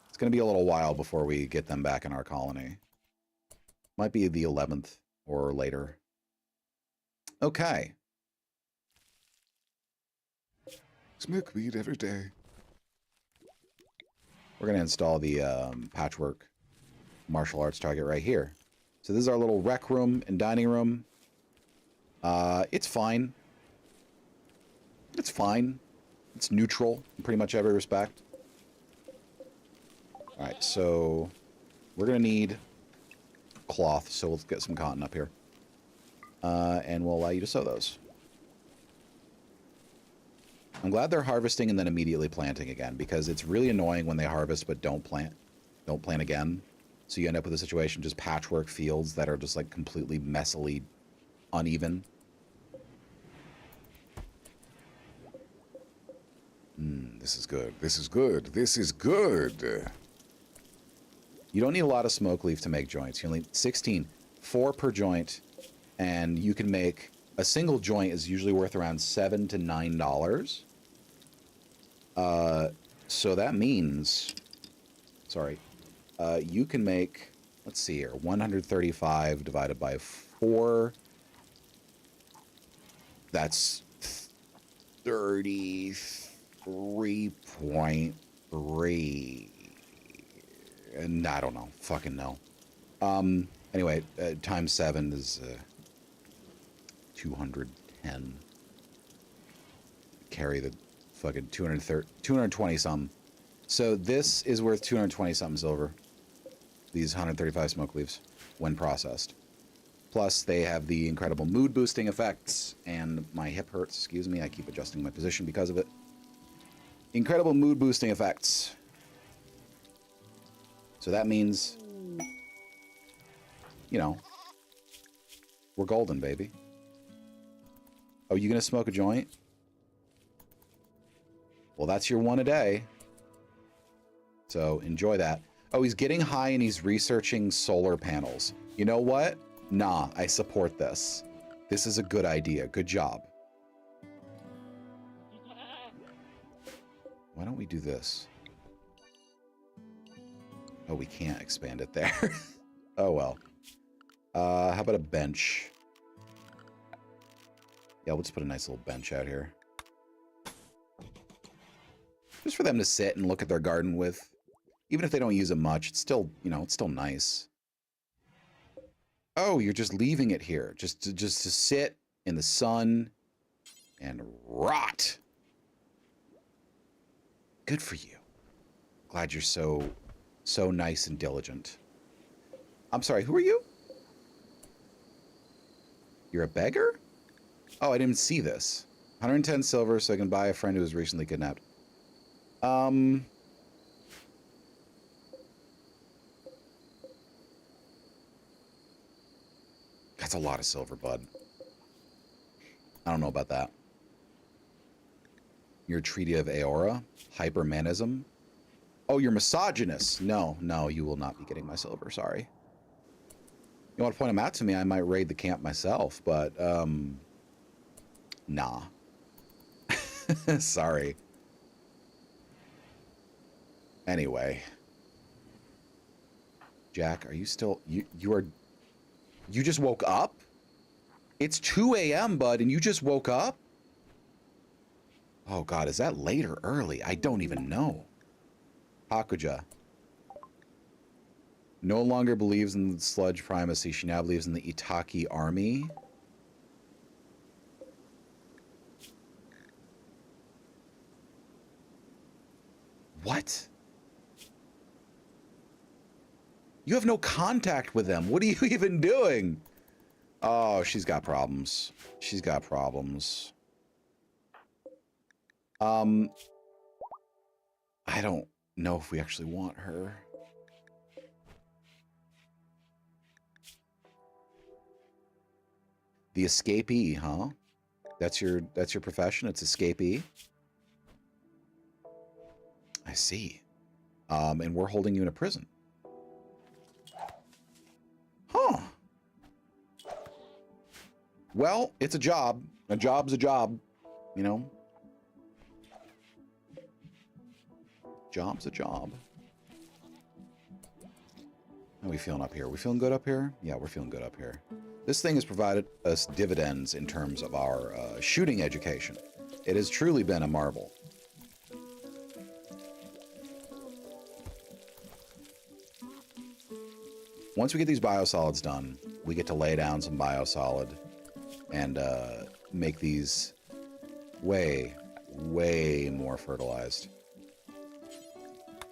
It's going to be a little while before we get them back in our colony. Might be the 11th or later. Okay. Smoke weed every day. We're going to install the patchwork martial arts target right here. So this is our little rec room and dining room. It's fine. It's fine. It's neutral in pretty much every respect. Alright, so we're going to need cloth, so let's get some cotton up here. And we'll allow you to sew those. I'm glad they're harvesting and then immediately planting again, because it's really annoying when they harvest but don't plant again. So you end up with a situation, just patchwork fields that are just like completely messily uneven. This is good. This is good. This is good. You don't need a lot of smoke leaf to make joints. You only need 16, 4 per joint, and you can make a single joint is usually worth around $7 to $9. So that means, sorry, you can make, let's see here, 135 divided by 4. That's 33.3. And I don't know, fucking know. Anyway, times 7 is 210. Carry the fucking 220 something. So this is worth 220 something silver. These 135 smoke leaves when processed. Plus they have the incredible mood boosting effects, and my hip hurts, excuse me, I keep adjusting my position because of it. Incredible mood boosting effects. So that means, you know, we're golden, baby. Oh, you gonna smoke a joint? Well, that's your one a day. So enjoy that. Oh, he's getting high and he's researching solar panels. You know what? Nah, I support this. This is a good idea. Good job. Why don't we do this? Oh, we can't expand it there. Oh, well. How about a bench? Yeah, let's put a nice little bench out here. Just for them to sit and look at their garden with. Even if they don't use it much, it's still, you know, it's still nice. Oh, you're just leaving it here. Just to sit in the sun and rot. Good for you. Glad you're so nice and diligent. I'm sorry, who are you? You're a beggar? Oh, I didn't see this. 110 silver so I can buy a friend who was recently kidnapped. That's a lot of silver, bud. I don't know about that. You're a treaty of Aora? Hypermanism? Oh, you're misogynist. No, you will not be getting my silver, sorry. You want to point them out to me, I might raid the camp myself, but, nah. Sorry. Anyway. Jack, are you still... You just woke up? It's 2 a.m., bud, and you just woke up? Oh, God, is that late or early? I don't even know. Hakuja. No longer believes in the sludge primacy. She now believes in the Itaki army. What? You have no contact with them. What are you even doing? Oh, she's got problems. She's got problems. I don't know if we actually want her. The escapee, huh? That's your profession? It's escapee? I see. And we're holding you in a prison. Huh. Well, it's a job. A job's a job, you know? Job's a job. How are we feeling up here? We feeling good up here? Yeah, we're feeling good up here. This thing has provided us dividends in terms of our shooting education. It has truly been a marvel. Once we get these biosolids done, we get to lay down some biosolid and make these way more fertilized.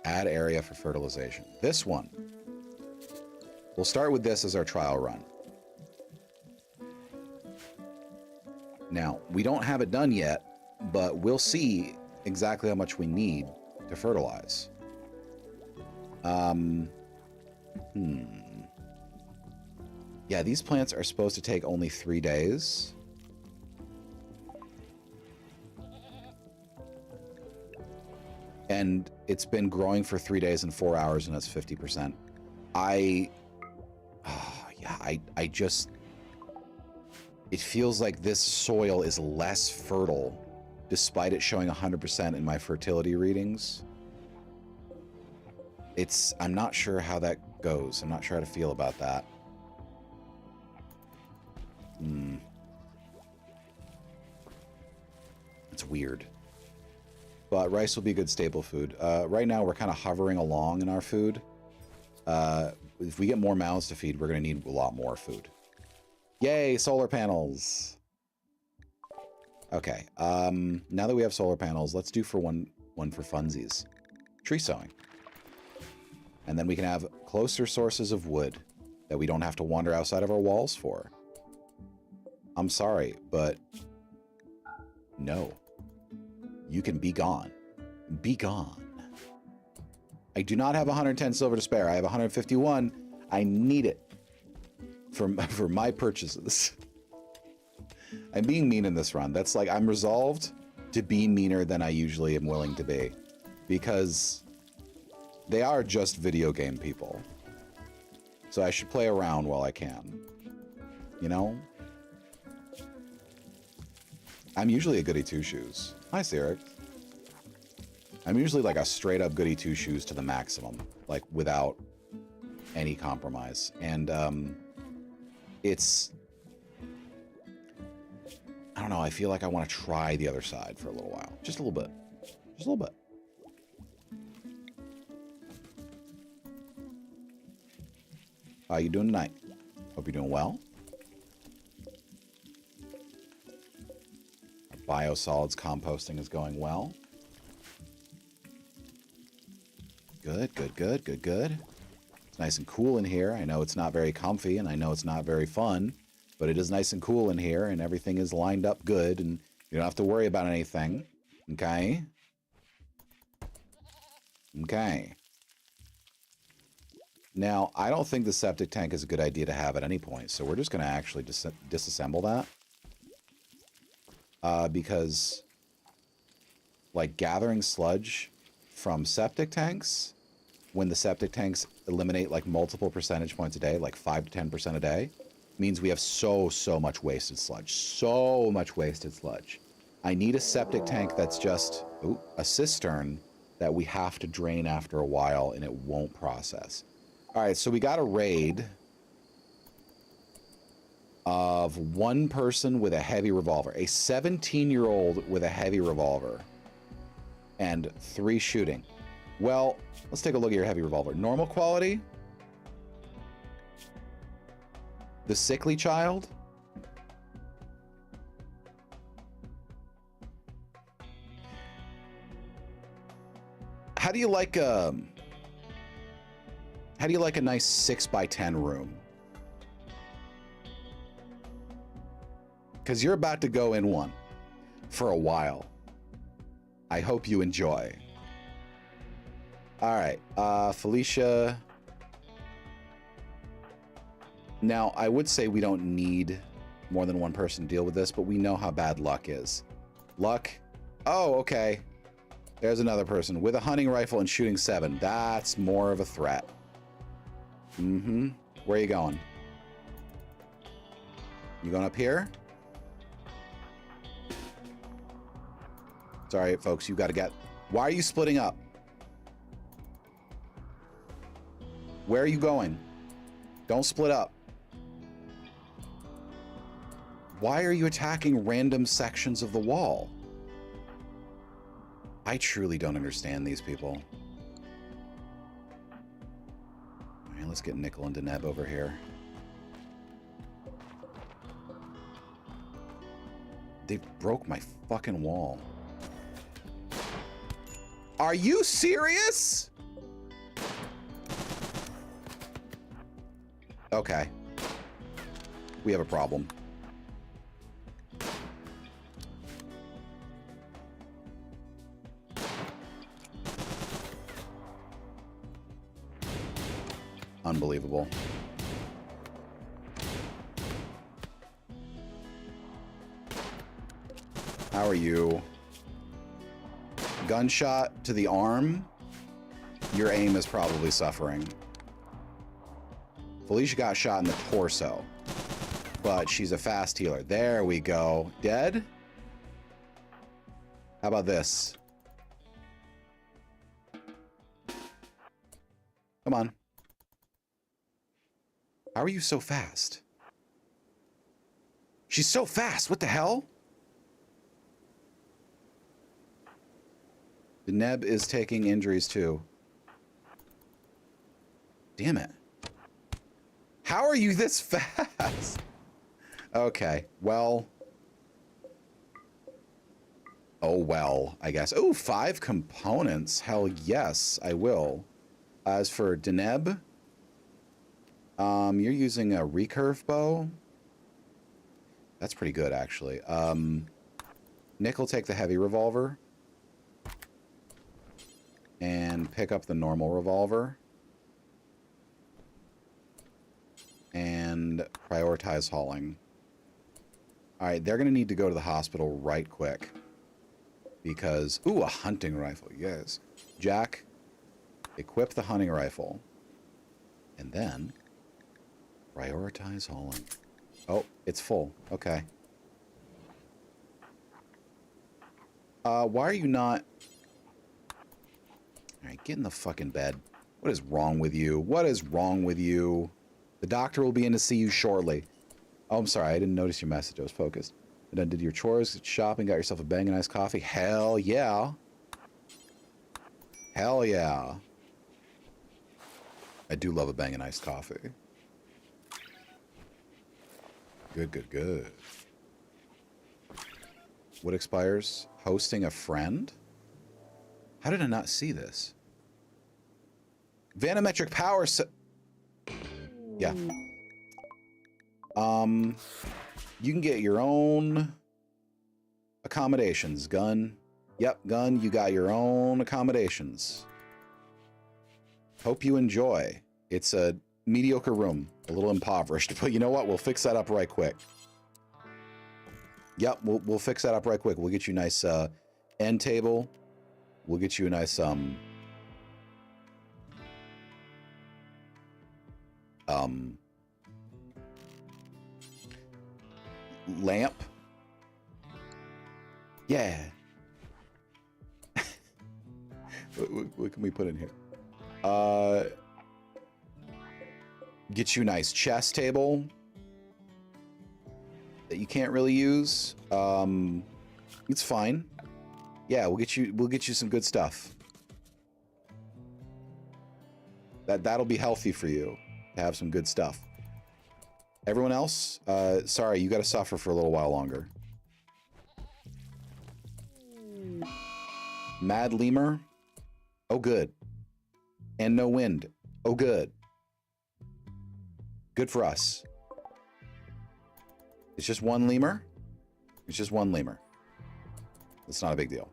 Add area for fertilization. This one. We'll start with this as our trial run. Now, we don't have it done yet, but we'll see exactly how much we need to fertilize. Yeah, these plants are supposed to take only 3 days. And it's been growing for 3 days and 4 hours, and that's 50%. I just... It feels like this soil is less fertile, despite it showing 100% in my fertility readings. I'm not sure how that goes. I'm not sure how to feel about that. It's weird. But rice will be good staple food. Right now, we're kind of hovering along in our food. If we get more mouths to feed, we're going to need a lot more food. Yay, solar panels! Okay, now that we have solar panels, let's do one for funsies. Tree sowing. And then we can have closer sources of wood that we don't have to wander outside of our walls for. I'm sorry, but no. You can be gone. Be gone. I do not have 110 silver to spare. I have 151. I need it for my purchases. I'm being mean in this run. That's like, I'm resolved to be meaner than I usually am willing to be. Because they are just video game people. So I should play around while I can. You know? I'm usually a goody two-shoes. Hi, Sirik. I'm usually like a straight-up goody two-shoes to the maximum. Like, without any compromise. And, it's... I don't know, I feel like I want to try the other side for a little while. Just a little bit. Just a little bit. How you doing tonight? Hope you're doing well. Our biosolids composting is going well. Good, good, good, good, good. It's nice and cool in here. I know it's not very comfy, and I know it's not very fun, but it is nice and cool in here, and everything is lined up good, and you don't have to worry about anything. Okay? Okay. Now, I don't think the septic tank is a good idea to have at any point, so we're just going to actually disassemble that. Because, like, gathering sludge from septic tanks, when the septic tanks eliminate, like, multiple percentage points a day, like 5 to 10% a day, means we have so much wasted sludge. So much wasted sludge. I need a septic tank that's just a cistern that we have to drain after a while, and it won't process. All right, so we got a raid of one person with a heavy revolver, a 17-year-old with a heavy revolver, and 3 shooting. Well, let's take a look at your heavy revolver. Normal quality. The sickly child. How do you like a nice 6x10 room? Because you're about to go in one for a while. I hope you enjoy. All right, Felicia. Now, I would say we don't need more than one person to deal with this, but we know how bad luck is. Luck. Oh, okay. There's another person with a hunting rifle and shooting 7. That's more of a threat. Mm-hmm. Where are you going? You going up here? Sorry, folks, you got to get... Why are you splitting up? Where are you going? Don't split up. Why are you attacking random sections of the wall? I truly don't understand these people. All right, let's get Nickel and Deneb over here. They broke my fucking wall. Are you serious? Okay. We have a problem. Unbelievable. How are you? Gunshot to the arm? Your aim is probably suffering. Felicia got shot in the torso, but she's a fast healer. There we go. Dead? How about this? Come on. How are you so fast? She's so fast. What the hell? The Neb is taking injuries too. Damn it. How are you this fast? Okay, well. Oh, well, I guess. Oh, 5 components. Hell yes, I will. As for Deneb, you're using a recurve bow. That's pretty good, actually. Nick will take the heavy revolver and pick up the normal revolver and prioritize hauling. All right, they're going to need to go to the hospital right quick because... Ooh, a hunting rifle, yes. Jack, equip the hunting rifle and then prioritize hauling. Oh, it's full. Okay. Why are you not... All right, get in the fucking bed. What is wrong with you? What is wrong with you? The doctor will be in to see you shortly. Oh, I'm sorry. I didn't notice your message. I was focused. And then did your chores, shopping, got yourself a banging nice coffee? Hell yeah. Hell yeah. I do love a banging iced coffee. Good, good, good. What expires? Hosting a friend? How did I not see this? Vanometric power yeah. You can get your own accommodations. Gun. Yep, gun, you got your own accommodations. Hope you enjoy. It's a mediocre room, a little impoverished, but you know what? We'll fix that up right quick. Yep, we'll fix that up right quick. We'll get you a nice end table. We'll get you a nice lamp. Yeah. What can we put in here? Get you a nice chess table that you can't really use. It's fine. Yeah, we'll get you some good stuff. That'll be healthy for you to have some good stuff. Everyone else, sorry, you got to suffer for a little while longer. Mad lemur. Oh, good. And no wind. Oh, good. Good for us. It's just one lemur. It's just one lemur. It's not a big deal.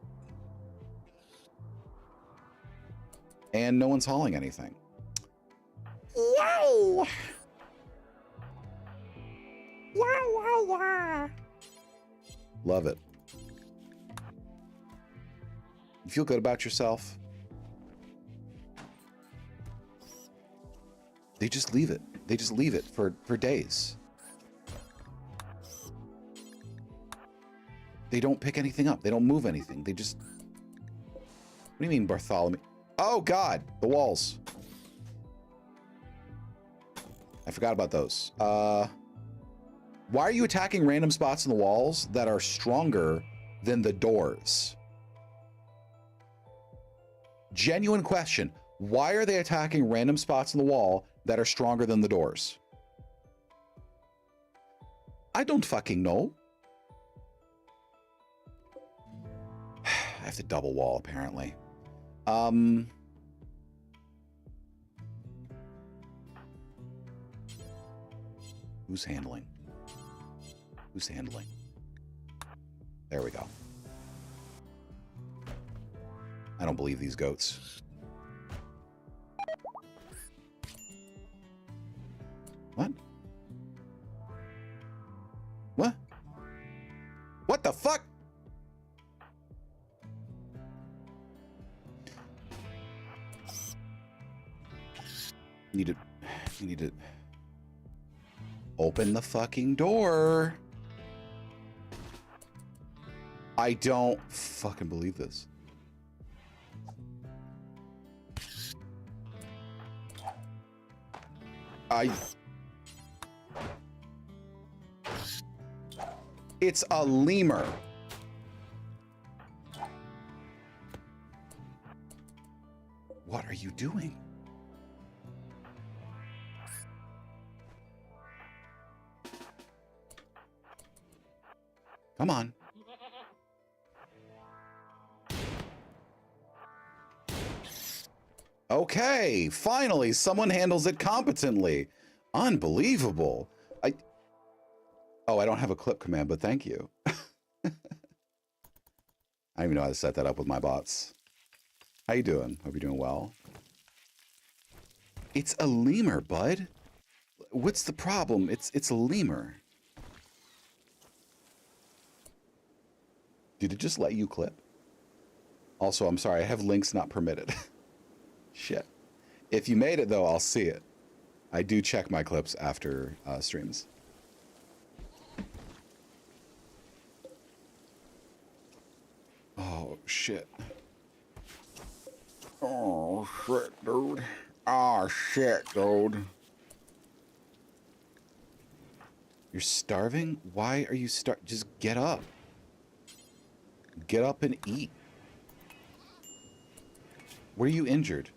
And no one's hauling anything. Yow! Yeah. Love it. You feel good about yourself? They just leave it. They just leave it for days. They don't pick anything up. They don't move anything. They just... What do you mean, Bartholomew? Oh, God! The walls. I forgot about those. Why are you attacking random spots in the walls that are stronger than the doors? Genuine question. Why are they attacking random spots in the wall that are stronger than the doors? I don't fucking know. I have to double wall, apparently. Who's handling? Who's handling? There we go. I don't believe these goats. What? What? What the fuck? You need to open the fucking door. I don't fucking believe this. It's a lemur. What are you doing? Come on. Okay, finally, someone handles it competently. Unbelievable. Oh, I don't have a clip command, but thank you. I don't even know how to set that up with my bots. How you doing? Hope you're doing well. It's a lemur, bud. What's the problem? It's a lemur. Did it just let you clip? Also, I'm sorry, I have links not permitted. Shit. If you made it, though, I'll see it. I do check my clips after streams. Oh, shit. Oh, shit, dude. Oh, shit, dude. You're starving? Why are you Just get up. Get up and eat. Were you injured?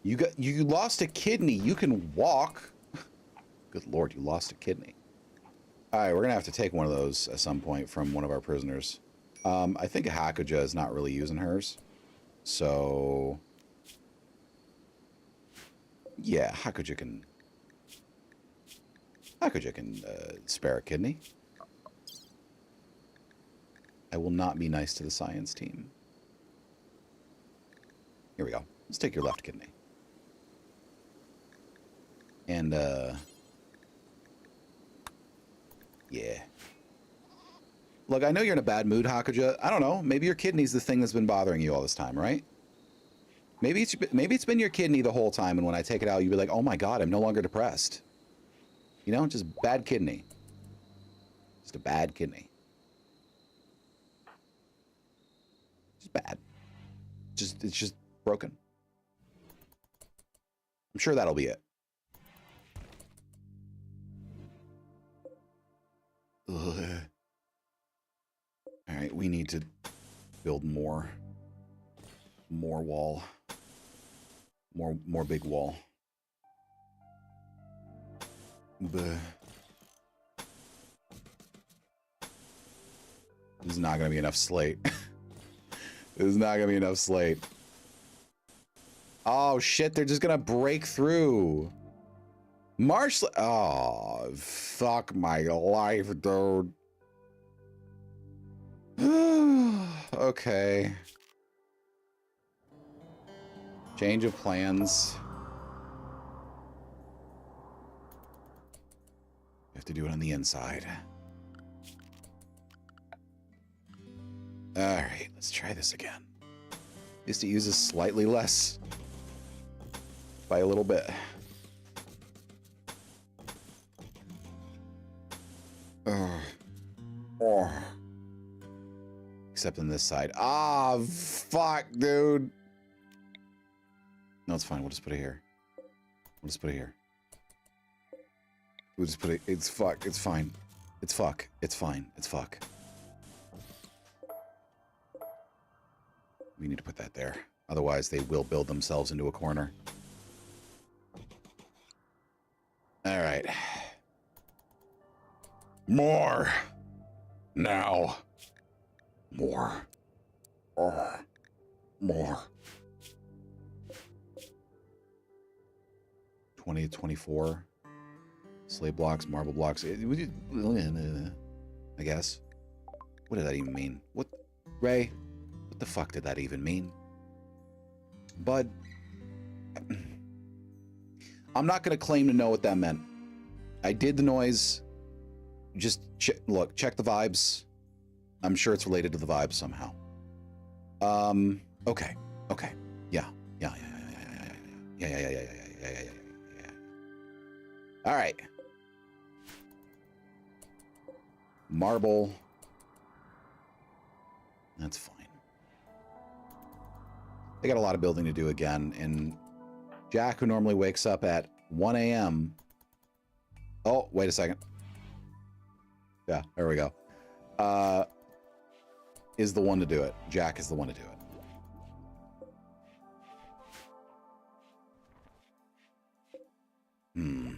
You lost a kidney. You can walk. Good Lord, you lost a kidney. All right, we're gonna have to take one of those at some point from one of our prisoners. I think Hakuja is not really using hers, so yeah, Hakuja can spare a kidney. I will not be nice to the science team. Here we go. Let's take your left kidney. And yeah. Look, I know you're in a bad mood, Hakuja. I don't know. Maybe your kidney's the thing that's been bothering you all this time, right? Maybe it's been your kidney the whole time, and when I take it out, you'll be like, oh my god, I'm no longer depressed. You know, just bad kidney. Just a bad kidney. Just bad. It's just broken. I'm sure that'll be it. Ugh. All right, we need to build more wall. More big wall. Bleh. This is not going to be enough slate. This is not going to be enough slate. Oh, shit. They're just going to break through. Marsh... Oh, fuck my life, dude. Okay. Change of plans. You have to do it on the inside. Alright, let's try this again. Used to use this slightly less. By a little bit. Oh. Except on this side. Ah, fuck, dude. No, it's fine. We'll just put it here. We'll just put it here. We'll just put it... It's fuck. It's fine. It's fuck. It's fine. It's fuck. We need to put that there. Otherwise, they will build themselves into a corner. All right. More. Now. More. More. 20 to 24. Slate blocks, marble blocks. I guess. What did that even mean? What? Ray? What the fuck did that even mean? Bud? I'm not going to claim to know what that meant. I did the noise. Just look, check the vibes. I'm sure it's related to the vibes somehow. Okay. Okay. Yeah. Yeah. All right. Marble. That's fine. They got a lot of building to do again, and Jack, who normally wakes up at 1 a.m. Oh, wait a second. Yeah, there we go. Is the one to do it. Jack is the one to do it. Hmm.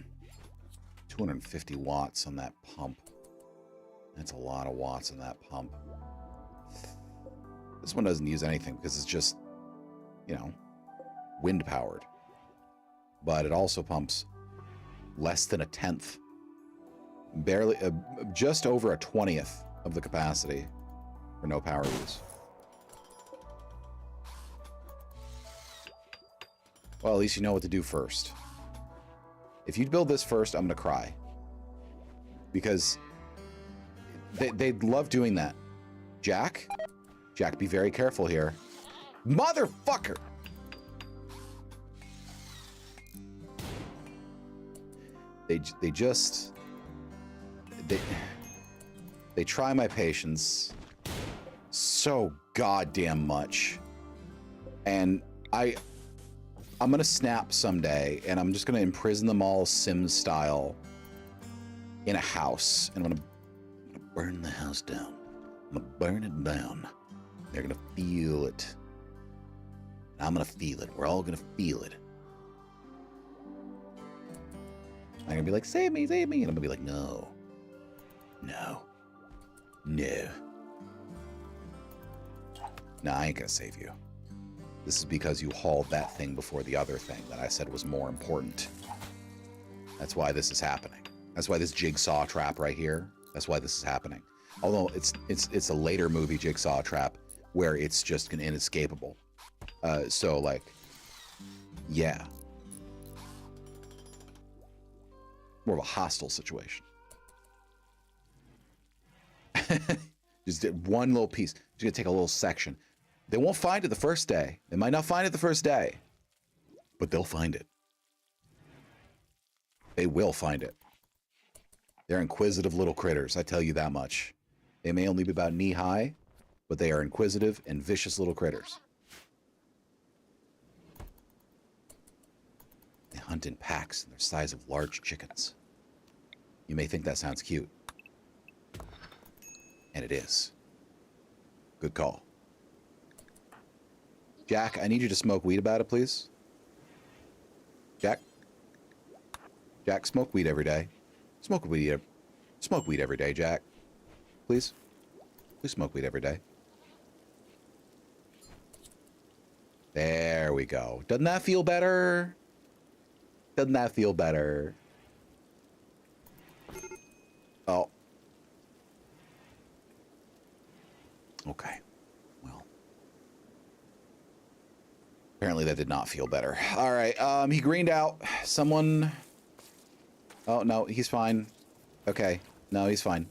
250 watts on that pump. That's a lot of watts on that pump. This one doesn't use anything because it's just, you know, wind powered. But it also pumps less than a tenth. Barely, just over a 20th of the capacity for no power use. Well, at least you know what to do first. If you build this first, I'm going to cry. Because they'd love doing that. Jack? Jack, be very careful here. Motherfucker! They try my patience so goddamn much. And I'm gonna snap someday, and I'm just gonna imprison them all Sims style in a house, and I'm gonna burn the house down. I'm gonna burn it down. They're gonna feel it. I'm gonna feel it. We're all gonna feel it. I'm gonna be like, save me, save me. And I'm gonna be like, no. No. No. Nah, I ain't gonna save you. This is because you hauled that thing before the other thing that I said was more important. That's why this is happening. That's why this jigsaw trap right here, that's why this is happening. Although it's a later movie jigsaw trap where it's just inescapable. So like, yeah. More of a hostile situation. Just did one little piece. Just gonna take a little section. They won't find it the first day. They might not find it the first day, but they'll find it. They will find it. They're inquisitive little critters, I tell you that much. They may only be about knee high, but they are inquisitive and vicious little critters. They hunt in packs and they're the size of large chickens. You may think that sounds cute. And it is. Good call. Jack, I need you to smoke weed about it, please. Jack? Jack, smoke weed every day. Smoke weed every day, Jack. Please? Please smoke weed every day. There we go. Doesn't that feel better? Doesn't that feel better? Oh. Okay. Well. Apparently that did not feel better. All right. He greened out. Someone... Oh, no. He's fine. Okay. No, he's fine.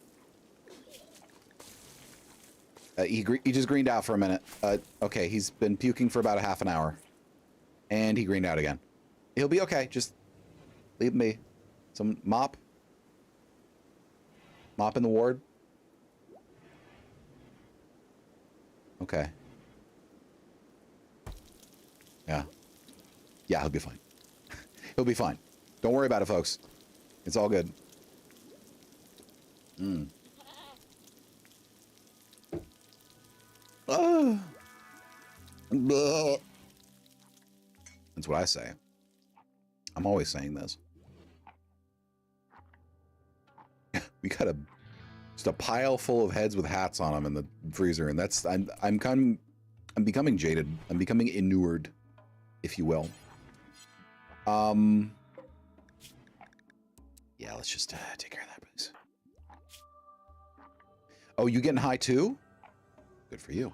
He just greened out for a minute. Okay. He's been puking for about a half an hour. And he greened out again. He'll be okay. Just leave me. Some mop. Mop in the ward. Okay. Yeah. Yeah, he'll be fine. He'll be fine. Don't worry about it, folks. It's all good. That's what I say. I'm always saying this. We got just a pile full of heads with hats on them in the freezer, and that's I'm becoming jaded. I'm becoming inured, if you will. Yeah, let's just take care of that, please. Oh, you getting high too? Good for you.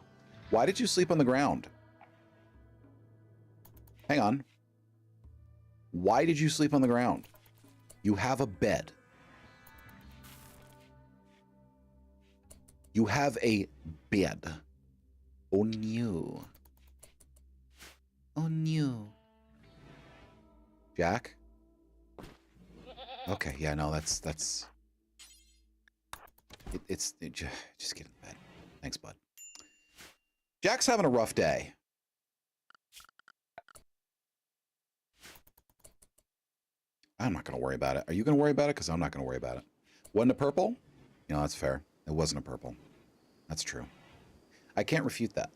Why did you sleep on the ground? Hang on. Why did you sleep on the ground? You have a bed. You have a bed. Oh no. Oh no. Jack? Okay, yeah, no, that's just get in bed. Thanks, bud. Jack's having a rough day. I'm not going to worry about it. Are you going to worry about it? Because I'm not going to worry about it. Wasn't a purple? You know, that's fair. It wasn't a purple. That's true. I can't refute that.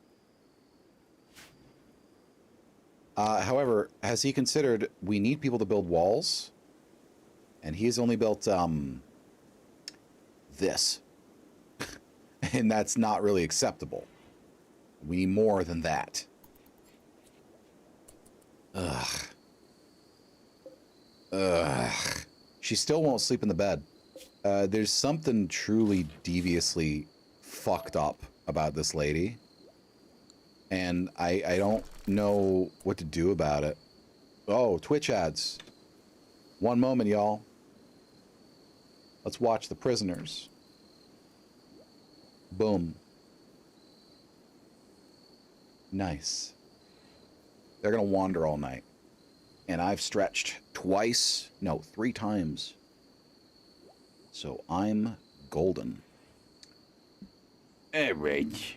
However, has he considered we need people to build walls? And he's only built this. And that's not really acceptable. We need more than that. Ugh. Ugh. She still won't sleep in the bed. There's something truly deviously fucked up about this lady. And I don't know what to do about it. Oh, Twitch ads. One moment, y'all. Let's watch The Prisoners. Boom. Nice. They're gonna wander all night. And I've stretched twice, no, 3 times. So I'm golden. All right.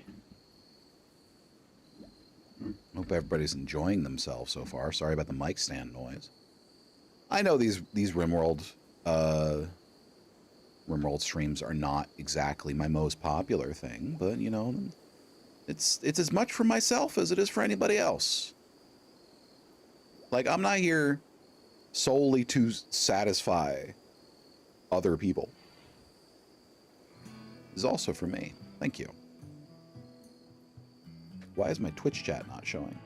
Hope everybody's enjoying themselves so far. Sorry about the mic stand noise. I know these RimWorld streams are not exactly my most popular thing, but you know, it's as much for myself as it is for anybody else. Like, I'm not here solely to satisfy other people. is also for me. Thank you. Why is my Twitch chat not showing?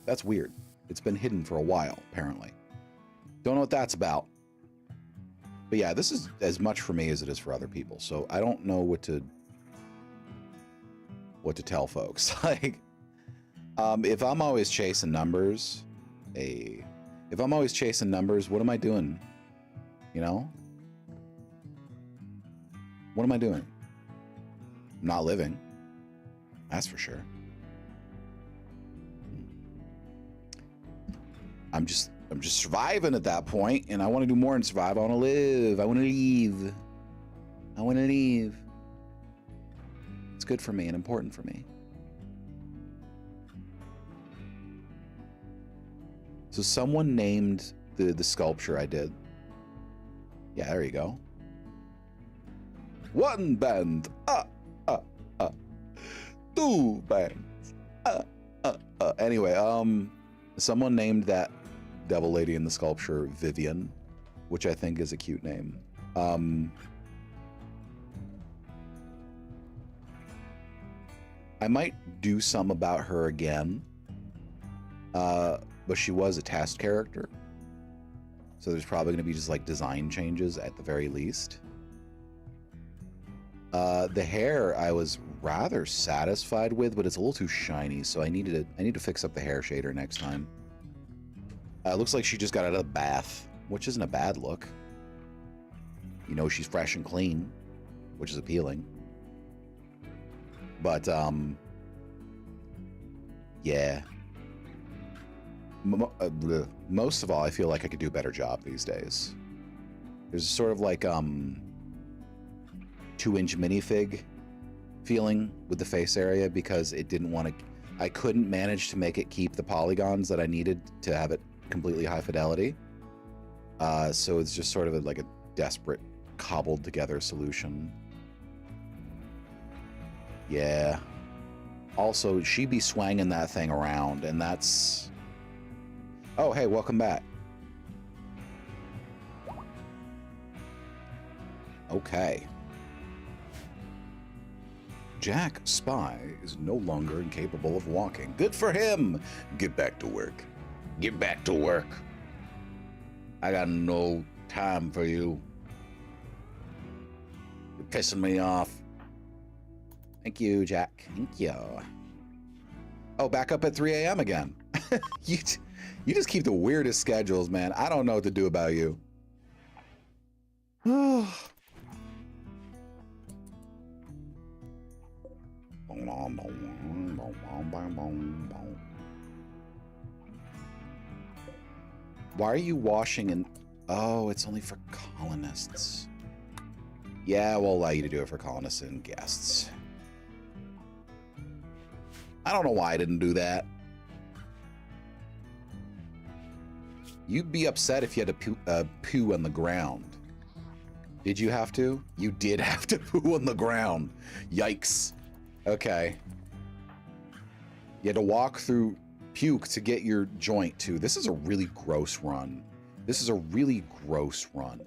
That's weird. It's been hidden for a while, apparently. Don't know what that's about. But yeah, this is as much for me as it is for other people. So I don't know what to tell folks. Like, if I'm always chasing numbers, if I'm always chasing numbers, what am I doing? You know? What am I doing? I'm not living. That's for sure. I'm just surviving at that point, and I want to do more than survive. I want to live. I want to leave. I want to leave. It's good for me and important for me. So someone named the sculpture I did. Yeah, there you go. One band. Two bands. Anyway, someone named that devil lady in the sculpture Vivian, which I think is a cute name. I might do some about her again, but she was a test character, so there's probably going to be just like design changes at the very least. The hair I was rather satisfied with, but it's a little too shiny, so I need to fix up the hair shader next time. It looks like she just got out of the bath, which isn't a bad look. You know, she's fresh and clean, which is appealing. But, yeah. Most of all, I feel like I could do a better job these days. There's sort of like, 2-inch minifig feeling with the face area because it didn't want to, I couldn't manage to make it keep the polygons that I needed to have it completely high fidelity. So it's just sort of like a desperate cobbled together solution. Yeah. Also, she'd be swanging that thing around, and that's... Oh, hey, welcome back. Okay. Jack Spy is no longer incapable of walking. Good for him! Get back to work. Get back to work. I got no time for you. You're pissing me off. Thank you, Jack. Thank you. Oh, back up at 3 a.m. again. You just keep the weirdest schedules, man. I don't know what to do about you. Why are you washing in... Oh, it's only for colonists. Yeah, we'll allow you to do it for colonists and guests. I don't know why I didn't do that. You'd be upset if you had to poo on the ground. Did you have to? You did have to poo on the ground. Yikes. Okay. You had to walk through puke to get your joint too. This is a really gross run. This is a really gross run,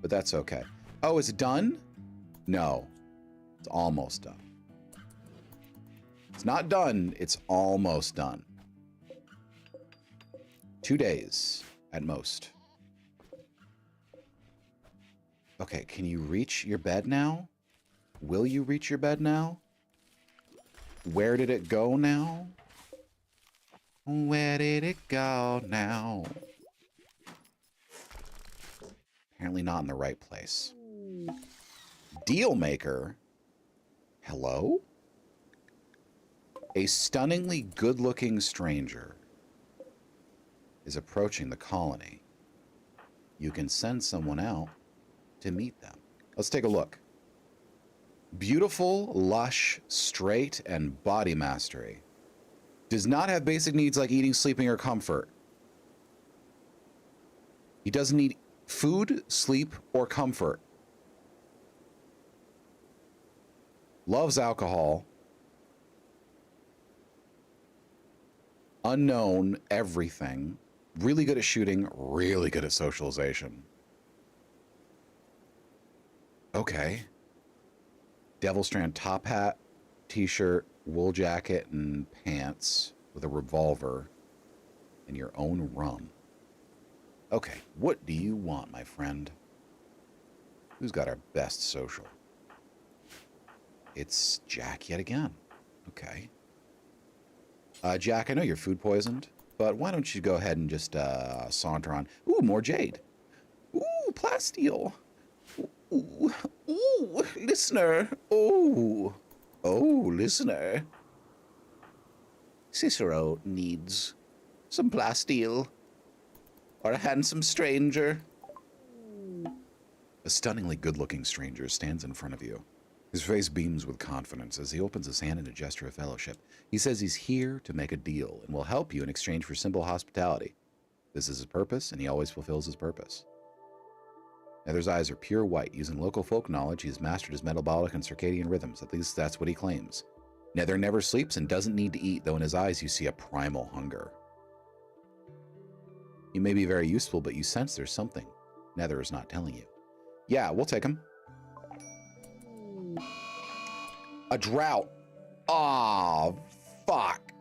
but that's okay. Oh, is it done? No, it's almost done. It's not done, it's almost done. 2 days at most. Okay, can you reach your bed now? Will you reach your bed now? Where did it go now? Where did it go now? Apparently not in the right place. Deal maker? Hello? A stunningly good-looking stranger is approaching the colony. You can send someone out to meet them. Let's take a look. Beautiful, lush, straight, and body mastery. Does not have basic needs like eating, sleeping, or comfort. He doesn't need food, sleep, or comfort. Loves alcohol. Unknown everything. Really good at shooting, really good at socialization. Okay. Devil Strand top hat, t-shirt, wool jacket, and pants with a revolver and your own rum. Okay, what do you want, my friend? Who's got our best social? It's Jack yet again. Okay. Jack, I know you're food poisoned, but why don't you go ahead and just saunter on. Ooh, more jade. Ooh, plasteel. Ooh, ooh, listener. Ooh. Oh, listener. Cicero needs some plasteel. Or a handsome stranger. A stunningly good-looking stranger stands in front of you. His face beams with confidence as he opens his hand in a gesture of fellowship. He says he's here to make a deal and will help you in exchange for simple hospitality. This is his purpose, and he always fulfills his purpose. Nether's eyes are pure white. Using local folk knowledge, he has mastered his metabolic and circadian rhythms. At least that's what he claims. Nether never sleeps and doesn't need to eat, though in his eyes you see a primal hunger. He may be very useful, but you sense there's something Nether is not telling you. Yeah, we'll take him. A drought. Aw, fuck.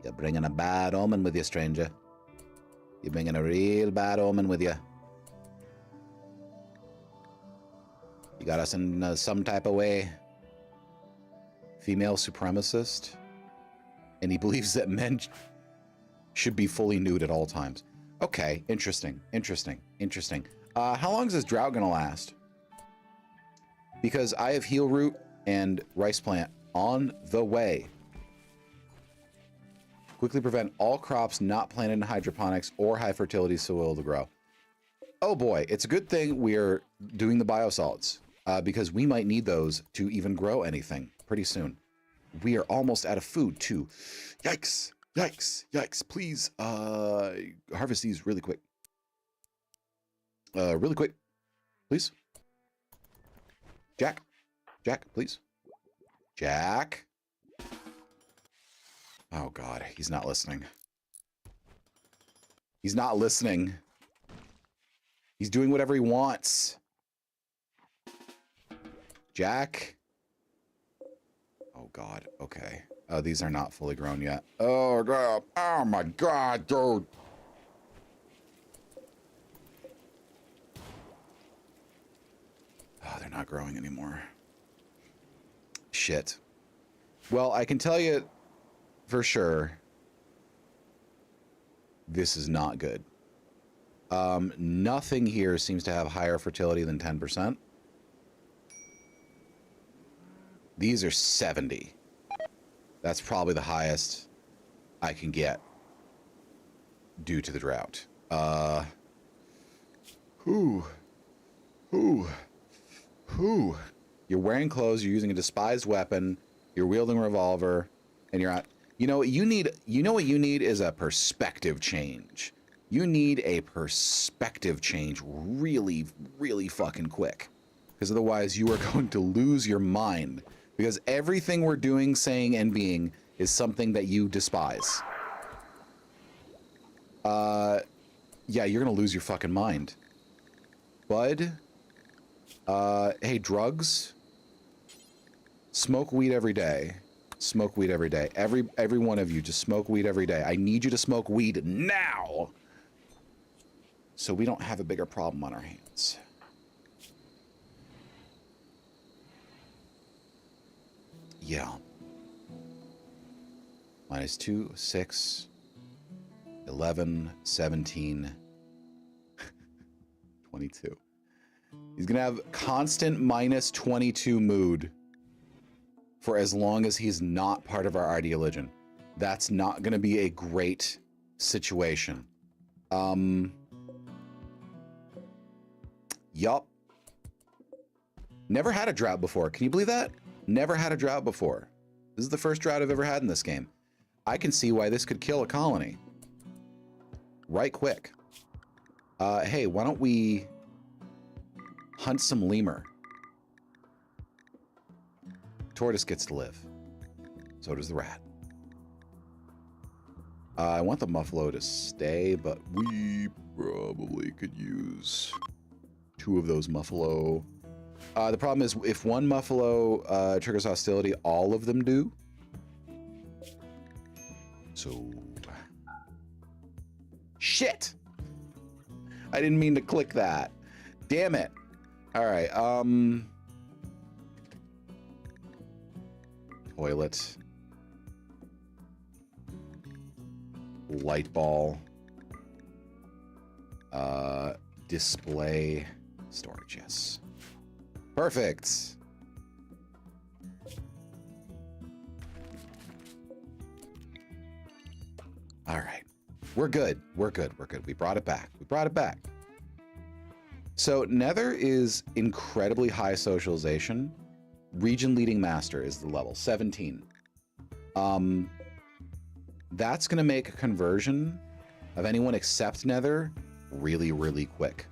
You're bringing a bad omen with you, stranger. You're bringing a real bad omen with you. You got us in some type of way. Female supremacist. And he believes that men should be fully nude at all times. Okay, interesting, interesting, interesting. How long is this drought gonna last? Because I have heal root and rice plant on the way. Quickly prevent all crops not planted in hydroponics or high fertility soil to grow. Oh boy, it's a good thing we're doing the biosalts because we might need those to even grow anything pretty soon. We are almost out of food too. Yikes, yikes, yikes. Please harvest these really quick. Really quick, please. Jack, Jack, please. Jack. Oh God, he's not listening. He's not listening. He's doing whatever he wants. Jack. Oh God, okay. Oh, these are not fully grown yet. Oh God, oh my God, dude. Oh, they're not growing anymore. Shit. Well, I can tell you for sure, this is not good. Nothing here seems to have higher fertility than 10%. These are 70. That's probably the highest I can get due to the drought. Whew. You're wearing clothes, you're using a despised weapon, you're wielding a revolver, and you're out. You know what you need is a perspective change. You need a perspective change really, really fucking quick. Because otherwise you are going to lose your mind. Because everything we're doing, saying, and being is something that you despise. Yeah, you're gonna lose your fucking mind. Bud? Hey, drugs? Smoke weed every day. Smoke weed every day. Every one of you, just smoke weed every day. I need you to smoke weed now! So we don't have a bigger problem on our hands. Yeah. -2, 6, 11, 17, 22. He's gonna have constant -22 mood for as long as he's not part of our ideology. That's not gonna be a great situation. Yup. Never had a drought before. Can you believe that? Never had a drought before. This is the first drought I've ever had in this game. I can see why this could kill a colony. Right quick. Hey, why don't we hunt some lemur? Tortoise gets to live. So does the rat. I want the Muffalo to stay, but we probably could use 2 of those Muffalo. The problem is if one Muffalo triggers hostility, all of them do. So... Shit! I didn't mean to click that. Damn it. Alright, toilet. Light ball. Display. Storage, yes. Perfect. All right. We're good. We're good. We're good. We brought it back. We brought it back. So Nether is incredibly high socialization. Region leading master is the level 17. That's going to make a conversion of anyone except Nether really, really quick.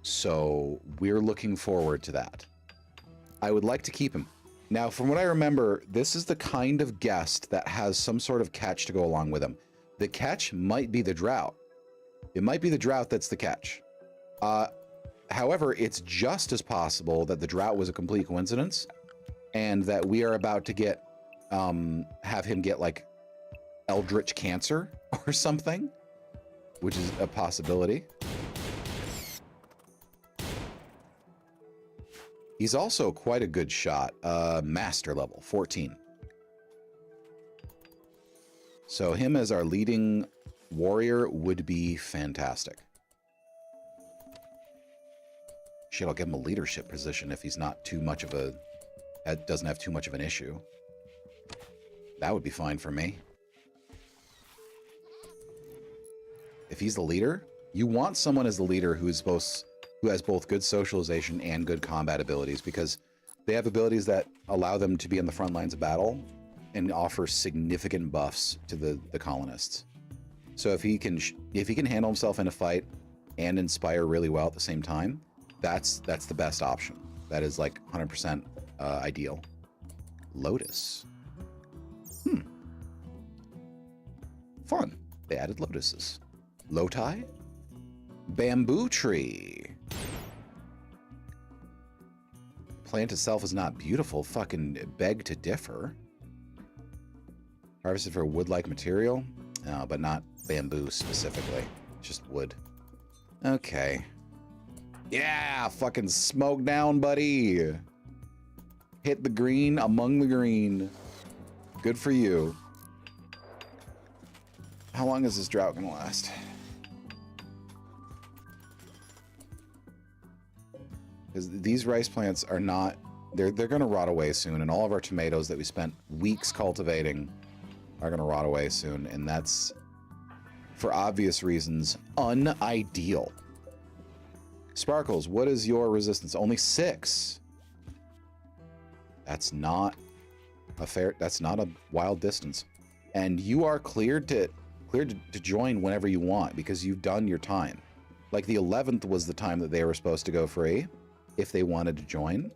So we're looking forward to that. I would like to keep him. Now, from what I remember, this is the kind of guest that has some sort of catch to go along with him. The catch might be the drought. It might be the drought that's the catch. However, it's just as possible that the drought was a complete coincidence and that we are about to get, have him get like eldritch cancer or something, which is a possibility. He's also quite a good shot. Master level, 14. So him as our leading warrior would be fantastic. Shit, I'll give him a leadership position if he's not too much of a... doesn't have too much of an issue. That would be fine for me. If he's the leader, you want someone as the leader who has both good socialization and good combat abilities, because they have abilities that allow them to be on the front lines of battle and offer significant buffs to the colonists. So if he can handle himself in a fight and inspire really well at the same time, that's the best option. That is like 100% ideal. Lotus. Fun. They added lotuses. Loti? Bamboo tree. Plant itself is not beautiful. Fucking beg to differ. Harvested for wood-like material? No, but not bamboo specifically. Just wood. Okay. Yeah, fucking smoke down, buddy. Hit the green among the green. Good for you. How long is this drought gonna last? Because these rice plants are not... They're gonna rot away soon, and all of our tomatoes that we spent weeks cultivating are gonna rot away soon, and that's, for obvious reasons, unideal. Sparkles, what is your resistance? Only 6. That's not a wild distance. And you are cleared to join whenever you want, because you've done your time. Like the 11th was the time that they were supposed to go free if they wanted to join.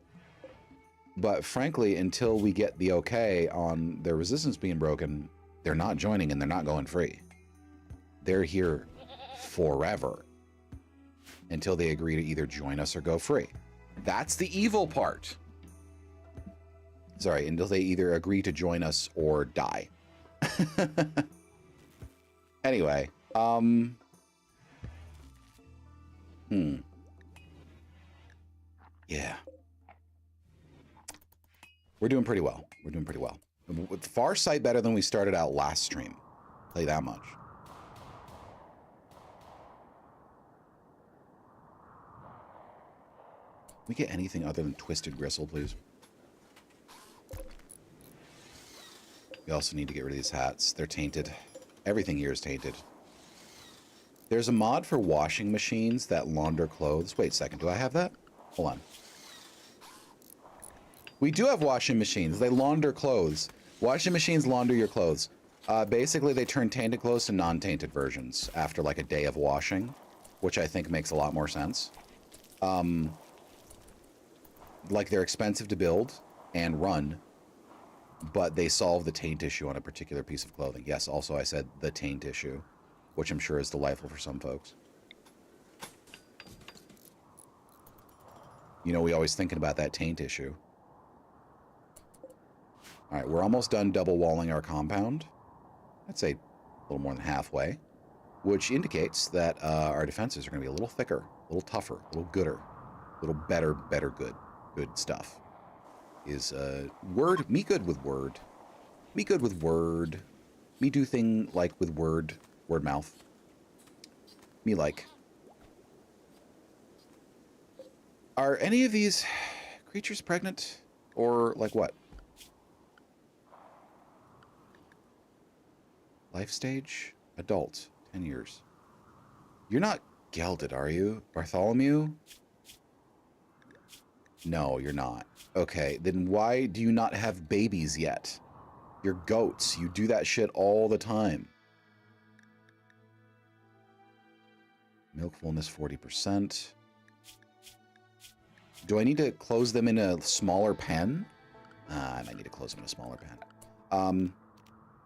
But frankly, until we get the okay on their resistance being broken, they're not joining and they're not going free. They're here forever until they agree to either join us or go free. That's the evil part. Sorry, until they either agree to join us or die. Anyway, yeah. We're doing pretty well. We're doing pretty well. With far sight better than we started out last stream. I'll tell you that much. Can we get anything other than twisted gristle, please? We also need to get rid of these hats. They're tainted. Everything here is tainted. There's a mod for washing machines that launder clothes. Wait a second. Do I have that? Hold on. We do have washing machines. They launder clothes. Washing machines launder your clothes. Basically, they turn tainted clothes to non-tainted versions after like a day of washing, which I think makes a lot more sense. Like, they're expensive to build and run, but they solve the taint issue on a particular piece of clothing. Yes, also I said the taint issue, which I'm sure is delightful for some folks. You know, we always thinking about that taint issue. All right, we're almost done double walling our compound. I'd say a little more than halfway, which indicates that our defenses are going to be a little thicker, a little tougher, a little gooder, a little better, good stuff. Is word, me good with word. Me good with word. Me do thing like with word mouth. Me like. Are any of these creatures pregnant? Or like what? Life stage? Adult. 10 years. You're not gelded, are you? Bartholomew? No, you're not. Okay, then why do you not have babies yet? You're goats. You do that shit all the time. Milk fullness 40%. Do I need to close them in a smaller pen? I might need to close them in a smaller pen.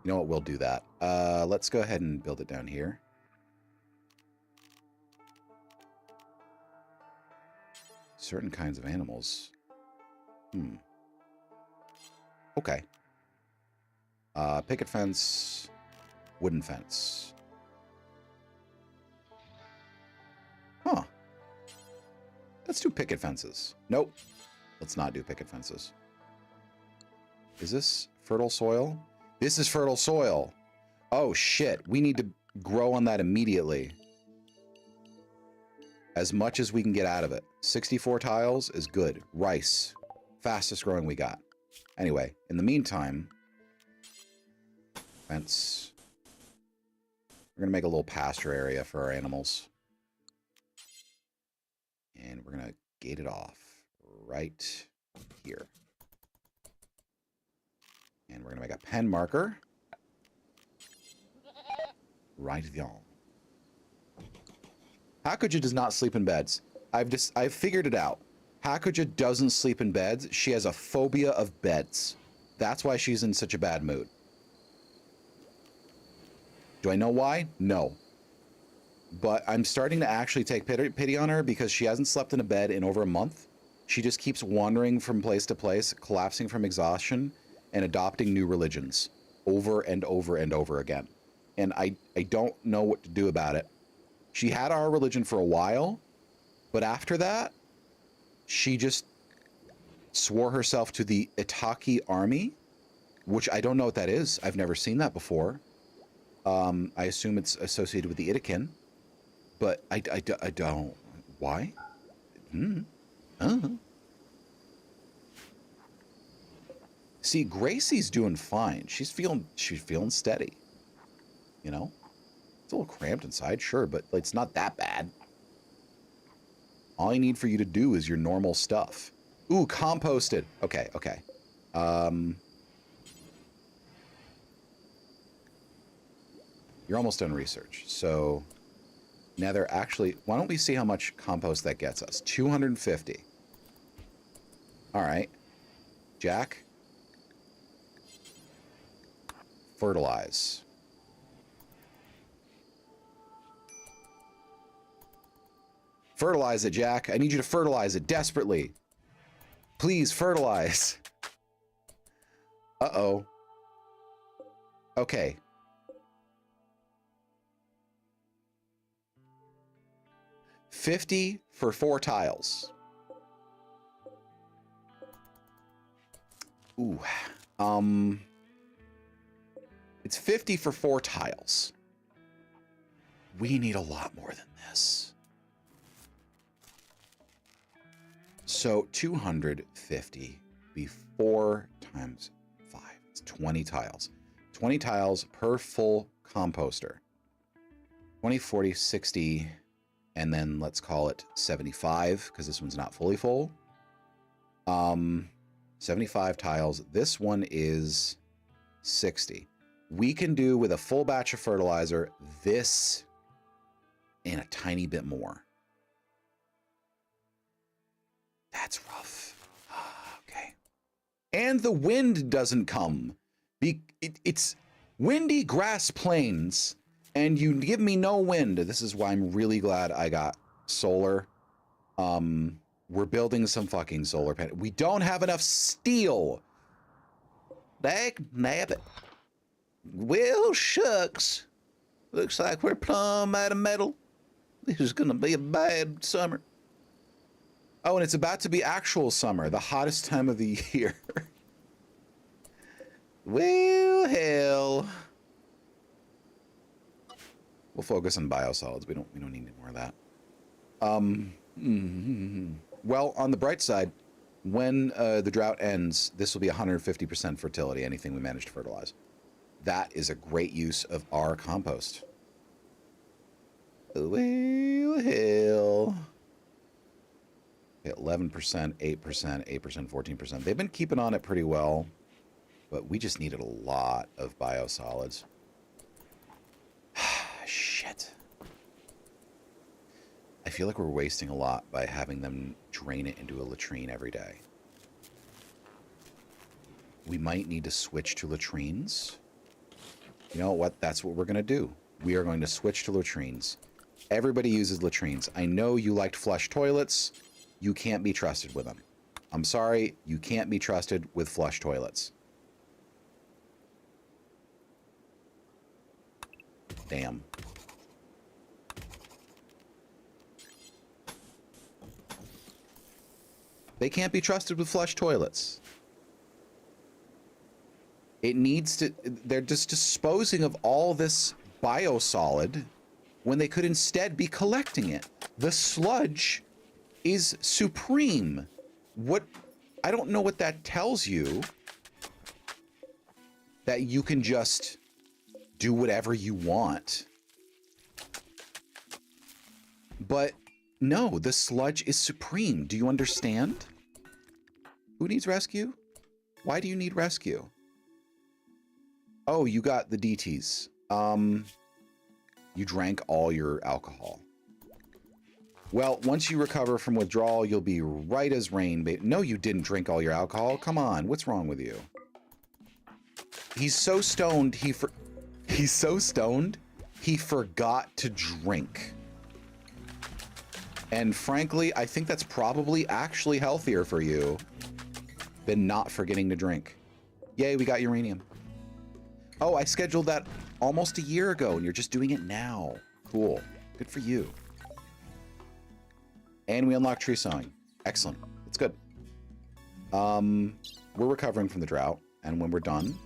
You know what? We'll do that. Let's go ahead and build it down here. Certain kinds of animals. Okay. Picket fence, wooden fence. Huh. Let's do picket fences. Nope. Let's not do picket fences. Is this fertile soil? This is fertile soil. Oh, shit. We need to grow on that immediately. As much as we can get out of it. 64 tiles is good. Rice. Fastest growing we got. Anyway, in the meantime, fence. We're going to make a little pasture area for our animals. And we're going to gate it off right here. And we're going to make a pen marker right there. Hakuja does not sleep in beds. I've figured it out. Hakuja doesn't sleep in beds. She has a phobia of beds. That's why she's in such a bad mood. Do I know why? No. But I'm starting to actually take pity on her because she hasn't slept in a bed in over a month. She just keeps wandering from place to place, collapsing from exhaustion, and adopting new religions over and over and over again. And I don't know what to do about it. She had our religion for a while, but after that, she just swore herself to the Itaki army, which I don't know what that is. I've never seen that before. I assume it's associated with the Itakin, but I don't. Why? See, Gracie's doing fine. She's feeling steady. You know? It's a little cramped inside, sure, but it's not that bad. All I need for you to do is your normal stuff. Ooh, composted. Okay, okay. You're almost done research. So Nether, actually, why don't we see how much compost that gets us? 250. All right. Jack. Fertilize. Fertilize it, Jack. I need you to fertilize it desperately. Please fertilize. Uh-oh. Okay. $50 for 4 tiles. Ooh. It's $50 for 4 tiles. We need a lot more than this. So 250 be 4 times 5. It's 20 tiles. 20 tiles per full composter. 20, 40, 60, and then let's call it 75 because this one's not fully full. 75 tiles. This one is 60. We can do with a full batch of fertilizer this and a tiny bit more. That's rough. Okay. And the wind doesn't come. It's windy grass plains, and you give me no wind. This is why I'm really glad I got solar. We're building some fucking solar panel. We don't have enough steel. Dag nabbit. Well, shucks. Looks like we're plumb out of metal. This is gonna be a bad summer. Oh, and it's about to be actual summer, the hottest time of the year. Well, hell. We'll focus on biosolids. We don't need any more of that. Well, on the bright side, when the drought ends, this will be 150% fertility, anything we manage to fertilize. That is a great use of our compost. Well, hell. 11%, 8%, 8%, 14%. They've been keeping on it pretty well, but we just needed a lot of biosolids. Shit. I feel like we're wasting a lot by having them drain it into a latrine every day. We might need to switch to latrines. You know what? That's what we're going to do. We are going to switch to latrines. Everybody uses latrines. I know you liked flush toilets. You can't be trusted with them. I'm sorry, you can't be trusted with flush toilets. Damn. They can't be trusted with flush toilets. It needs to... They're just disposing of all this biosolid when they could instead be collecting it. The sludge is supreme. What... I don't know what that tells you. That you can just do whatever you want. But no, the sludge is supreme. Do you understand? Who needs rescue? Why do you need rescue? Oh, you got the DTs. You drank all your alcohol. Well, once you recover from withdrawal, you'll be right as rain. No, you didn't drink all your alcohol. Come on, what's wrong with you? He's so stoned, he's so stoned, he forgot to drink. And frankly, I think that's probably actually healthier for you than not forgetting to drink. Yay, we got uranium. Oh, I scheduled that almost a year ago, and you're just doing it now. Cool. Good for you. And we unlocked tree sowing. Excellent. It's good. We're recovering from the drought, and when we're done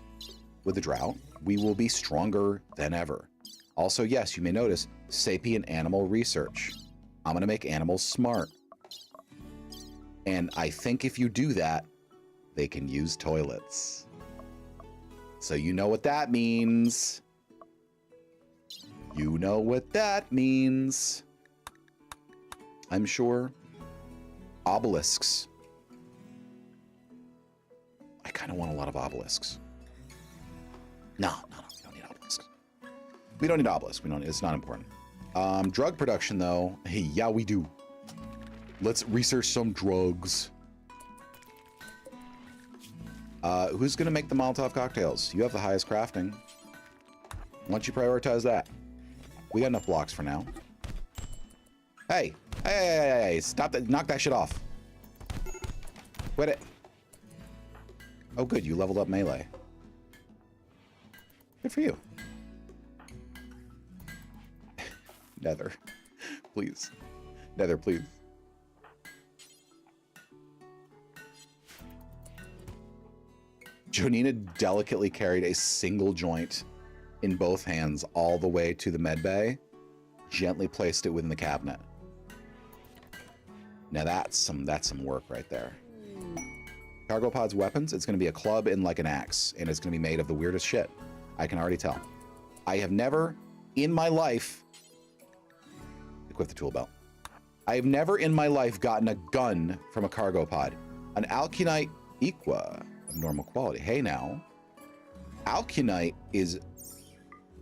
with the drought, we will be stronger than ever. Also, yes, you may notice sapient animal research. I'm going to make animals smart. And I think if you do that, they can use toilets. So you know what that means. You know what that means. I'm sure. Obelisks. I kind of want a lot of obelisks. No, we don't need obelisks. We don't need obelisks. It's not important. Drug production, though. Hey, yeah, we do. Let's research some drugs. Who's going to make the Molotov cocktails? You have the highest crafting. Why don't you prioritize that? We got enough blocks for now. Hey, stop that. Knock that shit off. Quit it. Oh, good. You leveled up melee. Good for you. Nether. Please. Nether, please. Jonina delicately carried a single joint in both hands all the way to the med bay, gently placed it within the cabinet. Now that's some work right there. Cargo pod's weapons, it's gonna be a club and like an axe, and it's gonna be made of the weirdest shit. I can already tell. I have never in my life, equip the tool belt. I have never in my life gotten a gun from a cargo pod. An alcunite equa of normal quality. Hey now, alcunite is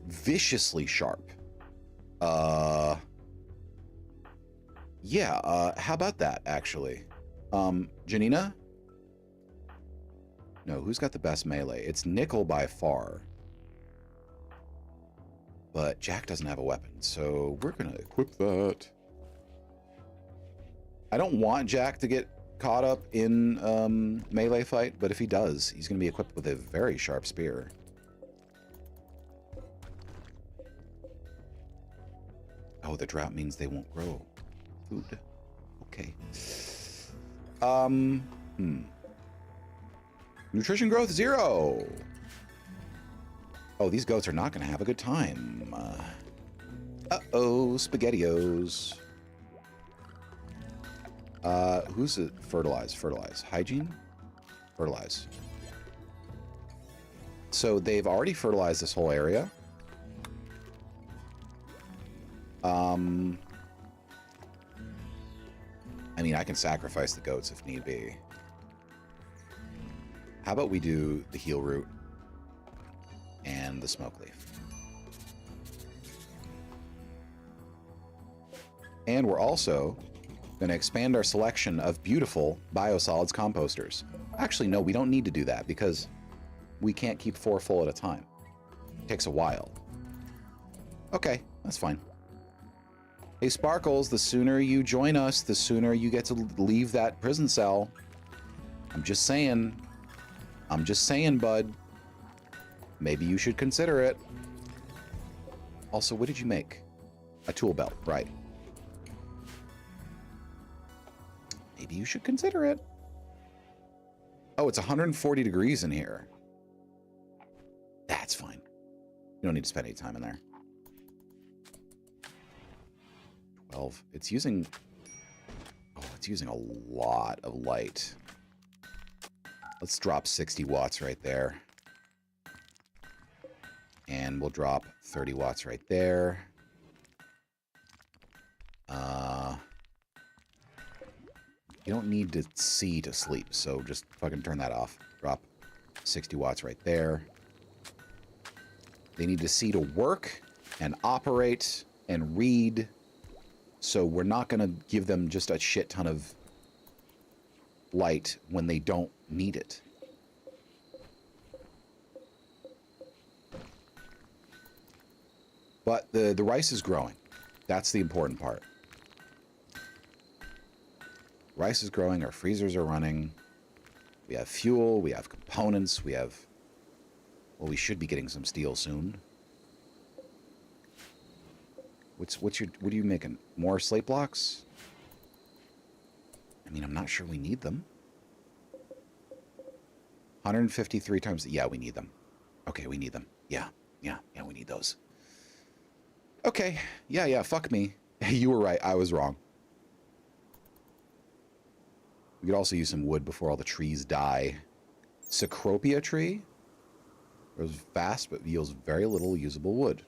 viciously sharp. Yeah, how about that, actually? Janina? No, who's got the best melee? It's Nickel by far. But Jack doesn't have a weapon, so we're going to equip that. I don't want Jack to get caught up in melee fight, but if he does, he's going to be equipped with a very sharp spear. Oh, the drought means they won't grow food. Okay. Nutrition growth 0. Oh, these goats are not going to have a good time. Uh-oh, SpaghettiOs. Who's it? Fertilize. Hygiene? Fertilize. So they've already fertilized this whole area. I mean, I can sacrifice the goats if need be. How about we do the heal root and the smoke leaf? And we're also going to expand our selection of beautiful biosolids composters. Actually, no, we don't need to do that because we can't keep 4 full at a time. It takes a while. Okay, that's fine. Hey, Sparkles, the sooner you join us, the sooner you get to leave that prison cell. I'm just saying. Bud. Maybe you should consider it. Also, what did you make? A tool belt, right. Maybe you should consider it. Oh, it's 140 degrees in here. That's fine. You don't need to spend any time in there. 12. It's using... Oh, it's using a lot of light. Let's drop 60 watts right there. And we'll drop 30 watts right there. You don't need to see to sleep, so just fucking turn that off. Drop 60 watts right there. They need to see to work and operate and read. So we're not going to give them just a shit ton of light when they don't need it. But the rice is growing. That's the important part. Rice is growing, our freezers are running. We have fuel, we have components, we have... Well, we should be getting some steel soon. What are you making? More slate blocks? I mean, I'm not sure we need them. 153 times... Yeah, we need them. Okay, we need them. Yeah, we need those. Okay, yeah, fuck me. You were right, I was wrong. We could also use some wood before all the trees die. Cecropia tree? Grows fast, but yields very little usable wood.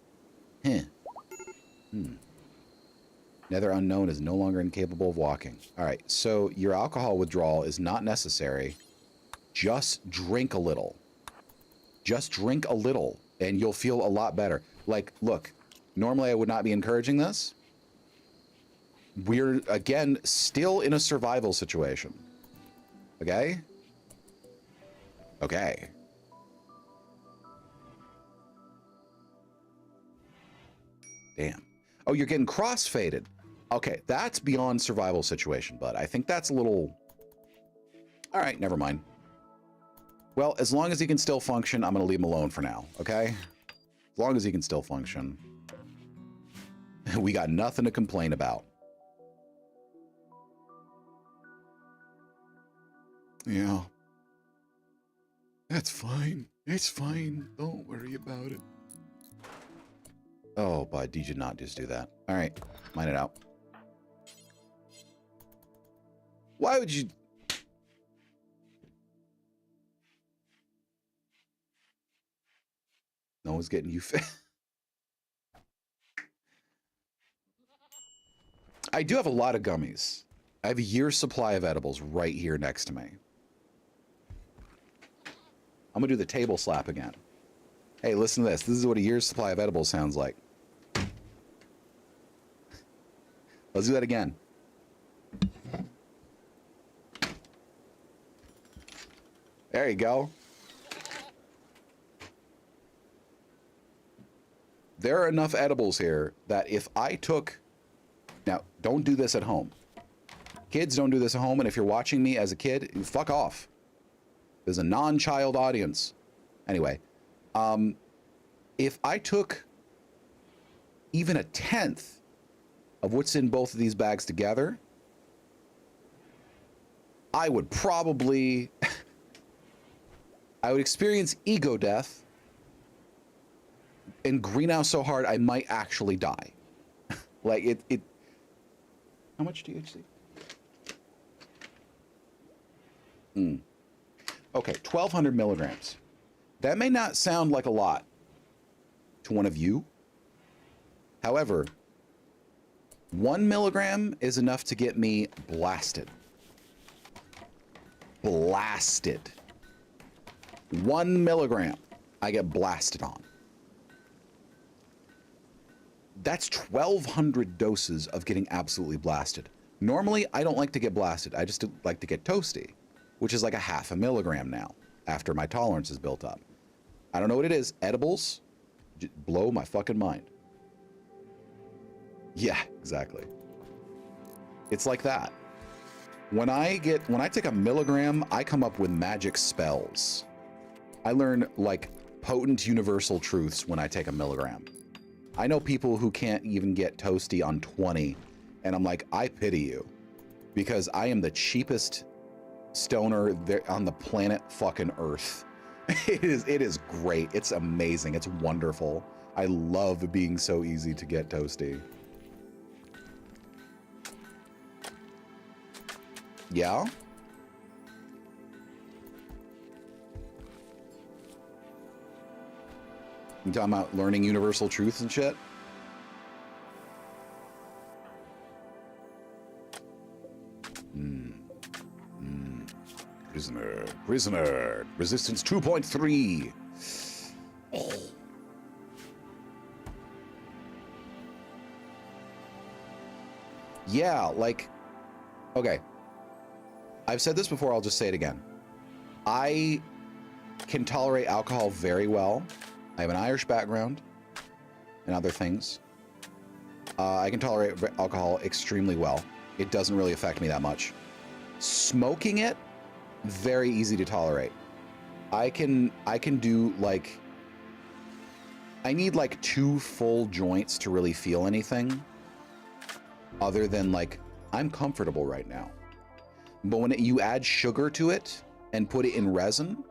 Nether Unknown is no longer incapable of walking. Alright, so your alcohol withdrawal is not necessary. Just drink a little. Just drink a little, and you'll feel a lot better. Like, look, normally I would not be encouraging this. We're, again, still in a survival situation. Okay? Okay. Damn. Oh, you're getting crossfaded. Okay, that's beyond survival situation, but I think that's a little... All right, never mind. Well, as long as he can still function, I'm going to leave him alone for now, okay? As long as he can still function. We got nothing to complain about. Yeah. That's fine. It's fine. Don't worry about it. Oh, bud, did you not just do that? All right, mine it out. Why would you... No one's getting you fit. I do have a lot of gummies. I have a year's supply of edibles right here next to me. I'm gonna do the table slap again. Hey, listen to this. This is what a year's supply of edibles sounds like. Let's do that again. There you go. there are enough edibles here that if I took, now don't do this at home. Kids, don't do this at home. And if you're watching me as a kid, fuck off. There's a non-child audience. Anyway, if I took even a tenth of what's in both of these bags together, I would probably, I would experience ego death and green out so hard I might actually die. Like it, how much THC? Okay, 1,200 milligrams. That may not sound like a lot to one of you. However, 1 milligram is enough to get me blasted. Blasted. 1 milligram, I get blasted on. That's 1,200 doses of getting absolutely blasted. Normally, I don't like to get blasted. I just like to get toasty, which is like a 0.5 milligram now after my tolerance is built up. I don't know what it is. Edibles blow my fucking mind. Yeah, exactly. It's like that. When I take a milligram, I come up with magic spells. I learn like potent universal truths when I take a milligram. I know people who can't even get toasty on 20, and I'm like, I pity you, because I am the cheapest stoner there on the planet fucking Earth. It is great. It's amazing. It's wonderful. I love being so easy to get toasty. Yeah? You talking about learning universal truths and shit? Prisoner. Resistance 2.3. Yeah, like, okay. I've said this before, I'll just say it again. I can tolerate alcohol very well. I have an Irish background and other things. I can tolerate alcohol extremely well. It doesn't really affect me that much. Smoking it, very easy to tolerate. I can do like, I need like 2 full joints to really feel anything other than like, I'm comfortable right now. But when you add sugar to it and put it in resin,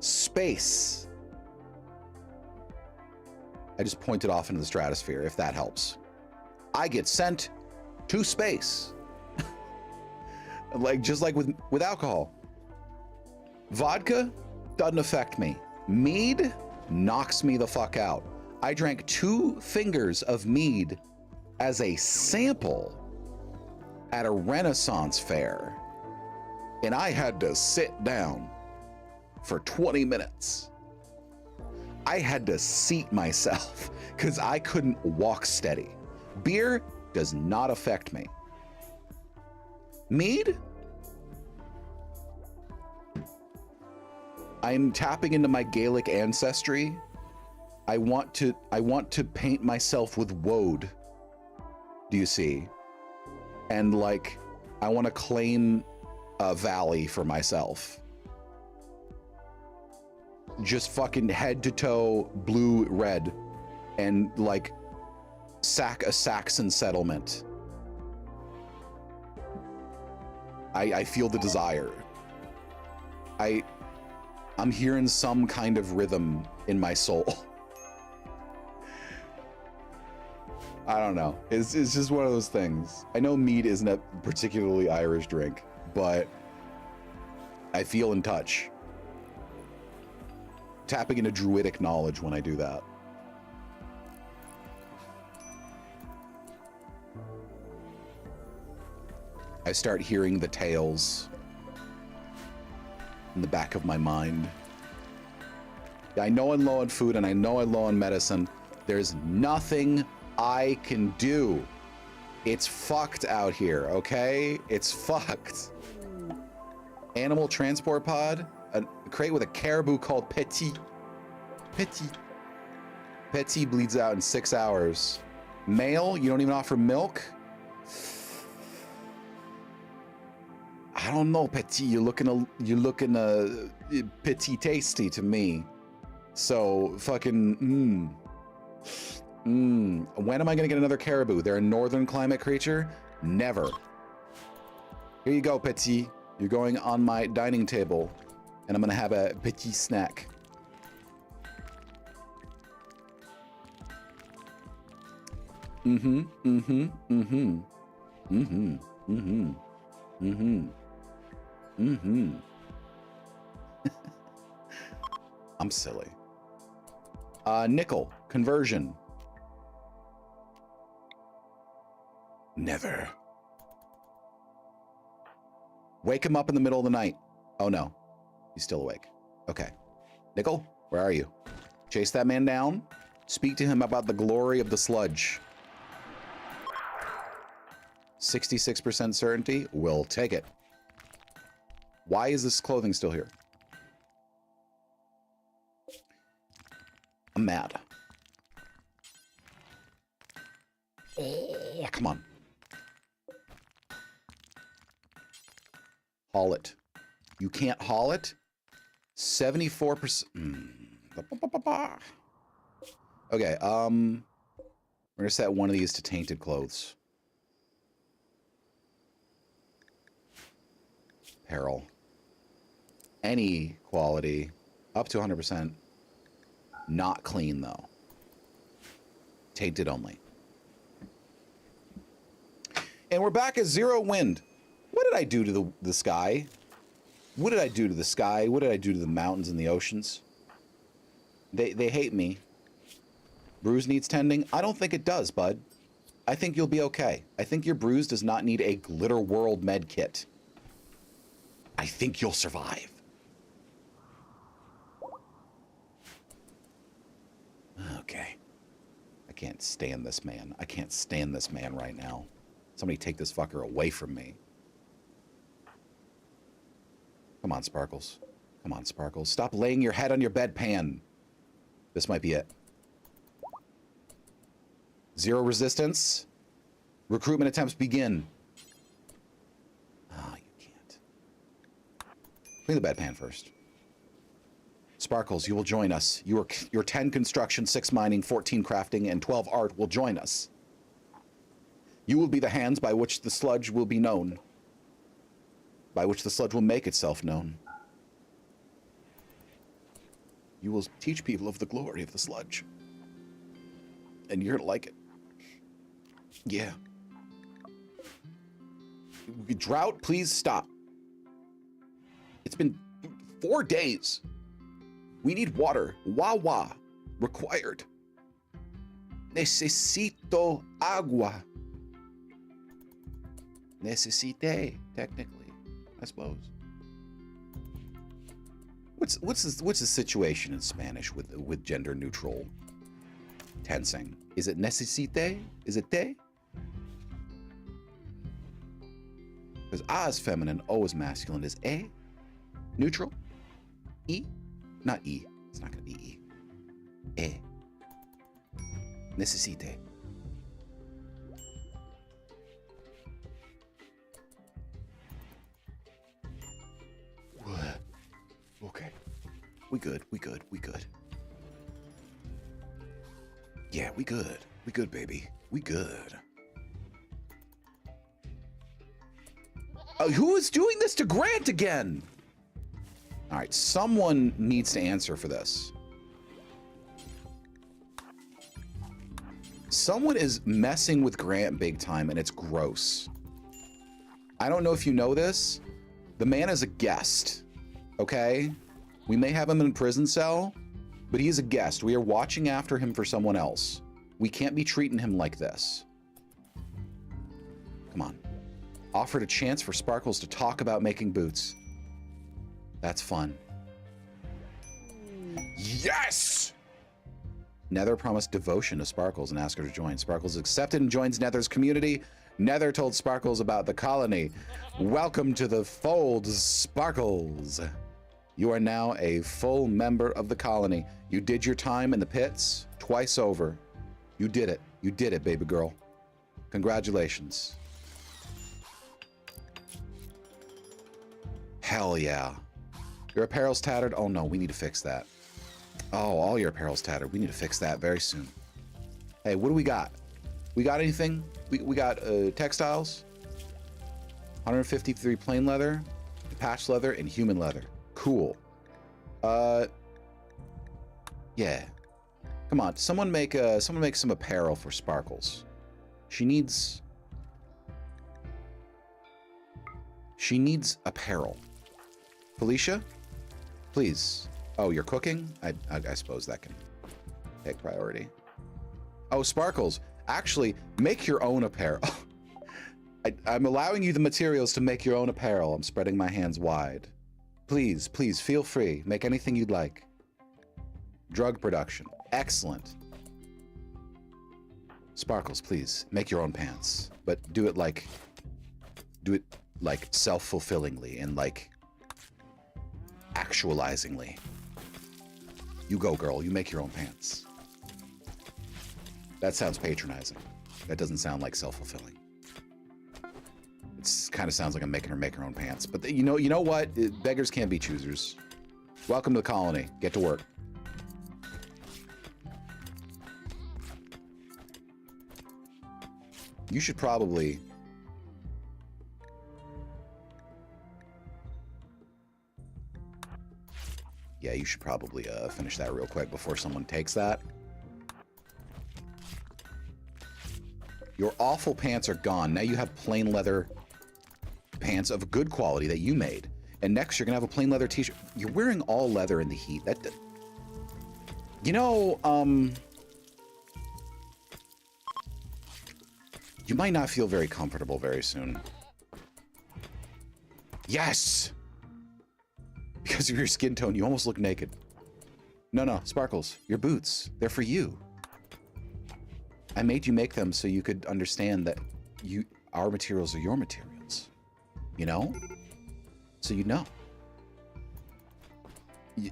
space. I just pointed off into the stratosphere, if that helps. I get sent to space. Like, just like with alcohol. Vodka doesn't affect me. Mead knocks me the fuck out. I drank 2 fingers of mead as a sample at a Renaissance fair, and I had to sit down for 20 minutes. I had to seat myself because I couldn't walk steady. Beer does not affect me. Mead? I'm tapping into my Gaelic ancestry. I want to paint myself with woad. Do you see? And like, I want to claim a valley for myself. Just fucking head to toe, blue, red, and like sack a Saxon settlement. I feel the desire. I'm hearing some kind of rhythm in my soul. I don't know. It's just one of those things. I know mead isn't a particularly Irish drink, but I feel in touch. Tapping into druidic knowledge when I do that. I start hearing the tales in the back of my mind. I know I'm low on food and I know I'm low on medicine. There's nothing I can do. It's fucked out here, okay? It's fucked. Animal transport pod, a crate with a caribou called Petit. Petit. Petit bleeds out in 6 hours. Male, you don't even offer milk? I don't know, Petit. You're looking Petit tasty to me. So fucking When am I gonna get another caribou? They're a northern climate creature? Never. Here you go, Petit. You're going on my dining table, and I'm gonna have a petit snack. I'm silly. Nickel conversion. Never. Wake him up in the middle of the night. Oh no, he's still awake. Okay. Nickel, where are you? Chase that man down. Speak to him about the glory of the sludge. 66% certainty. We'll take it. Why is this clothing still here? I'm mad. Oh, come on. Haul it. You can't haul it? 74%. Okay, we're gonna set one of these to tainted clothes. Apparel. Any quality. Up to 100%. Not clean, though. Tainted only. And we're back at 0 wind. What did I do to the sky? What did I do to the sky? What did I do to the mountains and the oceans? They hate me. Bruise needs tending? I don't think it does, bud. I think you'll be okay. I think your bruise does not need a glitter world med kit. I think you'll survive. Okay. I can't stand this man. I can't stand this man right now. Somebody take this fucker away from me. Come on, Sparkles. Come on, Sparkles. Stop laying your head on your bedpan. This might be it. 0 resistance. Recruitment attempts begin. Ah, you can't. Clean the bedpan first. Sparkles, you will join us. Your 10 construction, 6 mining, 14 crafting, and 12 art will join us. You will be the hands by which the sludge will be known. By which the sludge will make itself known. You will teach people of the glory of the sludge. And you're gonna like it. Yeah. Drought, please stop. It's been 4 days. We need water. Wawa. Required. Necesito agua. Necesite, technically, I suppose. What's the situation in Spanish with gender neutral tensing? Is it necesite? Is it te? Because A is feminine, O is masculine. Is A neutral? E? Not E. It's not going to be E. E. Necesite. Okay. We good. Yeah, we good. We good, baby. We good. Who is doing this to Grant again? All right, someone needs to answer for this. Someone is messing with Grant big time, and it's gross. I don't know if you know this. The man is a guest, okay? We may have him in a prison cell, but he is a guest. We are watching after him for someone else. We can't be treating him like this. Come on. Offered a chance for Sparkles to talk about making boots. That's fun. Yes! Nether promised devotion to Sparkles and asked her to join. Sparkles accepted and joins Nether's community. Nether told Sparkles about the colony. Welcome to the fold, Sparkles. You are now a full member of the colony. You did your time in the pits twice over. You did it. You did it, baby girl. Congratulations. Hell yeah. Your apparel's tattered? Oh no, we need to fix that. Oh, all your apparel's tattered. We need to fix that very soon. Hey, what do we got? We got anything? We got textiles, 153 plain leather, patch leather, and human leather. Cool. Yeah. Come on, someone make some apparel for Sparkles. She needs apparel. Felicia, please. Oh, you're cooking? I suppose that can take priority. Oh, Sparkles, actually, make your own apparel. I'm allowing you the materials to make your own apparel. I'm spreading my hands wide. Please, please, feel free. Make anything you'd like. Drug production. Excellent. Sparkles, please, make your own pants. But do it like self-fulfillingly and like actualizingly. You go, girl. You make your own pants. That sounds patronizing. That doesn't sound like self-fulfilling. It kind of sounds like I'm making her make her own pants. But you know what? Beggars can't be choosers. Welcome to the colony. Get to work. You should probably... Yeah, you should probably finish that real quick before someone takes that. Your awful pants are gone. Now you have plain leather pants of good quality that you made. And next you're gonna have a plain leather t-shirt. You're wearing all leather in the heat. You know, you might not feel very comfortable very soon. Yes! Because of your skin tone, you almost look naked. No, Sparkles, your boots, they're for you. I made you make them so you could understand that our materials are your materials. You know? So you know.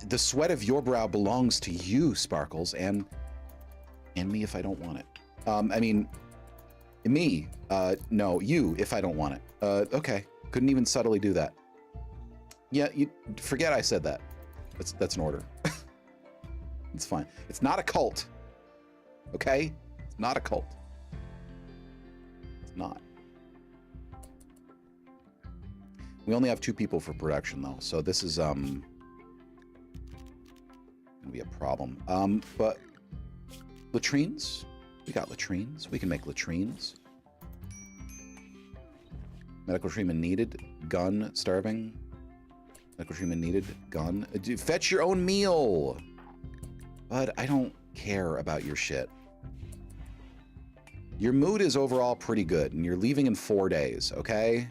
The sweat of your brow belongs to you, Sparkles, and me if I don't want it. I mean, me. No, you if I don't want it. Okay. Couldn't even subtly do that. Yeah, you forget I said that. That's an order. It's fine. It's not a cult. Okay? It's not a cult. It's not. We only have 2 people for production though, so this is gonna be a problem. But latrines? We got latrines. We can make latrines. Medical treatment needed. Gun starving. Medical treatment needed. Gun. Fetch your own meal. Bud, I don't care about your shit. Your mood is overall pretty good, and you're leaving in 4 days, okay?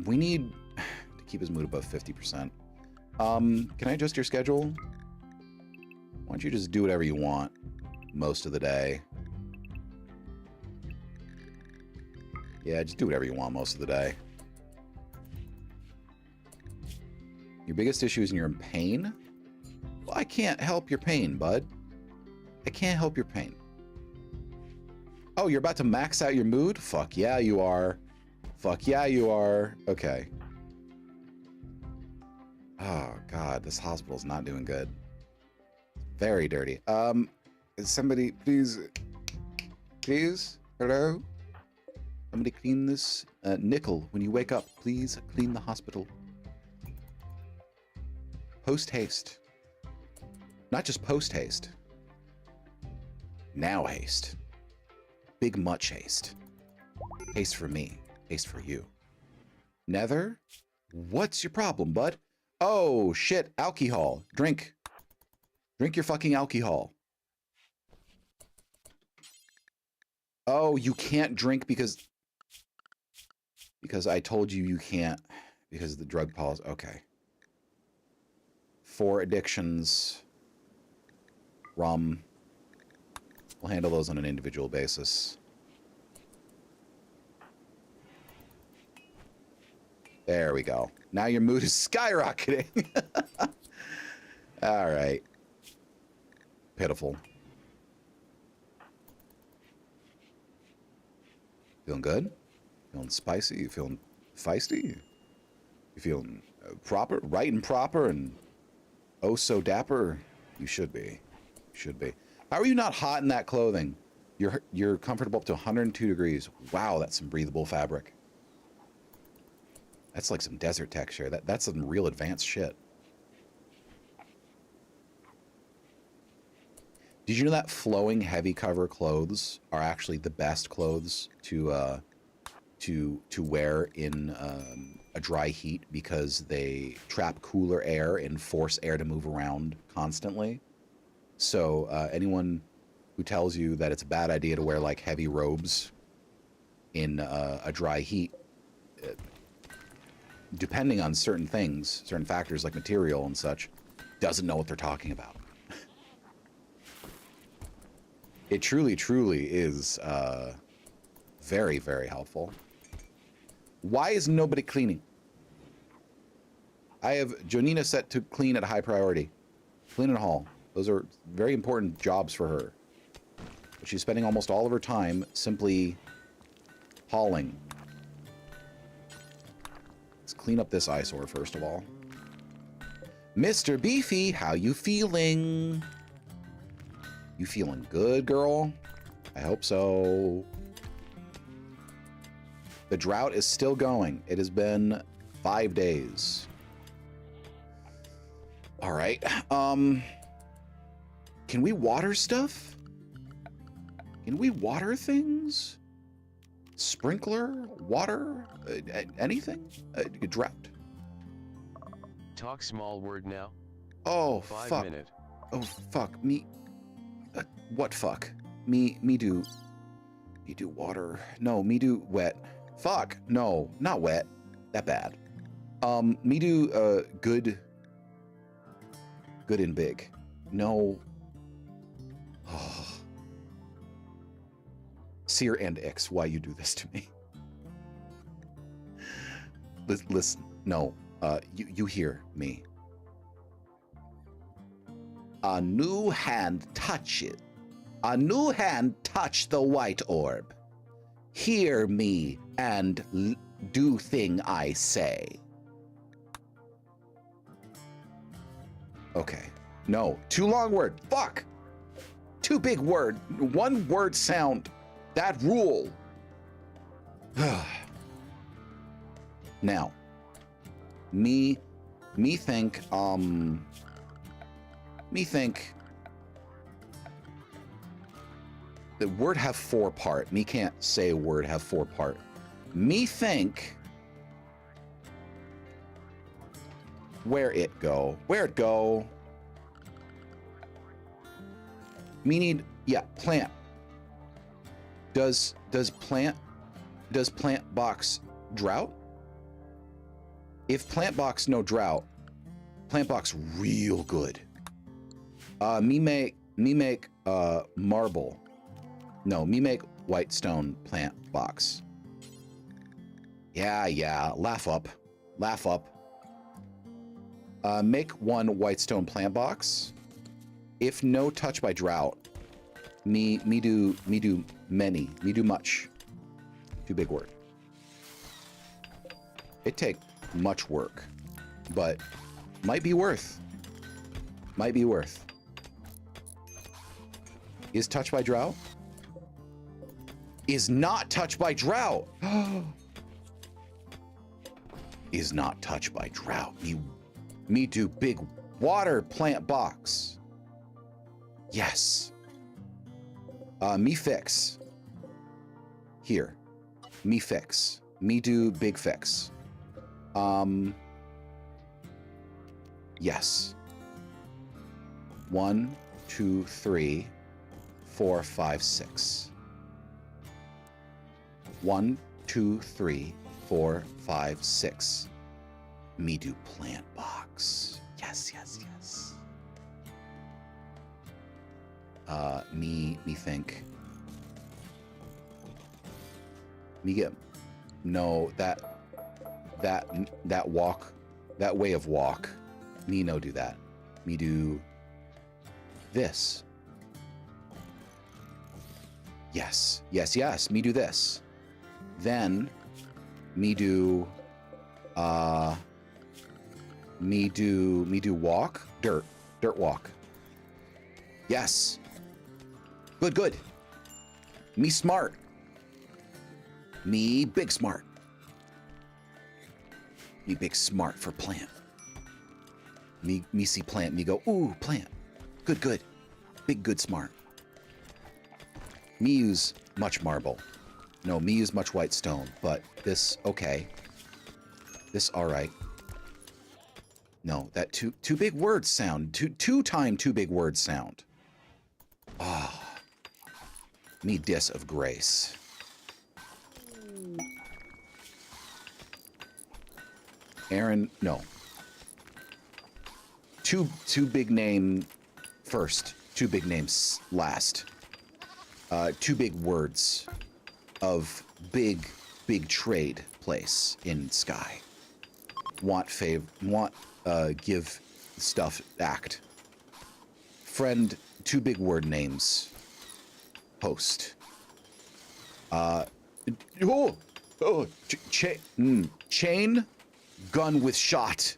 We need to keep his mood above 50%. Can I adjust your schedule? Why don't you just do whatever you want most of the day? Yeah, just do whatever you want most of the day. Your biggest issue is you're in pain? Well, I can't help your pain, bud. I can't help your pain. Oh, you're about to max out your mood? Fuck yeah, you are. Fuck yeah, you are. Okay. Oh, God, this hospital's not doing good. Very dirty. Somebody, please, hello? Somebody clean this. Nickel, when you wake up, please clean the hospital. Post haste. Not just post haste. Now haste. Big much haste. Haste for me. Haste for you. Nether? What's your problem, bud? Oh, shit. Alcohol. Drink. Drink your fucking alcohol. Oh, you can't drink because I told you you can't because of the drug policy. Okay. 4 addictions. Rum. We'll handle those on an individual basis. There we go. Now your mood is skyrocketing. All right. Pitiful. Feeling good? Feeling spicy? You feeling feisty? You feeling proper, right and proper, and oh so dapper? You should be. You should be. How are you not hot in that clothing? You're comfortable up to 102 degrees. Wow, that's some breathable fabric. That's like some desert texture. That's some real advanced shit. Did you know that flowing heavy cover clothes are actually the best clothes to wear in a dry heat because they trap cooler air and force air to move around constantly? So anyone who tells you that it's a bad idea to wear like heavy robes in a dry heat, depending on certain things, certain factors like material and such, doesn't know what they're talking about. It truly, truly is very, very helpful. Why is nobody cleaning? I have Jonina set to clean at high priority. Clean and haul. Those are very important jobs for her. But she's spending almost all of her time simply hauling. Let's clean up this eyesore first of all. Mr. Beefy, how you feeling? You feeling good, girl? I hope so. The drought is still going. It has been 5 days. All right. Can we water stuff? Can we water things? Sprinkler? Water? Anything? Drought? Talk small word now. Oh, 5 fuck. minute. Oh, fuck. Me... what fuck? Me do water. No, me do wet. Fuck. No, not wet. That bad. Me do, good and big. No. Oh. Seer and Ix, why you do this to me? Listen, no. You hear me. A new hand touch it. A new hand touch the white orb. Hear me and do thing I say. Okay. No. Too long word. Fuck. Too big word. One word sound. That rule. Now. Me think, the word have 4 part. Me can't say a word have 4 part. Me think, where it go? Where it go? Me need, yeah, plant. Does plant box drought? If plant box no drought, plant box real good. Me make marble. No, me make white stone plant box. Yeah, laugh up. Laugh up. Make 1 white stone plant box. If no touch by drought, me do many. Me do much. Too big word. It take much work, but might be worth. Might be worth. Is touched by drought? Is not touched by drought. Is not touched by drought. Me do big water plant box. Yes. Me fix. Here. Me fix. Me do big fix. Yes. 1, 2, 3, 4, 5, 6. 1, 2, 3, 4, 5, 6. Me do plant box. Yes. Me think. Me get, no, that that walk, that way of walk. Me no do that. Me do this. Yes, yes, yes. Me do this. Then me do walk. Dirt walk. Yes. Good. Me smart. Me big smart. Me big smart for plant. Me see plant. Me go, ooh, plant. Good. Big good smart. Me use much marble. No, me use much white stone. But this, okay. This, all right. No, that two big words sound. Two big words sound. Ah. Me dis of grace. Aaron, no. Two big name first. Two big names last. Two big words of big trade place in sky. Give stuff act. Friend, two big word names. Post. Chain, gun with shot.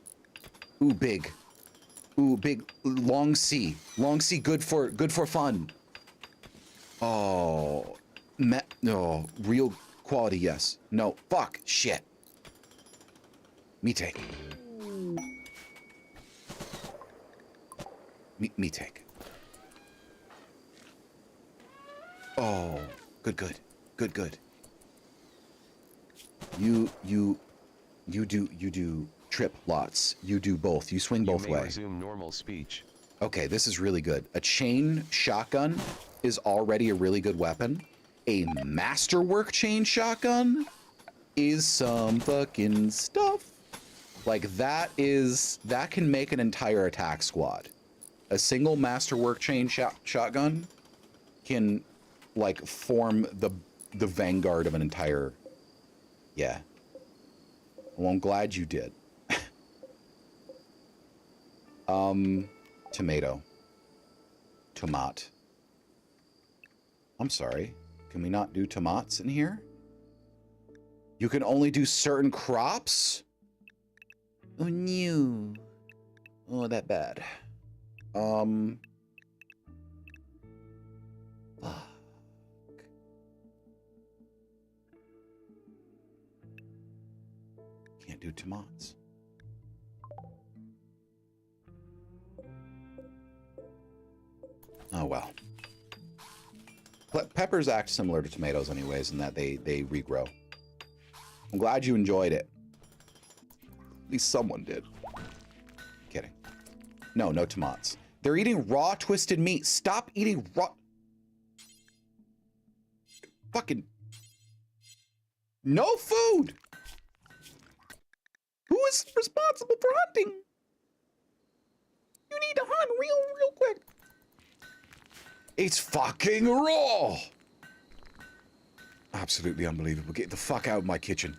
Ooh, big. Ooh, big. Long C, good for fun. Oh, no, real quality, yes. No, fuck, shit. Me take. Me take. Oh, good. You do trip lots. You do both. You swing both You may way. resume normal speech. Okay, this is really good. A chain shotgun is already a really good weapon. A masterwork chain shotgun is some fucking stuff. Like that can make an entire attack squad. A single masterwork chain shotgun can like form the vanguard of an entire, yeah. Well, I'm glad you did. Tomato. Tomat. I'm sorry. Can we not do tomats in here? You can only do certain crops? Oh, no. Oh, that bad. Fuck. Can't do tomats. Oh, well. Peppers act similar to tomatoes anyways in that they regrow. I'm glad you enjoyed it. At least someone did. Kidding. No tomats. They're eating raw twisted meat. Stop eating raw... Fucking... No food! Who is responsible for hunting? You need to hunt real quick. It's fucking raw! Absolutely unbelievable. Get the fuck out of my kitchen.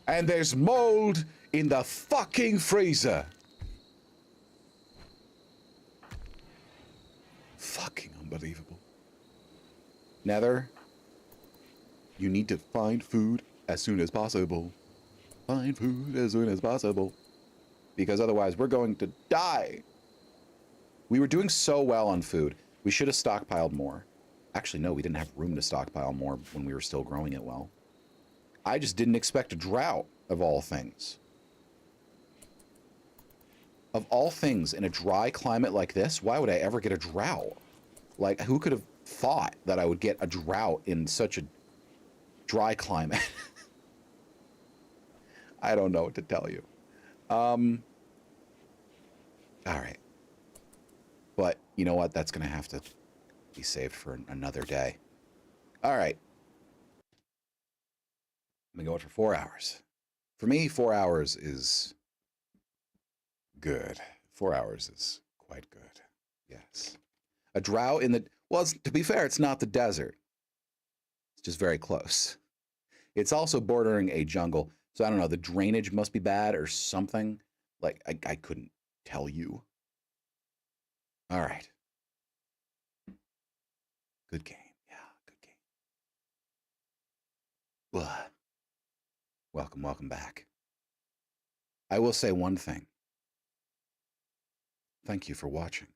And there's mold in the fucking freezer. Fucking unbelievable. Nether, you need to find food as soon as possible. Find food as soon as possible. Because otherwise we're going to die. We were doing so well on food. We should have stockpiled more. Actually, no, we didn't have room to stockpile more when we were still growing it well. I just didn't expect a drought, of all things. Of all things, in a dry climate like this, why would I ever get a drought? Like, who could have thought that I would get a drought in such a dry climate? I don't know what to tell you. All right. But you know what? That's going to have to be saved for another day. All right. I'm going for 4 hours. For me, 4 hours is good. 4 hours is quite good. Yes. A drought in the... Well, to be fair, it's not the desert. It's just very close. It's also bordering a jungle. So I don't know, the drainage must be bad or something. Like, I couldn't tell you. All right. Good game. Yeah, good game. Ugh. Welcome back. I will say one thing. Thank you for watching.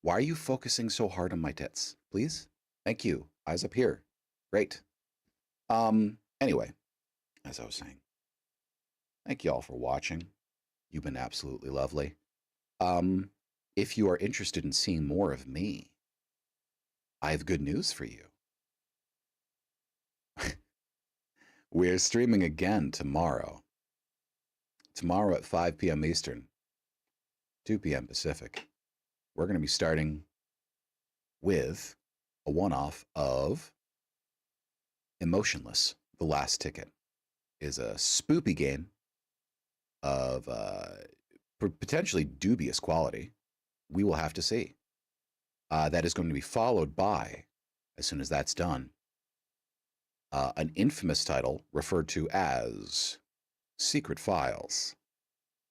Why are you focusing so hard on my tits? Please? Thank you. Eyes up here. Great. Anyway, as I was saying, thank you all for watching. You've been absolutely lovely. If you are interested in seeing more of me, I have good news for you. We're streaming again tomorrow. Tomorrow at 5 p.m. Eastern, 2 p.m. Pacific. We're going to be starting with a one-off of Emotionless. The Last Ticket is a spoopy game of potentially dubious quality. We will have to see. That is going to be followed by, as soon as that's done, an infamous title referred to as Secret Files,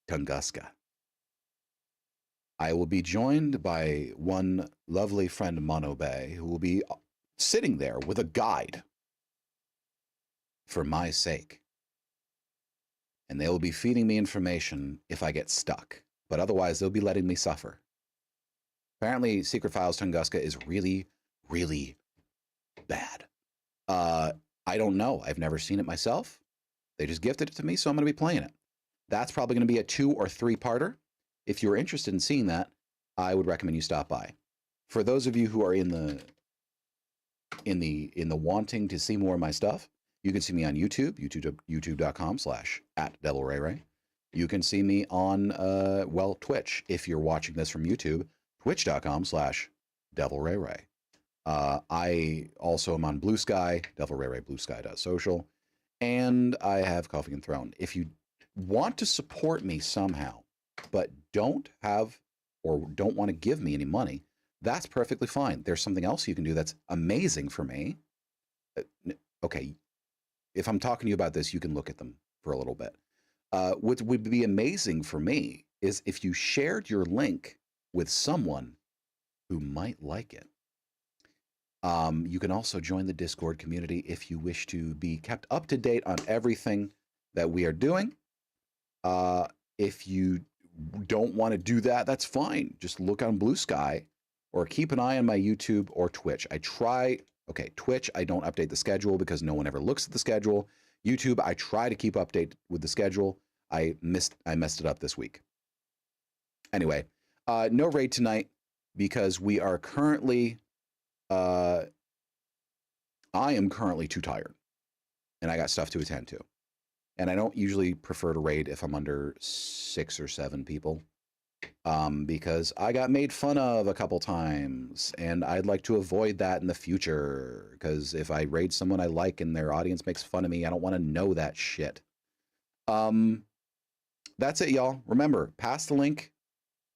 Tunguska. I will be joined by one lovely friend, Mono Bay, who will be sitting there with a guide for my sake. And they will be feeding me information if I get stuck, but otherwise they'll be letting me suffer. Apparently, Secret Files Tunguska is really, really bad. I don't know. I've never seen it myself. They just gifted it to me, so I'm going to be playing it. That's probably going to be a 2 or 3-parter. If you're interested in seeing that, I would recommend you stop by. For those of you who are in the wanting to see more of my stuff, you can see me on YouTube, youtube.com/@DevilRayRay. You can see me on Twitch. If you're watching this from YouTube, twitch.com/DevilRayRay. I also am on Blue Sky, DevilRayRay, bluesky.social, and I have Coffee and Throne. If you want to support me somehow, but don't have or don't want to give me any money, that's perfectly fine. There's something else you can do that's amazing for me. Okay, if I'm talking to you about this, you can look at them for a little bit. What would be amazing for me is if you shared your link with someone who might like it. You can also join the Discord community if you wish to be kept up to date on everything that we are doing. If you don't want to do that, that's fine. Just look on Blue Sky or keep an eye on my YouTube or Twitch. Twitch, I don't update the schedule because no one ever looks at the schedule. YouTube, I try to keep update with the schedule. I messed it up this week. Anyway, no raid tonight because we are currently, I am currently too tired and I got stuff to attend to. And I don't usually prefer to raid if I'm under 6 or 7 people, because I got made fun of a couple times, and I'd like to avoid that in the future, because if I raid someone I like and their audience makes fun of me, I don't want to know that shit. That's it, y'all. Remember, pass the link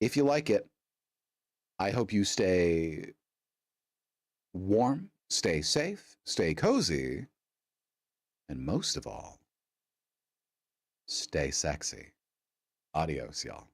if you like it. I hope you stay warm, stay safe, stay cozy, and most of all, stay sexy. Adios, y'all.